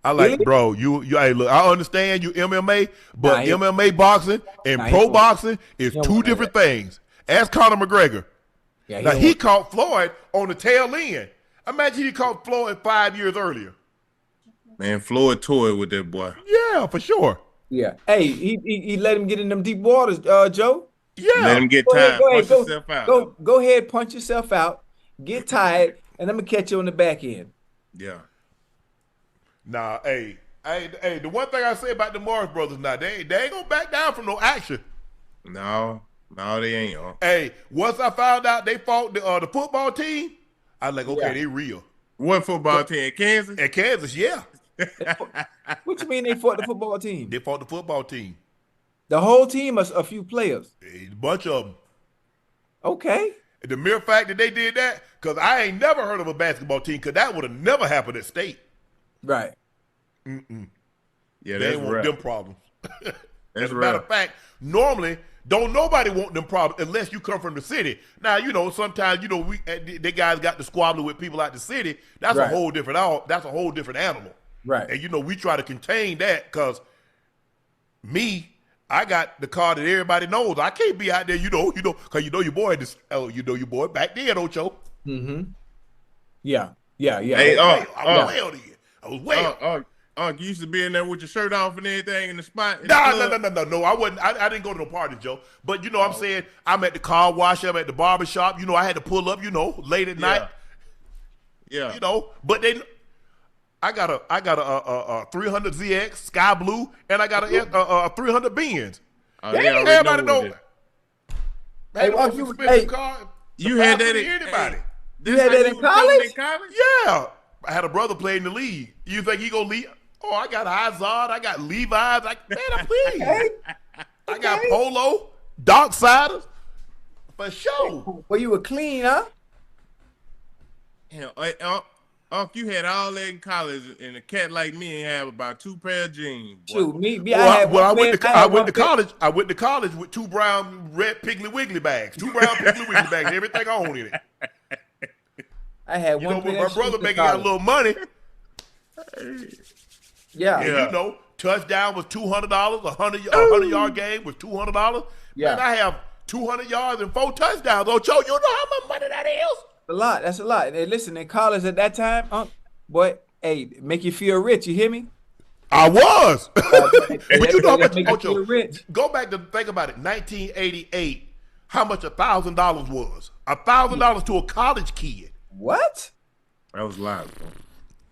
I like, really? Bro, hey, look, I understand you MMA, but MMA boxing and pro boxing is two different things. Ask Conor McGregor. Yeah, now, he caught Floyd on the tail end. Imagine he caught Floyd 5 years earlier. Man, Floyd toyed with that boy. Yeah, for sure. Yeah. Hey, he let him get in them deep waters, Joe. Yeah. Let him get tired. Punch yourself out. Go ahead, punch yourself out. Get tired, and I'm going to catch you on the back end. Yeah. Nah, hey, the one thing I say about the Morris brothers now, they ain't going to back down from no action. No, they ain't. Hey, once I found out they fought the football team, I was like, okay, they real. What football team? Kansas? At Kansas, yeah. What you mean they fought the football team? They fought the football team. The whole team or a few players? A bunch of them. Okay. The mere fact that they did that, because I ain't never heard of a basketball team, because that would have never happened at State. Right. Yeah, they ain't want them problems. As a matter of fact, normally don't nobody want them problems unless you come from the city. Now, sometimes they guys got to squabble with people out the city. That's a whole different. That's a whole different animal. Right. And we try to contain that because I got the car that everybody knows. I can't be out there, because your boy. Your boy back then, Ocho. Mm-hmm. Yeah. Hey, I was well. You used to be in there with your shirt off and everything in the spot. No, I wasn't. I didn't go to no parties, Joe. But I'm saying I'm at the car wash, I'm at the barber shop. I had to pull up, late at night. Yeah. But I got a 300 ZX Sky Blue, and I got a 300 Benz. Everybody know. You had that in anybody. You had that in college? Yeah. I had a brother play in the league. You think he gonna leave? Oh, I got Izod, I got Levi's. I'm pleased. I got Polo, Darksiders, for sure. Well, you were clean, huh? You had all that in college, and a cat like me ain't have about 2 pair of jeans. Shoot, I went to college with 2 brown red Piggly Wiggly bags, 2 brown Piggly Wiggly bags, everything I own in it. I had one. My brother making got a little money. Yeah. And touchdown was $200. A 100-yard game was $200. Yeah. Man, I have 200 yards and 4 touchdowns. Ocho, you know how much money that is? A lot. That's a lot. And listen, in college at that time, boy, hey, make you feel rich. You hear me? I was. But you know how much, Ocho, go back to think about it. 1988, how much $1,000 was? $1,000 to a college kid. What? That was loud.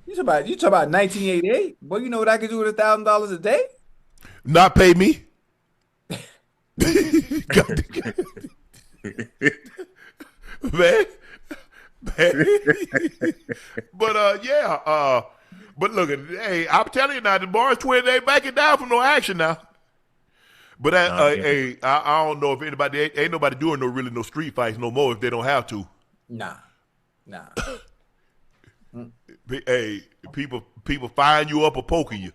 You talk about 1988? Boy, you know what I could do with $1,000 a day? Not pay me. man. But look, hey, I'm telling you now, the Morris twins ain't backing down from no action now. But I don't know if ain't nobody doing no street fights no more if they don't have to. Nah. Hey, people firing you up or poking you.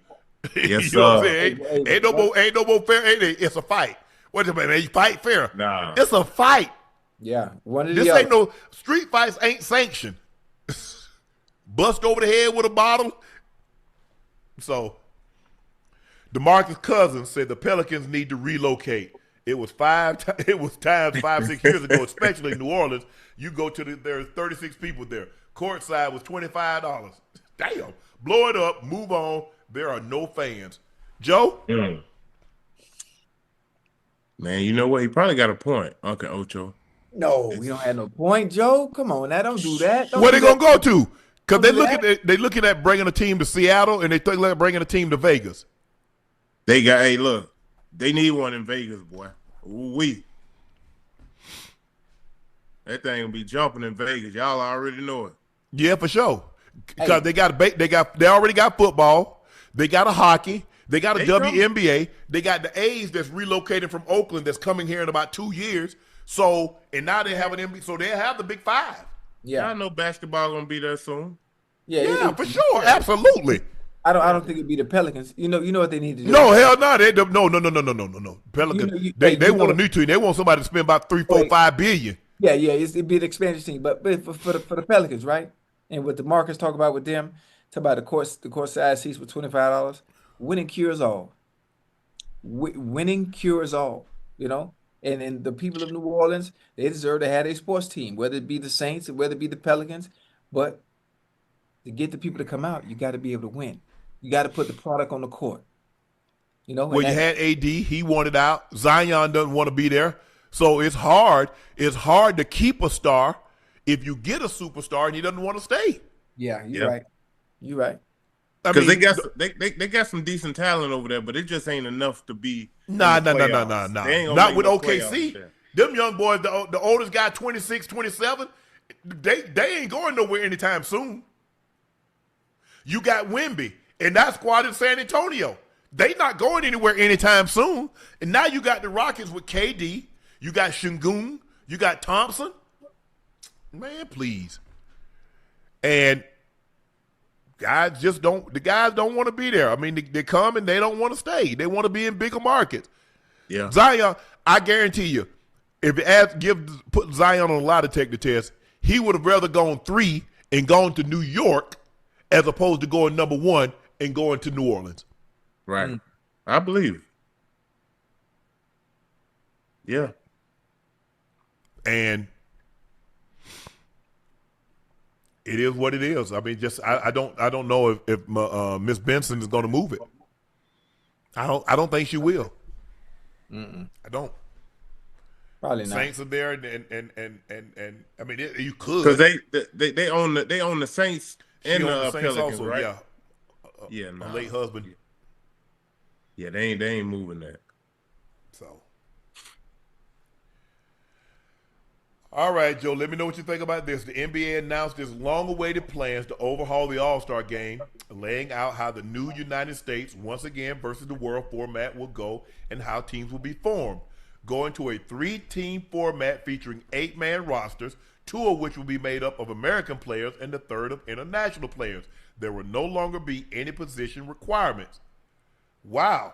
Yes, you know what I'm saying? Ain't no more fair. It's a fight. What is it, man? You fight fair? Nah. It's a fight. Yeah. This ain't no street fights. Ain't sanctioned. Bust over the head with a bottle. So, DeMarcus Cousins said the Pelicans need to relocate. It was times 5-6 years ago, especially in New Orleans. You go to there's 36 people there. Courtside was $25. Damn. Blow it up. Move on. There are no fans. Joe? Man, you know what? He probably got a point, Uncle Ocho. No, we don't have no point, Joe. Come on now, don't do that. Where they gonna go to? Because they looking at bringing a team to Seattle and they think like bringing a team to Vegas. Hey, look, they need one in Vegas, boy. That thing gonna be jumping in Vegas. Y'all already know it. Yeah, for sure. Because they already got football. They got a hockey. They got a WNBA. They got the A's that's relocating from Oakland that's coming here in about 2 years. So, and now they have an NBA, so they have the Big Five. Yeah, I know basketball gonna be there soon. Yeah, for sure, absolutely. I don't think it'd be the Pelicans. You know what they need to do. No, hell no, no. Pelicans, they want a new team. They want somebody to spend about $3, $4, $5 billion. Yeah, it'd be an expansion team, but for the Pelicans, right? And what DeMarcus talk about with them, talk about the court size seats for $25. Winning cures all. Winning cures all. You know, and the people of New Orleans, they deserve to have a sports team, whether it be the Saints or whether it be the Pelicans. But to get the people to come out, you got to be able to win. You got to put the product on the court. You know, well, you had AD, he wanted out. Zion doesn't want to be there. So it's hard. It's hard to keep a star if you get a superstar and he doesn't want to stay. Yeah, you're right. You're right. Because they got some decent talent over there, but it just ain't enough to be. Nah. Not with OKC. Them young boys, the oldest guy, 26, 27, they ain't going nowhere anytime soon. You got Wemby, and that squad in San Antonio. They not going anywhere anytime soon. And now you got the Rockets with KD. You got Şengün. You got Thompson. Man, please. And guys don't want to be there. I mean, they come and they don't want to stay. They want to be in bigger markets. Yeah. Zion, I guarantee you, if you put Zion on a lie detector test, he would have rather gone 3 and gone to New York as opposed to going number 1 and going to New Orleans. Right. I believe. Yeah. And it is what it is. I mean, I don't know if Miss Benson is going to move it. I don't think she will. I don't. Probably not. Saints are there, and I mean, you could because they own the Saints and the Pelicans, also, right? Yeah. Yeah, no. My late husband. Yeah, they ain't moving that. So. All right, Joe, let me know what you think about this. The NBA announced its long-awaited plans to overhaul the All-Star Game, laying out how the new United States, once again versus the world format, will go and how teams will be formed. Going to a 3-team format featuring 8-man rosters, 2 of which will be made up of American players and the 3rd of international players. There will no longer be any position requirements. Wow.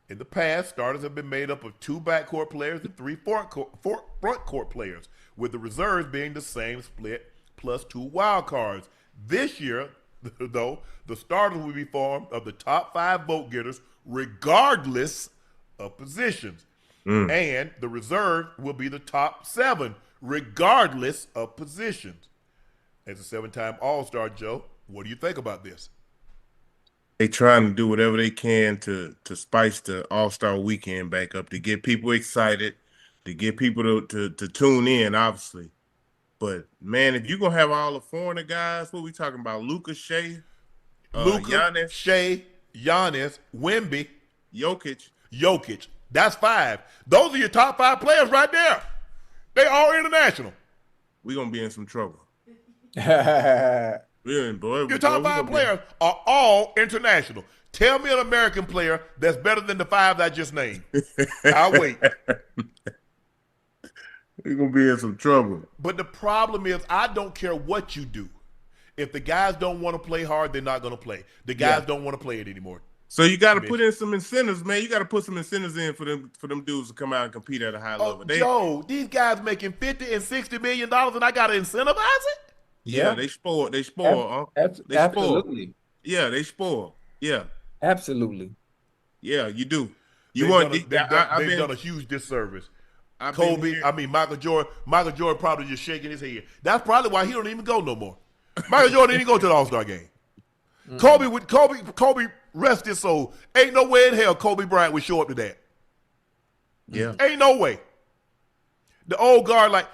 In the past, starters have been made up of 2 backcourt players and 3 front court players, with the reserves being the same split plus 2 wild cards. This year, though, the starters will be formed of the top 5 vote getters regardless of positions. And the reserve will be the top 7 regardless of positions. As a 7-time All-Star, Joe, what do you think about this? They trying to do whatever they can to spice the All-Star weekend back up, to get people excited, to get people to tune in, obviously. But, man, if you're going to have all the foreigner guys, what we talking about? Luka, Giannis, Shea, Giannis, Wemby, Jokic. That's 5. Those are your top 5 players right there. They all international. We're going to be in some trouble. Your top 5 players are all international. Tell me an American player that's better than the 5 I just named. I'll wait. We're going to be in some trouble. But the problem is, I don't care what you do. If the guys don't want to play hard, they're not going to play. The guys don't want to play it anymore. So you got to put in some incentives, man. You got to put some incentives in for them dudes to come out and compete at a high level. Joe, these guys making $50 and $60 million, and I got to incentivize it? Yeah, they spoil. Absolutely. Yeah, they spoil. Yeah. Absolutely. Yeah, you do. They've done a huge disservice. Michael Jordan probably just shaking his head. That's probably why he don't even go no more. Michael Jordan didn't go to the All-Star game. Kobe rest his soul. Ain't no way in hell Kobe Bryant would show up to that. Yeah. Ain't no way. The old guard, like,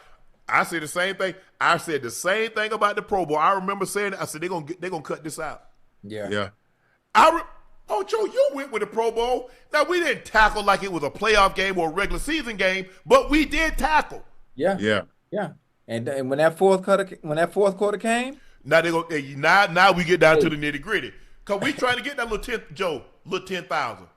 I said the same thing. I said the same thing about the Pro Bowl. I remember saying, I said, they're gonna cut this out. Yeah. Ocho, you went with the Pro Bowl. Now, we didn't tackle like it was a playoff game or a regular season game, but we did tackle. Yeah. And when that fourth quarter came, now we get down to the nitty gritty. Cause we trying to get that little 10,000.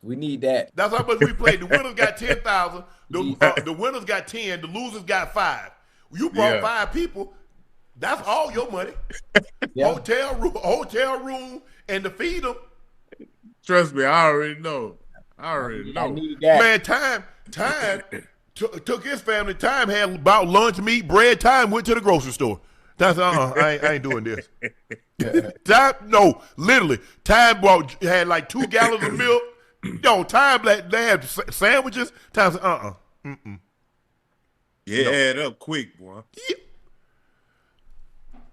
We need that. That's how much we played. The winners got 10,000. The winners got 10. The losers got 5. You brought 5 people. That's all your money. Yeah. Hotel room, and to feed them. Trust me, I already know. I need that. Man, time took his family. Time had about lunch, meat, bread. Time went to the grocery store. That's I ain't doing this. Time, literally. Time had like 2 gallons of milk. Time they had sandwiches. Time said, Yeah, add up quick, boy. Yeah.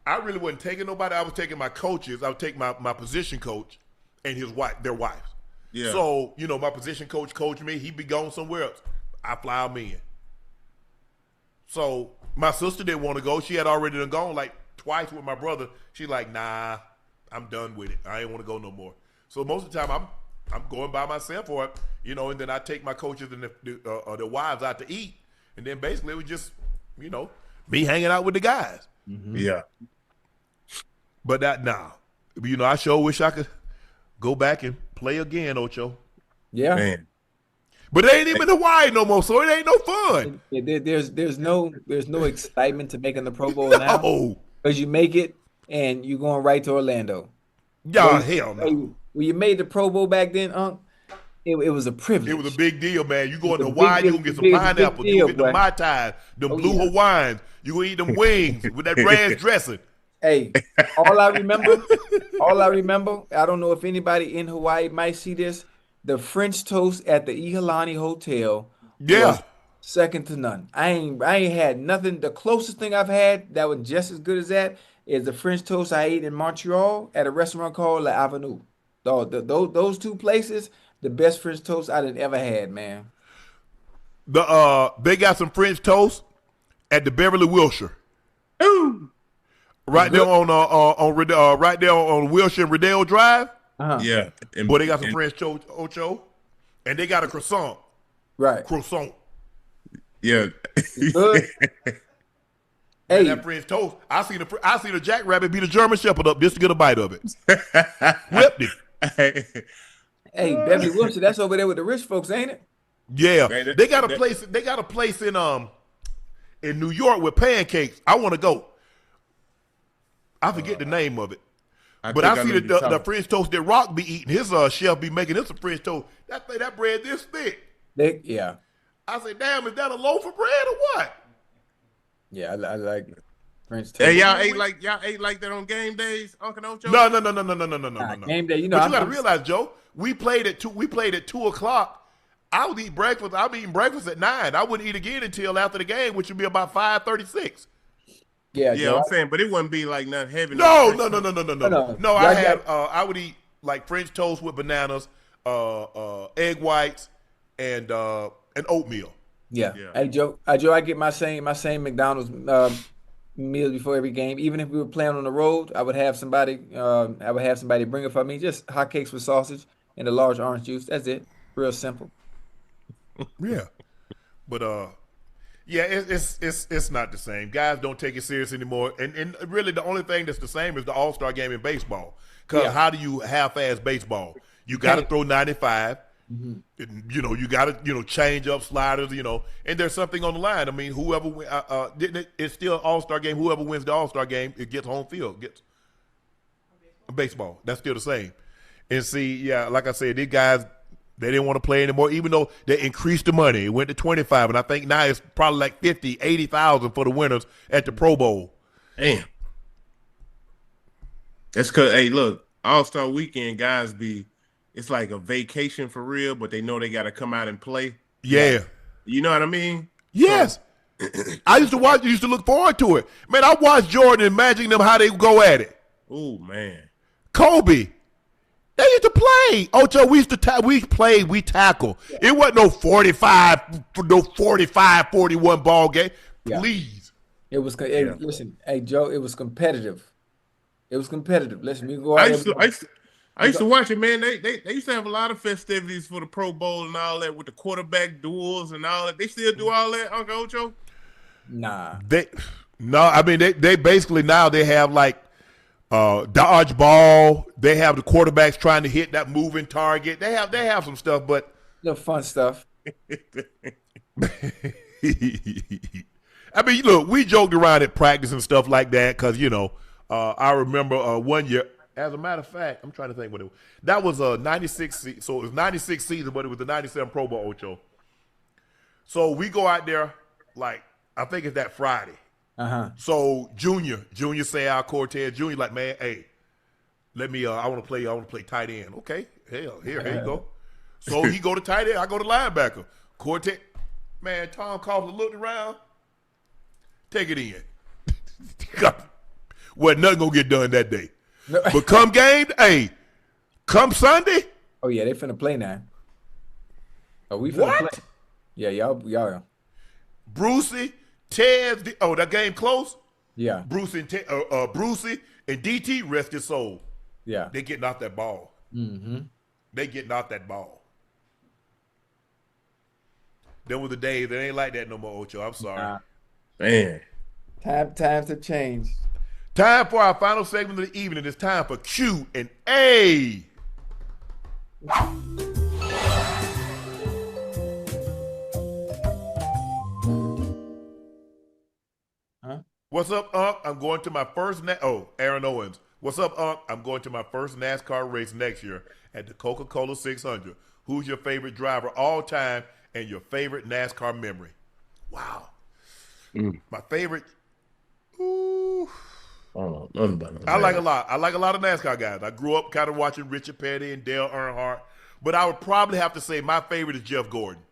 I really wasn't taking nobody. I was taking my coaches. I would take my position coach and his wife, their wives. Yeah. So, my position coach coached me. He'd be going somewhere else. I fly him in. So my sister didn't want to go. She had already done gone like twice with my brother. She's like, nah, I'm done with it. I ain't want to go no more. So most of the time I'm going by myself or, and then I take my coaches and the wives out to eat. And then basically it was just, me hanging out with the guys. Mm-hmm. Yeah. But I sure wish I could go back and play again, Ocho. Yeah. Man. But they ain't even in Hawaii no more, so it ain't no fun. There's no excitement to making the Pro Bowl now. Because you make it and you're going right to Orlando. Yeah, hell no. When you made the Pro Bowl back then, it was a privilege. It was a big deal, man. You going to Hawaii, you gonna get some pineapple, you gonna get the Mai Tais, the blue Hawaiians, you gonna eat them wings with that ranch dressing. Hey, all I remember, I don't know if anybody in Hawaii might see this, the French toast at the Iolani Hotel was second to none. I ain't had nothing. The closest thing I've had that was just as good as that is the French toast I ate in Montreal at a restaurant called La Avenue. Those 2 places, the best French toast I'd ever had, man. They got some French toast at the Beverly Wilshire. Ooh. Right there right there on Wilshire and Riddell Drive. Uh-huh. Yeah. Boy, they got some French toast, Ocho, and they got a croissant. Right. Croissant. Yeah. Good. Hey, that French toast. I seen a jackrabbit beat a German Shepherd up just to get a bite of it. Whipped it. Hey, Beverly Wilshire, that's over there with the rich folks, ain't it? Yeah, they got a place. They got a place in New York with pancakes. I want to go. I forget the name of it, but I see the French toast that Rock be eating. His chef be making him some French toast. That bread this thick. Yeah. I say, damn, is that a loaf of bread or what? Yeah, I like French toast. Hey, y'all ate like that on game days, Uncle Ocho? No. Game day, But you got to realize, Joe, we played at 2:00. I would eat breakfast. I'm eating breakfast at 9. I wouldn't eat again until after the game, which would be about 5:36. Yeah, I'm saying, but it wouldn't be like nothing heavy. No. I would eat like French toast with bananas, egg whites, and oatmeal. Yeah. Hey Joe, I get my same McDonald's meals before every game. Even if we were playing on the road, I would have somebody bring it for me. Just hotcakes with sausage and a large orange juice. That's it. Real simple. Yeah, but it's not the same. Guys don't take it serious anymore, and really the only thing that's the same is the All-Star game in baseball. Because how do you half-ass baseball? You got to throw 95. Mm-hmm. You got to change up sliders. And there's something on the line. I mean, whoever it's still an All-Star game. Whoever wins the All-Star game, it gets home field. Gets baseball. That's still the same. And see, like I said, these guys. They didn't want to play anymore, even though they increased the money. It went to 25, and I think now it's probably like 50, 80,000 for the winners at the Pro Bowl. Damn. That's because, hey, look, All-Star Weekend, guys it's like a vacation for real, but they know they got to come out and play. Yeah. You know what I mean? Yes. I used to look forward to it. Man, I watched Jordan imagining them how they go at it. Oh, man. Kobe. They used to play. Ocho, we tackle. Yeah. It wasn't no 45, 41 ball game. Please. It was, listen, hey, Joe, it was competitive. Listen, we go out I used to watch it, man. They used to have a lot of festivities for the Pro Bowl and all that with the quarterback duels and all that. They still do all that, Uncle Ocho? Nah. I mean, they basically now they have like Dodgeball. They have the quarterbacks trying to hit that moving target. They have some stuff, but The fun stuff. I mean, look, we joked around at practice and stuff like that because, I remember one year, as a matter of fact, I'm trying to think what it was. That was a 96, so it was 96 season, but it was the 97 Pro Bowl, Ocho. So we go out there, like, I think it's that Friday. So Junior say our Cortez, Junior like, man, hey, let me, I want to play tight end. Okay, hell, here you go. So he go to tight end, I go to linebacker. Cortez, man, Tom Coughlin looked around, take it in. Well, nothing gonna get done that day. No. But come game, hey, come Sunday. Oh yeah, they finna play now. Oh, we finna play. Yeah, y'all. Brucey, Tez. That game close. Yeah. Brucey and DT rest his soul. Yeah. They getting off that ball. Mm-hmm. They getting off that ball. Them were the days. It ain't like that no more, Ocho. I'm sorry. Man. Times have changed. Time for our final segment of the evening. It's time for Q and A. What's up, Unc? I'm going to my first Aaron Owens. What's up, Unc? I'm going to my first NASCAR race next year at the Coca-Cola 600. Who's your favorite driver all time and your favorite NASCAR memory? Wow. My favorite. Ooh. Oh, nothing but I like a lot. I like a lot of NASCAR guys. I grew up kind of watching Richard Petty and Dale Earnhardt, but I would probably have to say my favorite is Jeff Gordon.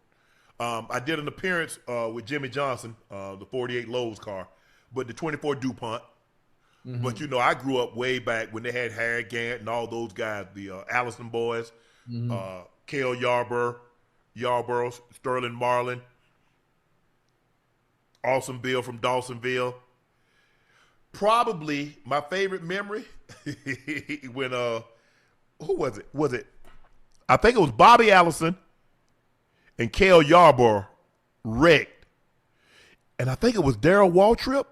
I did an appearance with Jimmy Johnson, the 48 Lowe's car, but the 24 DuPont. Mm-hmm. But, I grew up way back when they had Harry Gant and all those guys, the Allison boys, Cale Yarborough, Sterling Marlin, Awesome Bill from Dawsonville. Probably my favorite memory when who was it? I think it was Bobby Allison and Cale Yarborough wrecked. And I think it was Darrell Waltrip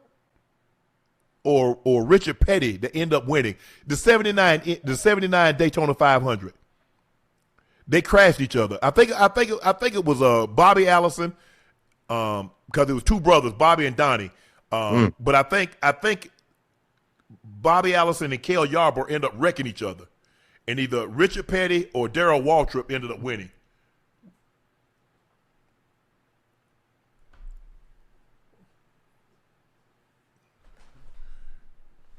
or Richard Petty that ended up winning. The 79 Daytona 500. They crashed each other. I think it was Bobby Allison because it was two brothers, Bobby and Donnie. But I think Bobby Allison and Cale Yarborough ended up wrecking each other. And either Richard Petty or Darrell Waltrip ended up winning.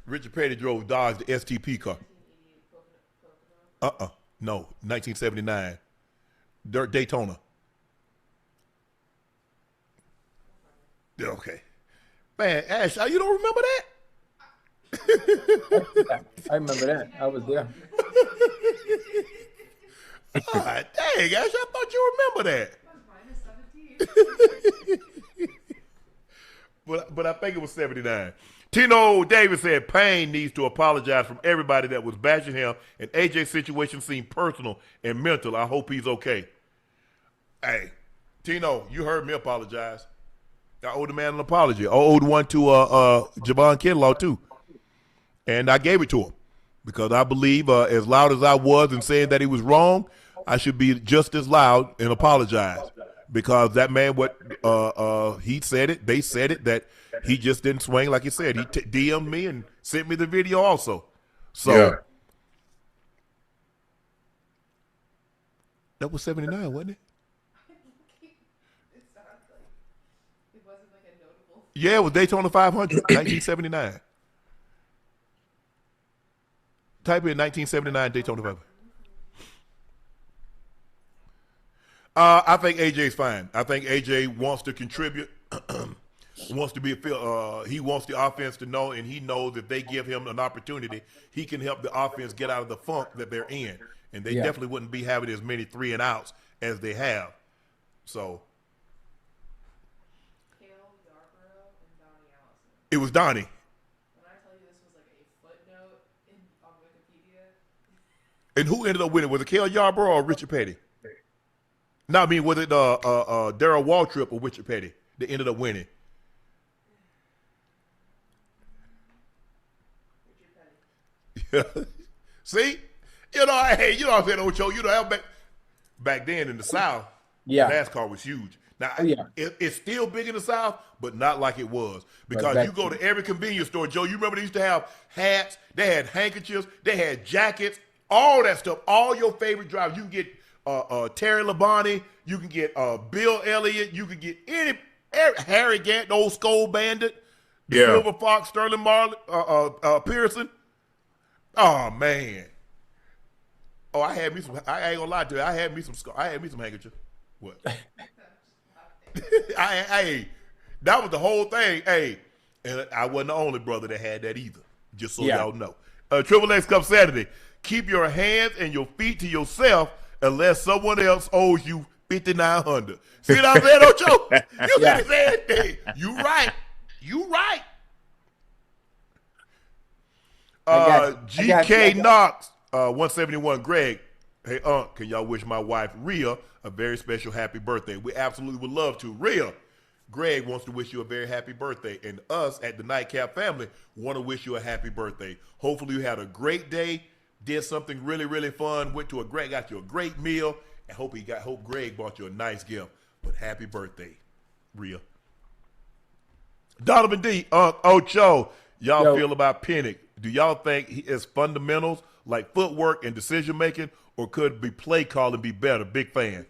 Richard Petty drove Dodge, the STP car. No, 1979. Daytona. Okay. Man, Ash, you don't remember that? I remember that. I was there. Dang, Ash, I thought you remember that. But I think it was 79. Tino Davis said Payne needs to apologize from everybody that was bashing him, and AJ's situation seemed personal and mental. I hope he's okay. Hey, Tino, you heard me apologize. I owe the man an apology. I owed one to Javon Kinlaw too. And I gave it to him because I believe as loud as I was in saying that he was wrong, I should be just as loud and apologize because that man, he said it, they said it, that he just didn't swing like he said. He DM'd me and sent me the video also. So yeah. That was 79, wasn't it? Yeah, it was Daytona 500, 1979. Type in 1979 Daytona 500. I think AJ's fine. I think AJ wants to contribute, wants to be he wants the offense to know, and he knows if they give him an opportunity, he can help the offense get out of the funk that they're in. And they definitely wouldn't be having as many 3 and outs as they have. So it was Donnie. When I tell you this was like a footnote on Wikipedia. And who ended up winning? Was it Cale Yarborough or Richard Petty? No, I mean, was it Darrell Waltrip or Richard Petty that ended up winning? Richard Petty. See? Hey, you know what I'm saying, Ocho? Back then in the South, NASCAR was huge. Now, it's still big in the South, but not like it was. Because you go to every convenience store, Joe, you remember they used to have hats, they had handkerchiefs, they had jackets, all that stuff, all your favorite drivers. You can get Terry Labonte, you can get Bill Elliott, you can get Harry Gant, the old Skull Bandit, Silver Fox, Sterling Marley, Pearson. Oh, man. Oh, I ain't gonna lie to you. I had me some handkerchief. What? That was the whole thing. Hey, and I wasn't the only brother that had that either. Just so y'all know. Triple X Cup Saturday. Keep your hands and your feet to yourself unless someone else owes you $5,900. See what I'm saying, Ocho? You see what I'm saying? Hey, you right. GK Knox, 171. Greg, hey, can y'all wish my wife, Rhea, a very special happy birthday? We absolutely would love to. Rhea, Greg wants to wish you a very happy birthday, and us at the Nightcap family want to wish you a happy birthday. Hopefully you had a great day, did something really, really fun, got you a great meal, and hope Greg bought you a nice gift. But happy birthday, Rhea. Donovan D, Ocho, y'all feel about Penix? Do y'all think he is fundamentals like footwork and decision making, or could be play calling be better? Big fan.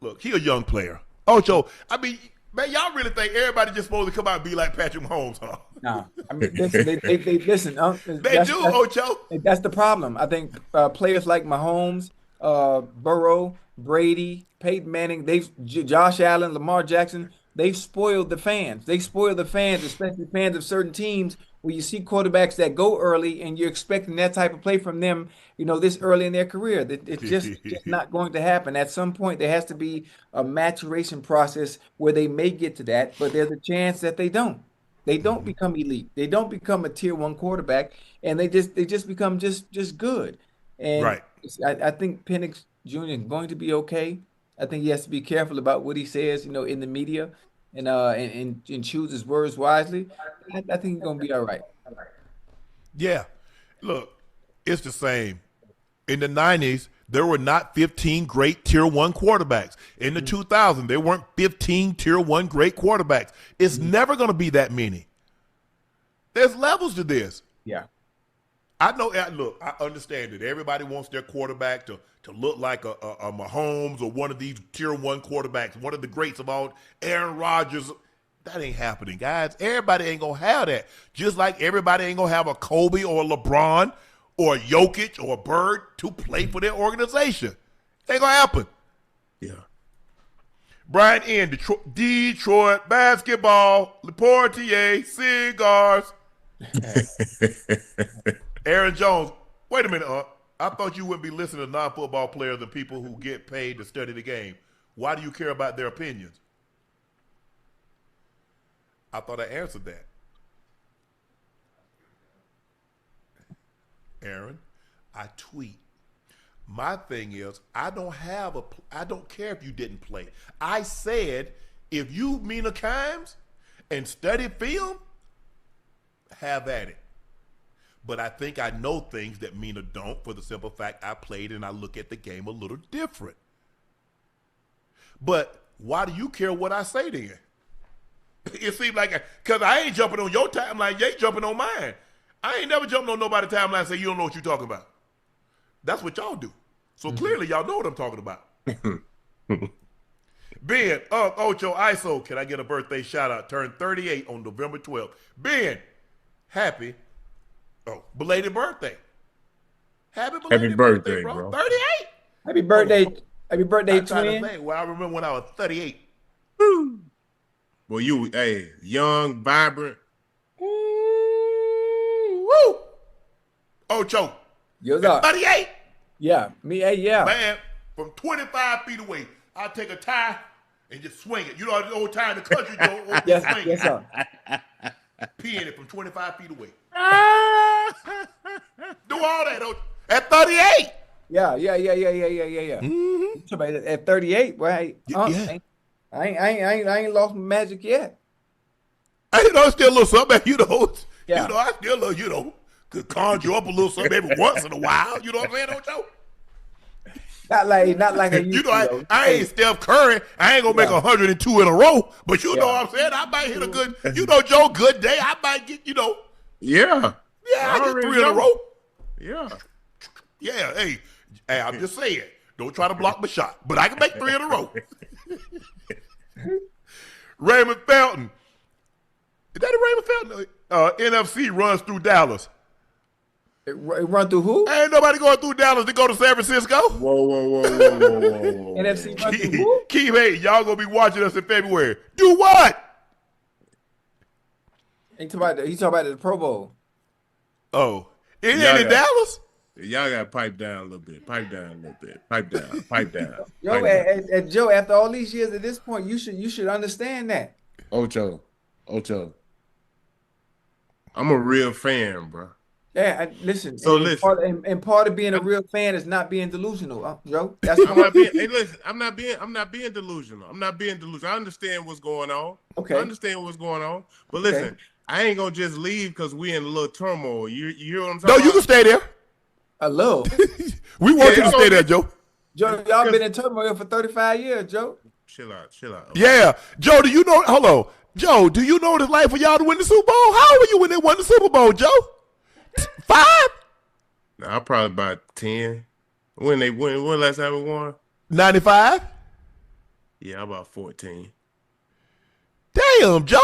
Look, he a young player. Ocho, I mean, man, y'all really think everybody just supposed to come out and be like Patrick Mahomes, huh? No, I mean, listen, they listen. They do, Ocho. That's the problem. I think players like Mahomes, Burrow, Brady, Peyton Manning, Josh Allen, Lamar Jackson, they've spoiled the fans. They spoil the fans, especially fans of certain teams, where you see quarterbacks that go early and you're expecting that type of play from them, this early in their career. It's just not going to happen. At some point, there has to be a maturation process where they may get to that, but there's a chance that they don't. They don't become elite. They don't become a tier 1 quarterback, and they just become just good. And I think Penix Jr. is going to be okay. I think he has to be careful about what he says, in the media, and choose his words wisely. I think he's going to be all right. Yeah. Look, it's the same. In the 90s, there were not 15 great tier 1 quarterbacks. In the 2000s, there weren't 15 tier 1 great quarterbacks. It's never going to be that many. There's levels to this. Yeah. I know. Look, I understand that everybody wants their quarterback to look like a Mahomes or one of these tier 1 quarterbacks, one of the greats of all, Aaron Rodgers. That ain't happening, guys. Everybody ain't going to have that. Just like everybody ain't going to have a Kobe or a LeBron or a Jokic or a Bird to play for their organization. It ain't going to happen. Yeah. Brian N., Detroit basketball, Leportier, cigars. Aaron Jones, wait a minute, I thought you wouldn't be listening to non-football players and people who get paid to study the game. Why do you care about their opinions? I thought I answered that. Aaron, I tweet. My thing is, I don't care if you didn't play. I said, if you Mina Kimes and study film, have at it. But I think I know things that Mina don't, for the simple fact I played and I look at the game a little different. But why do you care what I say then? It seems like, because I ain't jumping on your timeline, you ain't jumping on mine. I ain't never jumping on nobody's timeline and say, you don't know what you're talking about. That's what y'all do. So clearly y'all know what I'm talking about. Ben, Ocho ISO, can I get a birthday shout out? Turned 38 on November 12th. Ben, happy belated birthday. Happy birthday, bro. 38? Happy birthday, twin. Well, I remember when I was 38. Woo. Well, you, young, vibrant. Woo! Ocho. Yours up. 38? Yeah. Yeah. Man, from 25 feet away, I'll take a tie and just swing it. You know, the old tie in the country, yes, swing yes, sir. Peeing it from 25 feet away. Do all that at 38. Yeah. Mm-hmm. At 38, right? Yeah. I ain't lost my magic yet. I still a little something, Yeah. I still could conjure up a little something every once in a while. You know what I'm saying, Ocho? Not like a You know, I ain't Steph Curry. I ain't gonna make 102 in a row. But you know what I'm saying? I might hit a good, you know, Joe, good day. I might get, you know. Yeah. Yeah, I get 3 in a row. Yeah. Yeah, hey, I'm just saying. Don't try to block my shot. But I can make 3 in a row. Raymond Felton. Is that a Raymond Felton? NFC runs through Dallas. It run through who? Ain't nobody going through Dallas to go to San Francisco. Whoa. NFC run through who? Keep hating. Y'all gonna be watching us in February. Do what? He talking about the Pro Bowl. Oh, it ain't in Dallas. Y'all got to pipe down a little bit. Pipe down. Yo, Joe, after all these years at this point, you should understand that. Ocho. I'm a real fan, bro. Yeah, listen. So part of being a real fan is not being delusional, Joe. That's I'm not being. Hey, listen. I'm not being delusional. I understand what's going on. Okay. I understand what's going on. But listen, I ain't gonna just leave because we in a little turmoil. You hear what I'm saying? No, you can stay there. A little. We want you to stay there, Joe. Joe, y'all been in turmoil for 35 years, Joe. Chill out. Yeah, Joe. Do you know? Hello, Joe. Do you know what it's like for y'all to win the Super Bowl? How old were you when they won the Super Bowl, Joe? 5? Nah, probably about 10. When last time we won? 95. Yeah, about 14. Damn, Joe.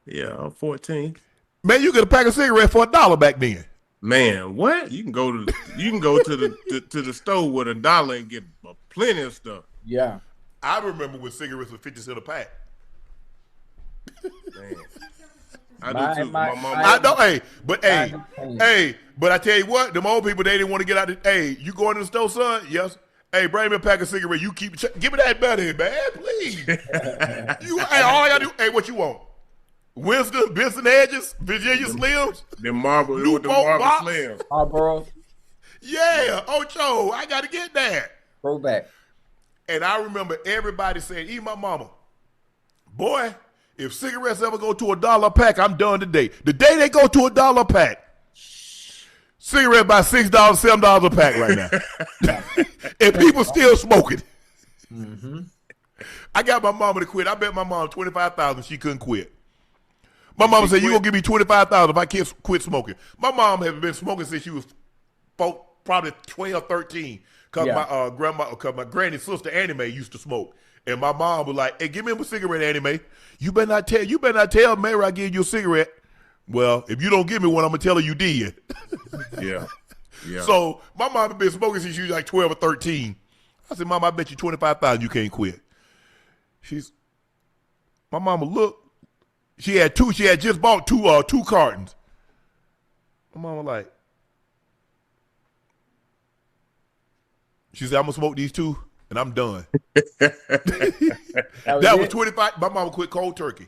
Yeah, I'm 14. Man, you get a pack of cigarettes for $1 back then. Man, what? You can go to the store with $1 and get plenty of stuff. Yeah. I remember when cigarettes were 50 cents a pack. Man. I do too. My mom. I know, but I tell you what, them old people, they didn't want to get out. You going to the store, son? Yes. Hey, bring me a pack of cigarettes. You give me that money, man, please. All I gotta do. Hey, what you want? Winston, Benson Hedges, Virginia Slims, the Marble Slims. Marlboro. Yeah, Ocho, I gotta get that. Throwback. And I remember everybody saying, even my mama, boy, if cigarettes ever go to $1 a pack, I'm done today. The day they go to $1 a pack, cigarettes by $6, $7 a pack right now. And people still smoking. Mm-hmm. I got my mama to quit. I bet my mom $25,000 she couldn't quit. My mama said, you going to give me $25,000 if I quit smoking. My mom has been smoking since she was probably 12, 13. Because my granny's sister, Annie Mae, used to smoke. And my mom was like, hey, give me a cigarette, Annie Mae. You better not tell Mary I gave you a cigarette. Well, if you don't give me one, I'm going to tell her you did. Yeah. So my mom had been smoking since she was like 12 or 13. I said, Mom, I bet you $25,000 you can't quit. My mama looked. She had just bought two cartons. My mama like, she said, I'm going to smoke these 2 and I'm done. That was 25. My mama quit cold turkey.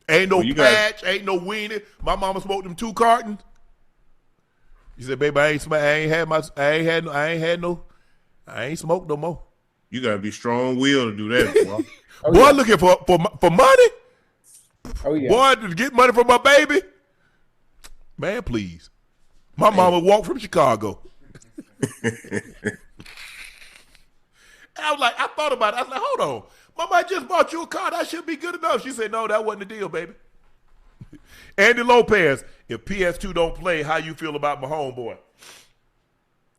Ain't no patch, ain't no weenie. My mama smoked them 2 cartons. She said, baby, I ain't smoked no more. You gotta be strong-willed to do that, boy. Boy, looking for money? Oh, yeah. Boy, to get money from my baby? Man, please. My mama walked from Chicago. I was like, I thought about it. I was like, hold on. Mama, I just bought you a car. That should be good enough. She said, no, that wasn't the deal, baby. Andy Lopez, if PS2 don't play, how you feel about my homeboy?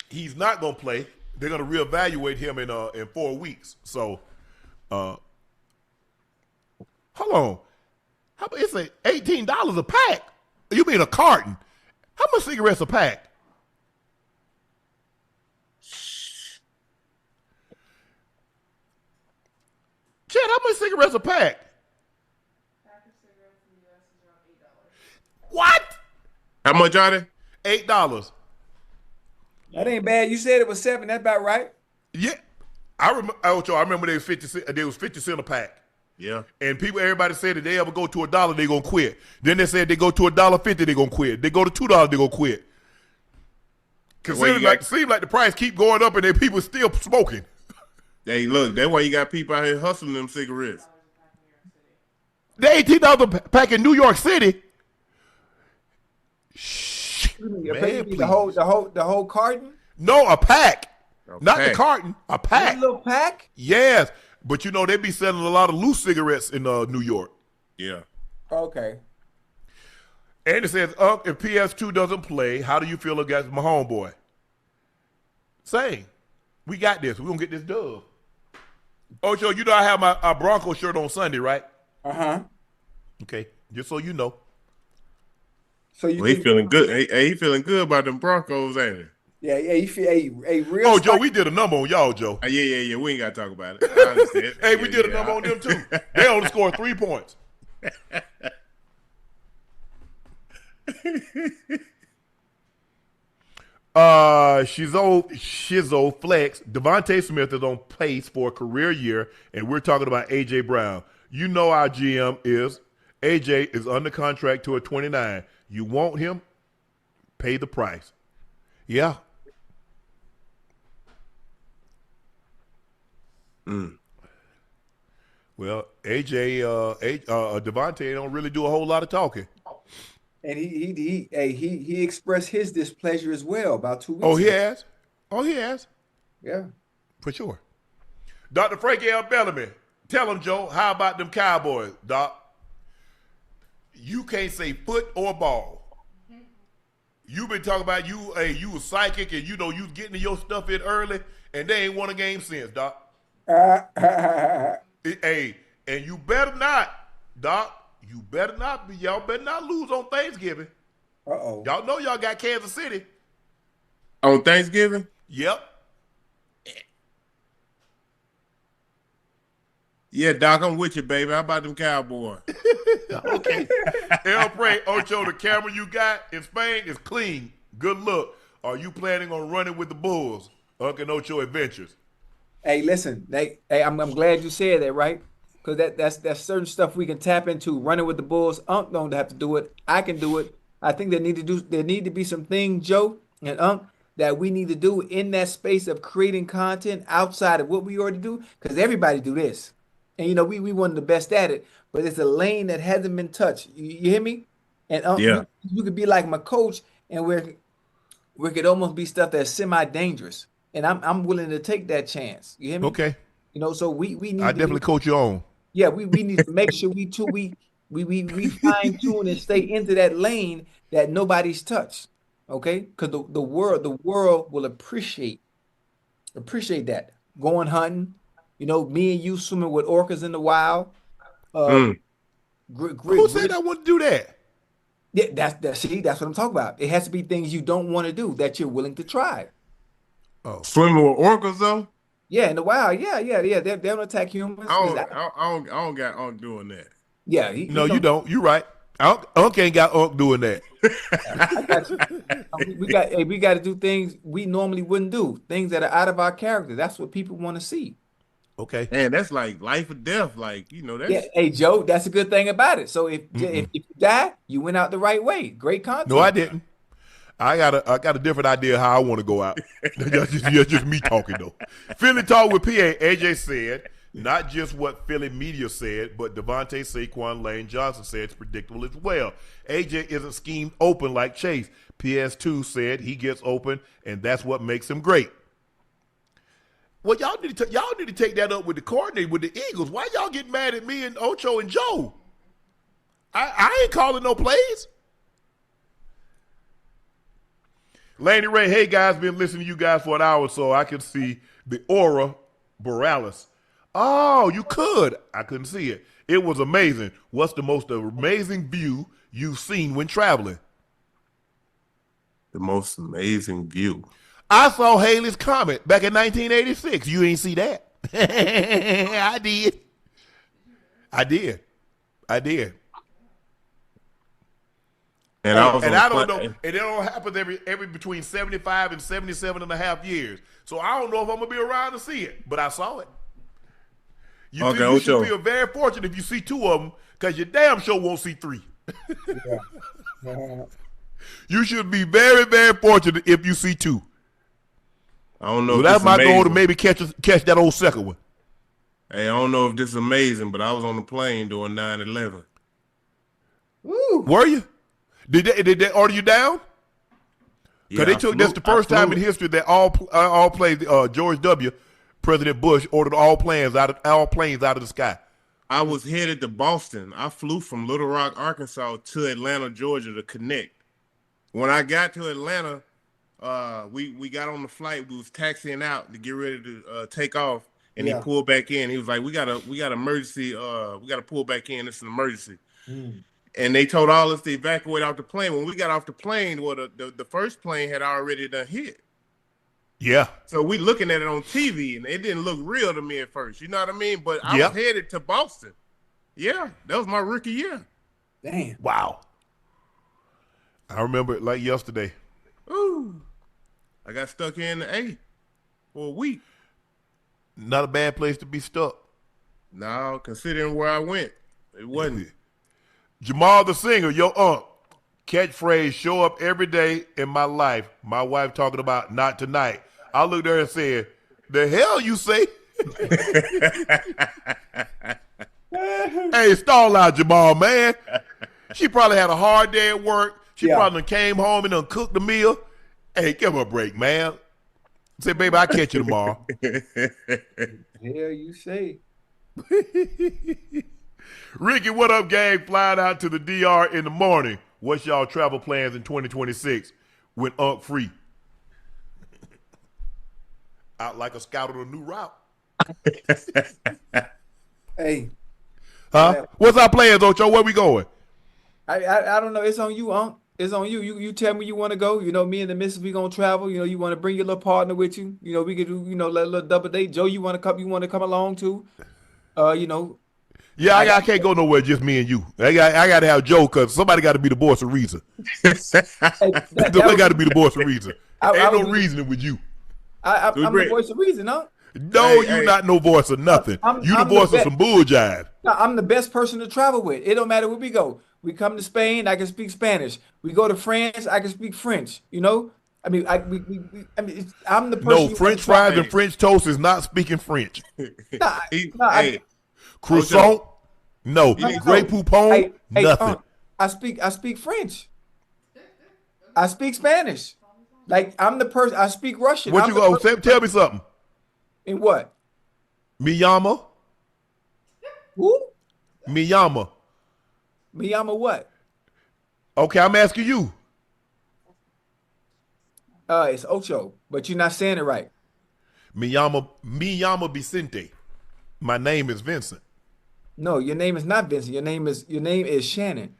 He's not going to play. They're going to reevaluate him in 4 weeks. So, hold on. How about it's $18 a pack? You mean a carton? How much cigarettes a pack? Chad, how much cigarettes a pack? Pack of cigarettes in the U.S. is around $8. What? How much are they? $8. That ain't bad. You said it was 7. That's about right. Yeah, I remember they was 50 cents. They was 50 cents a pack. Yeah. And everybody said if they ever go to $1, they gonna quit. Then they said they go to $1.50, they gonna quit. They go to $2, they gonna quit. Cause it seems like the price keep going up and then people still smoking. Hey, look, that's why you got people out here hustling them cigarettes. The $18 a pack in New York City. Man, please. The whole carton. No, a pack. Not pack. the carton. A pack. A little pack. Yes, but you know they be selling a lot of loose cigarettes in New York. Yeah. Okay. And it says, if PS2 doesn't play, how do you feel against my homeboy? Same. We got this. We're going to get this dub. Ocho, you know I have my Bronco shirt on Sunday, right? Uh-huh. Okay, just so you know. So you He feeling good. Hey, he feeling good about them Broncos, ain't he? Yeah, you feel a real. Oh, Joe, we did a number on y'all, Joe. Yeah. We ain't got to talk about it. I understand. Hey, we did a number on them, too. They only scored 3 points. Shizzo Flex. Devontae Smith is on pace for a career year, and we're talking about AJ Brown. You know our GM is AJ is under contract to a 29. You want him? Pay the price. Yeah. Well, Devontae don't really do a whole lot of talking. And he expressed his displeasure as well about 2 weeks. Oh, he ago. has? Oh, he has? Yeah. For sure. Dr. Frankie L. Bellamy, tell him, Joe, how about them Cowboys, Doc? You can't say foot or ball. You've been talking about you was psychic and you know you was getting your stuff in early and they ain't won a game since, Doc. Hey, and you better not, Doc. You better not be. Y'all better not lose on Thanksgiving. Uh-oh. Y'all know y'all got Kansas City. On Thanksgiving? Yep. Yeah, Doc, I'm with you, baby. How about them Cowboys? Okay. El Prey, Ocho, the camera you got in Spain is clean. Good look. Are you planning on running with the Bulls? Uncle Ocho Adventures. Hey, listen. I'm glad you said that, right? Because that's certain stuff we can tap into. Running with the Bulls. Unc don't have to do it. I can do it. I think there need to be some things, Joe and Unc, that we need to do in that space of creating content outside of what we already do. Because everybody do this. And, you know, we one of the best at it. But it's a lane that hasn't been touched. You hear me? And Yeah. you could be like my coach, and where could almost be stuff that's semi-dangerous. And I'm willing to take that chance. You hear me? Okay. You know, so we need I definitely coach you on. Yeah, we need to make sure we fine tune and stay into that lane that nobody's touched. Okay? Because the world will appreciate that. Going hunting, you know, me and you swimming with orcas in the wild. Who said I want to do that? Yeah, that's what I'm talking about. It has to be things you don't want to do that you're willing to try. Oh, swimming with orcas though? Yeah, in the wild. Yeah. They don't attack humans. I don't got Unc doing that. Yeah. No, you don't. You're right. Unc ain't got Unc doing that. We got to do things we normally wouldn't do. Things that are out of our character. That's what people want to see. Okay. Man, that's like life or death. Like, you know, that's... Yeah, hey, Joe, that's a good thing about it. So if you die, you went out the right way. Great content. No, I didn't. I got a different idea how I want to go out. That's just me talking, though. Philly Talk with PA, AJ said, not just what Philly media said, but Devontae, Saquon, Lane Johnson said it's predictable as well. AJ isn't schemed open like Chase. PS2 said he gets open, and that's what makes him great. Well, y'all need to take that up with the coordinator, with the Eagles. Why y'all get mad at me and Ocho and Joe? I ain't calling no plays. Laney Ray, hey guys, been listening to you guys for an hour, so I can see the aura borealis. Oh, you could. I couldn't see it. It was amazing. What's the most amazing view you've seen when traveling? The most amazing view. I saw Haley's Comet back in 1986. You ain't see that. I did. And I don't know. And it don't happen every between 75 and 77 and a half years. So I don't know if I'm going to be around to see it. But I saw it. You should feel very fortunate if you see 2 of them, because you damn sure won't see 3. You should be very, very fortunate if you see 2. I don't know. Well, that's my goal, to maybe catch that old second one. Hey, I don't know if this is amazing, but I was on the plane doing 9/11. Woo. Were you? Did they order you down? Because they took that's the first time in history that all planes, George W. President Bush ordered all planes out of the sky. I was headed to Boston. I flew from Little Rock, Arkansas to Atlanta, Georgia to connect. When I got to Atlanta, we got on the flight. We was taxiing out to get ready to take off, and he pulled back in. He was like, "We got emergency. We got to pull back in. It's an emergency." And they told all us to evacuate off the plane. When we got off the plane, well, the first plane had already done hit. Yeah. So we looking at it on TV, and it didn't look real to me at first. You know what I mean? But I was headed to Boston. Yeah, that was my rookie year. Damn. Wow. I remember it like yesterday. Ooh. I got stuck in the A for a week. Not a bad place to be stuck. No, considering where I went, it wasn't. Jamal the singer, your catchphrase show up every day in my life. My wife talking about not tonight. I looked at her and said, the hell you say? Hey, stall out, Jamal, man. She probably had a hard day at work. She probably came home and done cooked the meal. Hey, give her a break, man. Say, baby, I'll catch you tomorrow. Hell you say. Ricky, what up, gang? Flying out to the DR in the morning. What's y'all travel plans in 2026 when Unc free? Out like a scout on a new route. Hey. Huh? What's our plans, Ocho? Where we going? I don't know. It's on you, Unc. It's on you. You tell me you want to go. You know, me and the missus, we gonna travel. You know, you want to bring your little partner with you. You know, we could do, you know, a little double date. Joe, you want to come? You want to come along too? You know. Yeah, I can't go nowhere. Just me and you. I got to have Joe because somebody got to be the voice of reason. Somebody got to be the voice of reason. Ain't no reasoning with you. I'm the voice of reason, huh? No, you not no voice of nothing. You the voice of some bull jive. No, I'm the best person to travel with. It don't matter where we go. We come to Spain, I can speak Spanish. We go to France, I can speak French. You know, I mean, I'm the person. No, French fries and French toast is not speaking French. Croissant, no. Grey Poupon, nothing. I speak French. I speak Spanish. Like I'm the person. I speak Russian. What you go? Tell me something. In what? Miyama. Who? Miyama. Miyama what? Okay, I'm asking you. It's Ocho, but you're not saying it right. Miyama Vicente. My name is Vincent. No, your name is not Vincent. Your name is Shannon.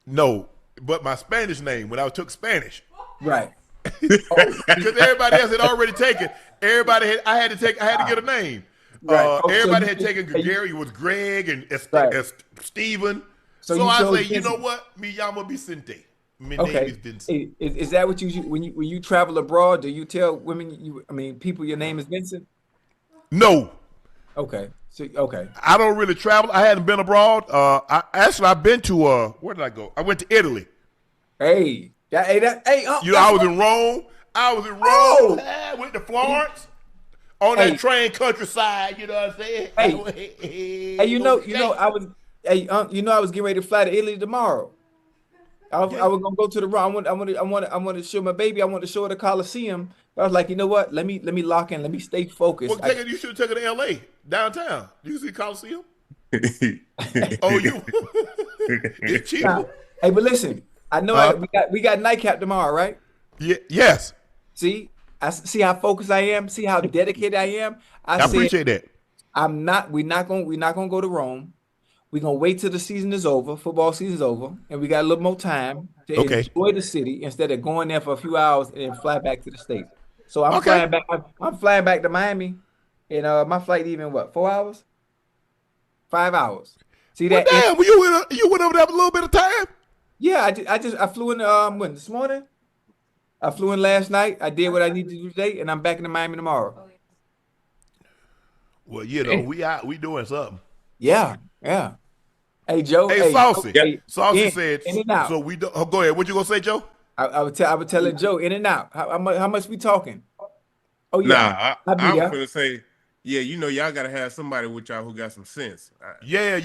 No, but my Spanish name when I took Spanish. Right. Because everybody else had already taken. I had to get a name. Right. Everybody had taken Gary. It was Greg and Steven. So I say, you know what? Miyama Vicente. My name is Vincent. Is that what you when you travel abroad? Do you tell women? People, your name is Vincent? No. Okay. Okay. I don't really travel. I hadn't been abroad. I've been to where did I go? I went to Italy. Hey. I was in Rome. I went to Florence on that train countryside. You know what I'm saying? Hey, you know, I was getting ready to fly to Italy tomorrow. I was gonna go to the Rome. I want to show my baby. I want to show her the Coliseum. But I was like, you know what? Let me lock in. Let me stay focused. Well, you should have taken it to L.A. downtown. You see Coliseum? It's cheap. Hey, but listen. I know we got Nightcap tomorrow, right? Yeah. Yes. See, I see how focused I am. See how dedicated I am. I appreciate that. We're not gonna go to Rome. We're gonna wait till the season is over, football season's over, and we got a little more time to enjoy the city instead of going there for a few hours and then fly back to the States. So I'm flying back. I'm flying back to Miami, and my flight even 4 hours, 5 hours. See that? Well, damn, you went over there a little bit of time. Yeah, I flew in this morning. I flew in last night. I did what I needed to do today, and I'm back in Miami tomorrow. Well, we doing something. Yeah. Hey, Joe. Hey, Saucy. Saucy said. In and out. So we do. Go ahead. What you gonna say, Joe? I would tell Joe in and out. How much we talking? Oh yeah. Nah, I'm gonna say, y'all gotta have somebody with y'all who got some sense. Yeah.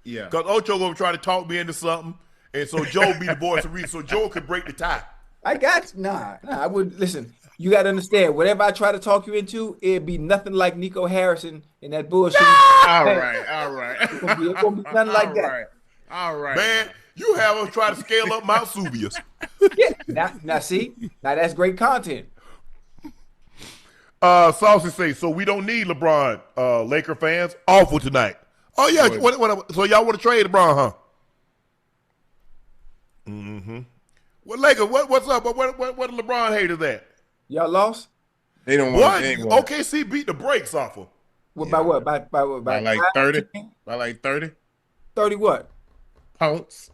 Because Ocho gonna try to talk me into something, and so Joe be the voice of reason, so Joe could break the tie. I got you. Nah, I wouldn't listen. You got to understand. Whatever I try to talk you into, it'd be nothing like Nico Harrison and that bullshit. All right. It won't be nothing like that. All right. Man, you have us try to scale up Mount Subius. Yeah. Now see, now that's great content. Saucy say, so we don't need LeBron. Laker fans, awful tonight. Oh yeah, so y'all want to trade LeBron, huh? Mm-hmm. Well, Laker, what's up? What the LeBron haters at? Y'all lost? They don't want to. OKC beat the brakes off of. By what? By what? By like 30? By like 30? 30 what? Pounds.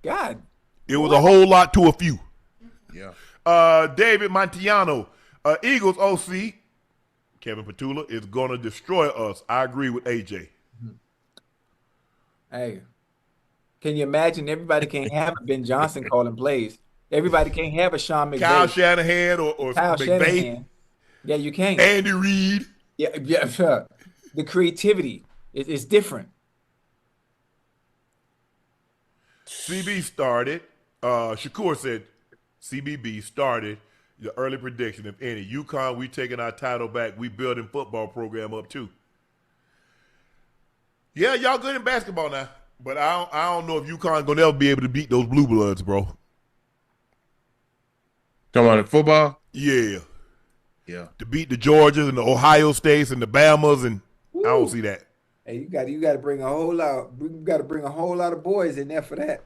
God. It was a whole lot to a few. Yeah. David Montiano, Eagles OC, Kevin Petula is going to destroy us. I agree with AJ. Hey, can you imagine everybody can't have a Ben Johnson calling plays? Everybody can't have a Sean McVay. Kyle Shanahan or Kyle McVay. Shanahan. Yeah, you can't. Andy Reid. Yeah. The creativity is different. CB started. Shakur said CBB started the early prediction, if any. UConn, we taking our title back. We building football program up too. Yeah, y'all good in basketball now. But I don't know if UConn gonna ever be able to beat those Blue Bloods, bro. Come on, football? Yeah. Yeah. To beat the Georgias and the Ohio States and the Bamas, and I don't see that. Hey, you got to bring a whole lot. You got to bring a whole lot of boys in there for that.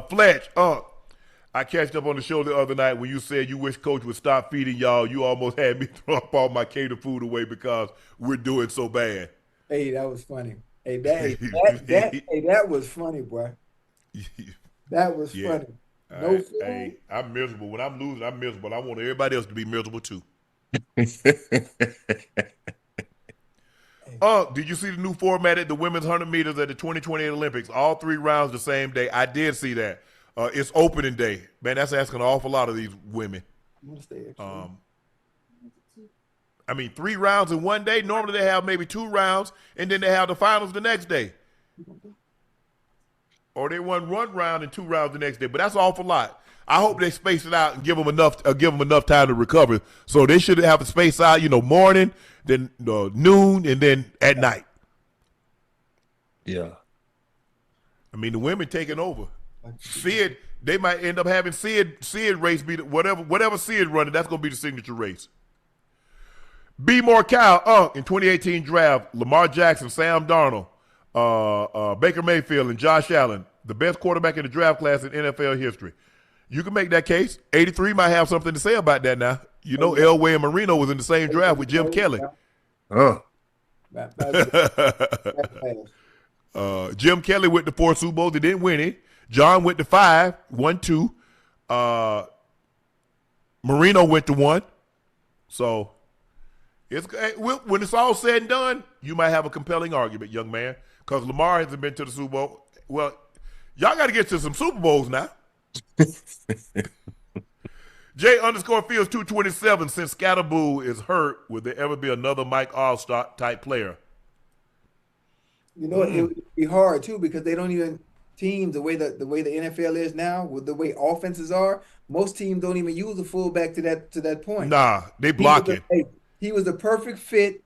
Fletch, I catched up on the show the other night when you said you wish Coach would stop feeding y'all. You almost had me throw up all my catered food away because we're doing so bad. Hey, that was funny. Hey, that was funny, boy. That was funny. No food. Hey, I'm miserable. When I'm losing, I'm miserable. I want everybody else to be miserable too. Did you see the new format at the women's 100 meters at the 2028 Olympics? All 3 rounds the same day. I did see that. It's opening day. Man, that's asking an awful lot of these women. I mean, 3 rounds in one day. Normally they have maybe 2 rounds, and then they have the finals the next day. Or they run 1 round and 2 rounds the next day. But that's an awful lot. I hope they space it out and give them enough time to recover. So they should have a space out, morning, then noon, and then at night. Yeah. I mean, the women taking over. Sid, they might end up having Sid race be whatever Sid running. That's going to be the signature race. B. More Kyle, in 2018 draft, Lamar Jackson, Sam Darnold, Baker Mayfield, and Josh Allen, the best quarterback in the draft class in NFL history. You can make that case. 83 might have something to say about that now. Elway and Marino was in the same draft with Jim Kelly. Jim Kelly went to 4 Super Bowls. They didn't win it. John went to 5, won 2. Marino went to 1. So when it's all said and done, you might have a compelling argument, young man, because Lamar hasn't been to the Super Bowl. Well, y'all got to get to some Super Bowls now. J_Fields 227. Since Scatterboo is hurt, will there ever be another Mike Allstott type player? It would be hard too because they don't even teams the way the NFL is now with the way offenses are. Most teams don't even use a fullback to that point. Nah, they block it. He was the perfect fit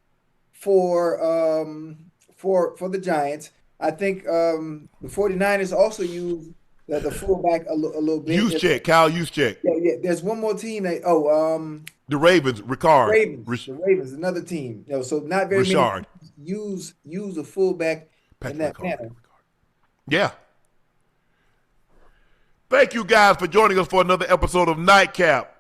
for the Giants. I think the 49ers also use the fullback a little bit. Kyle Juszczyk. Yeah. There's one more team. The Ravens. Ricard. The Ravens, another team. So not very Richard. many use a fullback in that manner. Yeah. Thank you guys for joining us for another episode of Nightcap.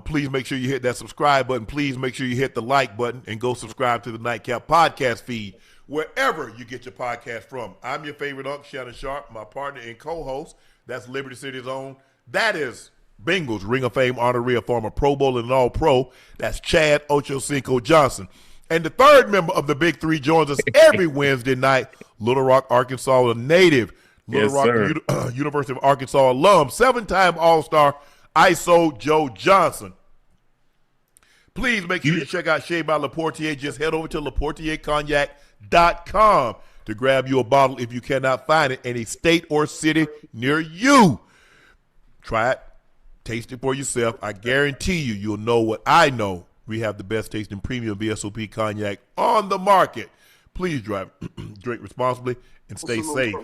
Please make sure you hit that subscribe button. Please make sure you hit the like button and go subscribe to the Nightcap podcast feed wherever you get your podcast from. I'm your favorite uncle, Shannon Sharpe, my partner and co-host. That's Liberty City's own. That is Bengals Ring of Fame honoree, a former Pro Bowl and an All-Pro. That's Chad Ochocinco Johnson. And the third member of the Big Three joins us every Wednesday night, Little Rock, Arkansas, a native Little Rock University of Arkansas alum, 7-time All-Star, ISO Joe Johnson. Please make sure you check out Shea by Laportier. Just head over to LaportierCognac.com. to grab you a bottle if you cannot find it in a state or city near you. Try it. Taste it for yourself. I guarantee you'll know what I know. We have the best tasting premium VSOP cognac on the market. Please drink responsibly and stay safe.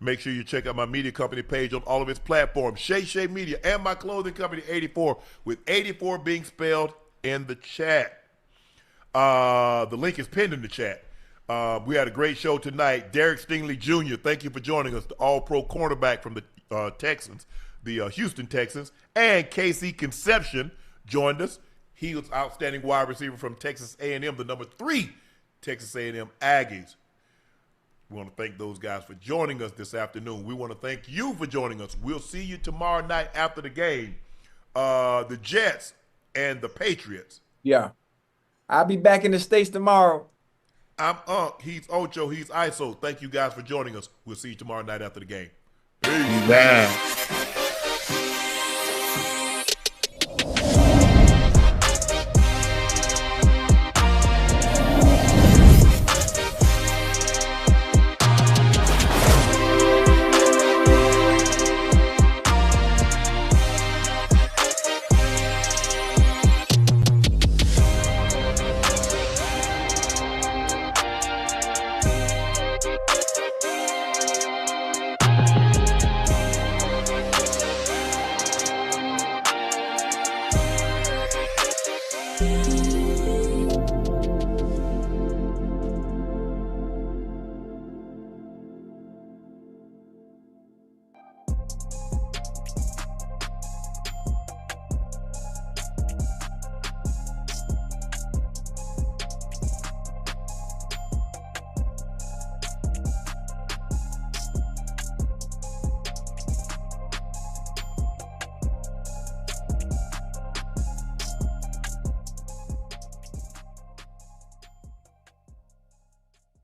Make sure you check out my media company page on all of its platforms, Shay Media, and my clothing company, 84, with 84 being spelled in the chat. The link is pinned in the chat. We had a great show tonight. Derrick Stingley Jr., thank you for joining us, the all-pro cornerback from the Texans, the Houston Texans, and KC Concepcion joined us. He was outstanding wide receiver from Texas A&M, the number 3 Texas A&M Aggies. We want to thank those guys for joining us this afternoon. We want to thank you for joining us. We'll see you tomorrow night after the game. The Jets and the Patriots. Yeah. I'll be back in the States tomorrow. I'm Unc. He's Ocho. He's ISO. Thank you guys for joining us. We'll see you tomorrow night after the game. Peace. Bye.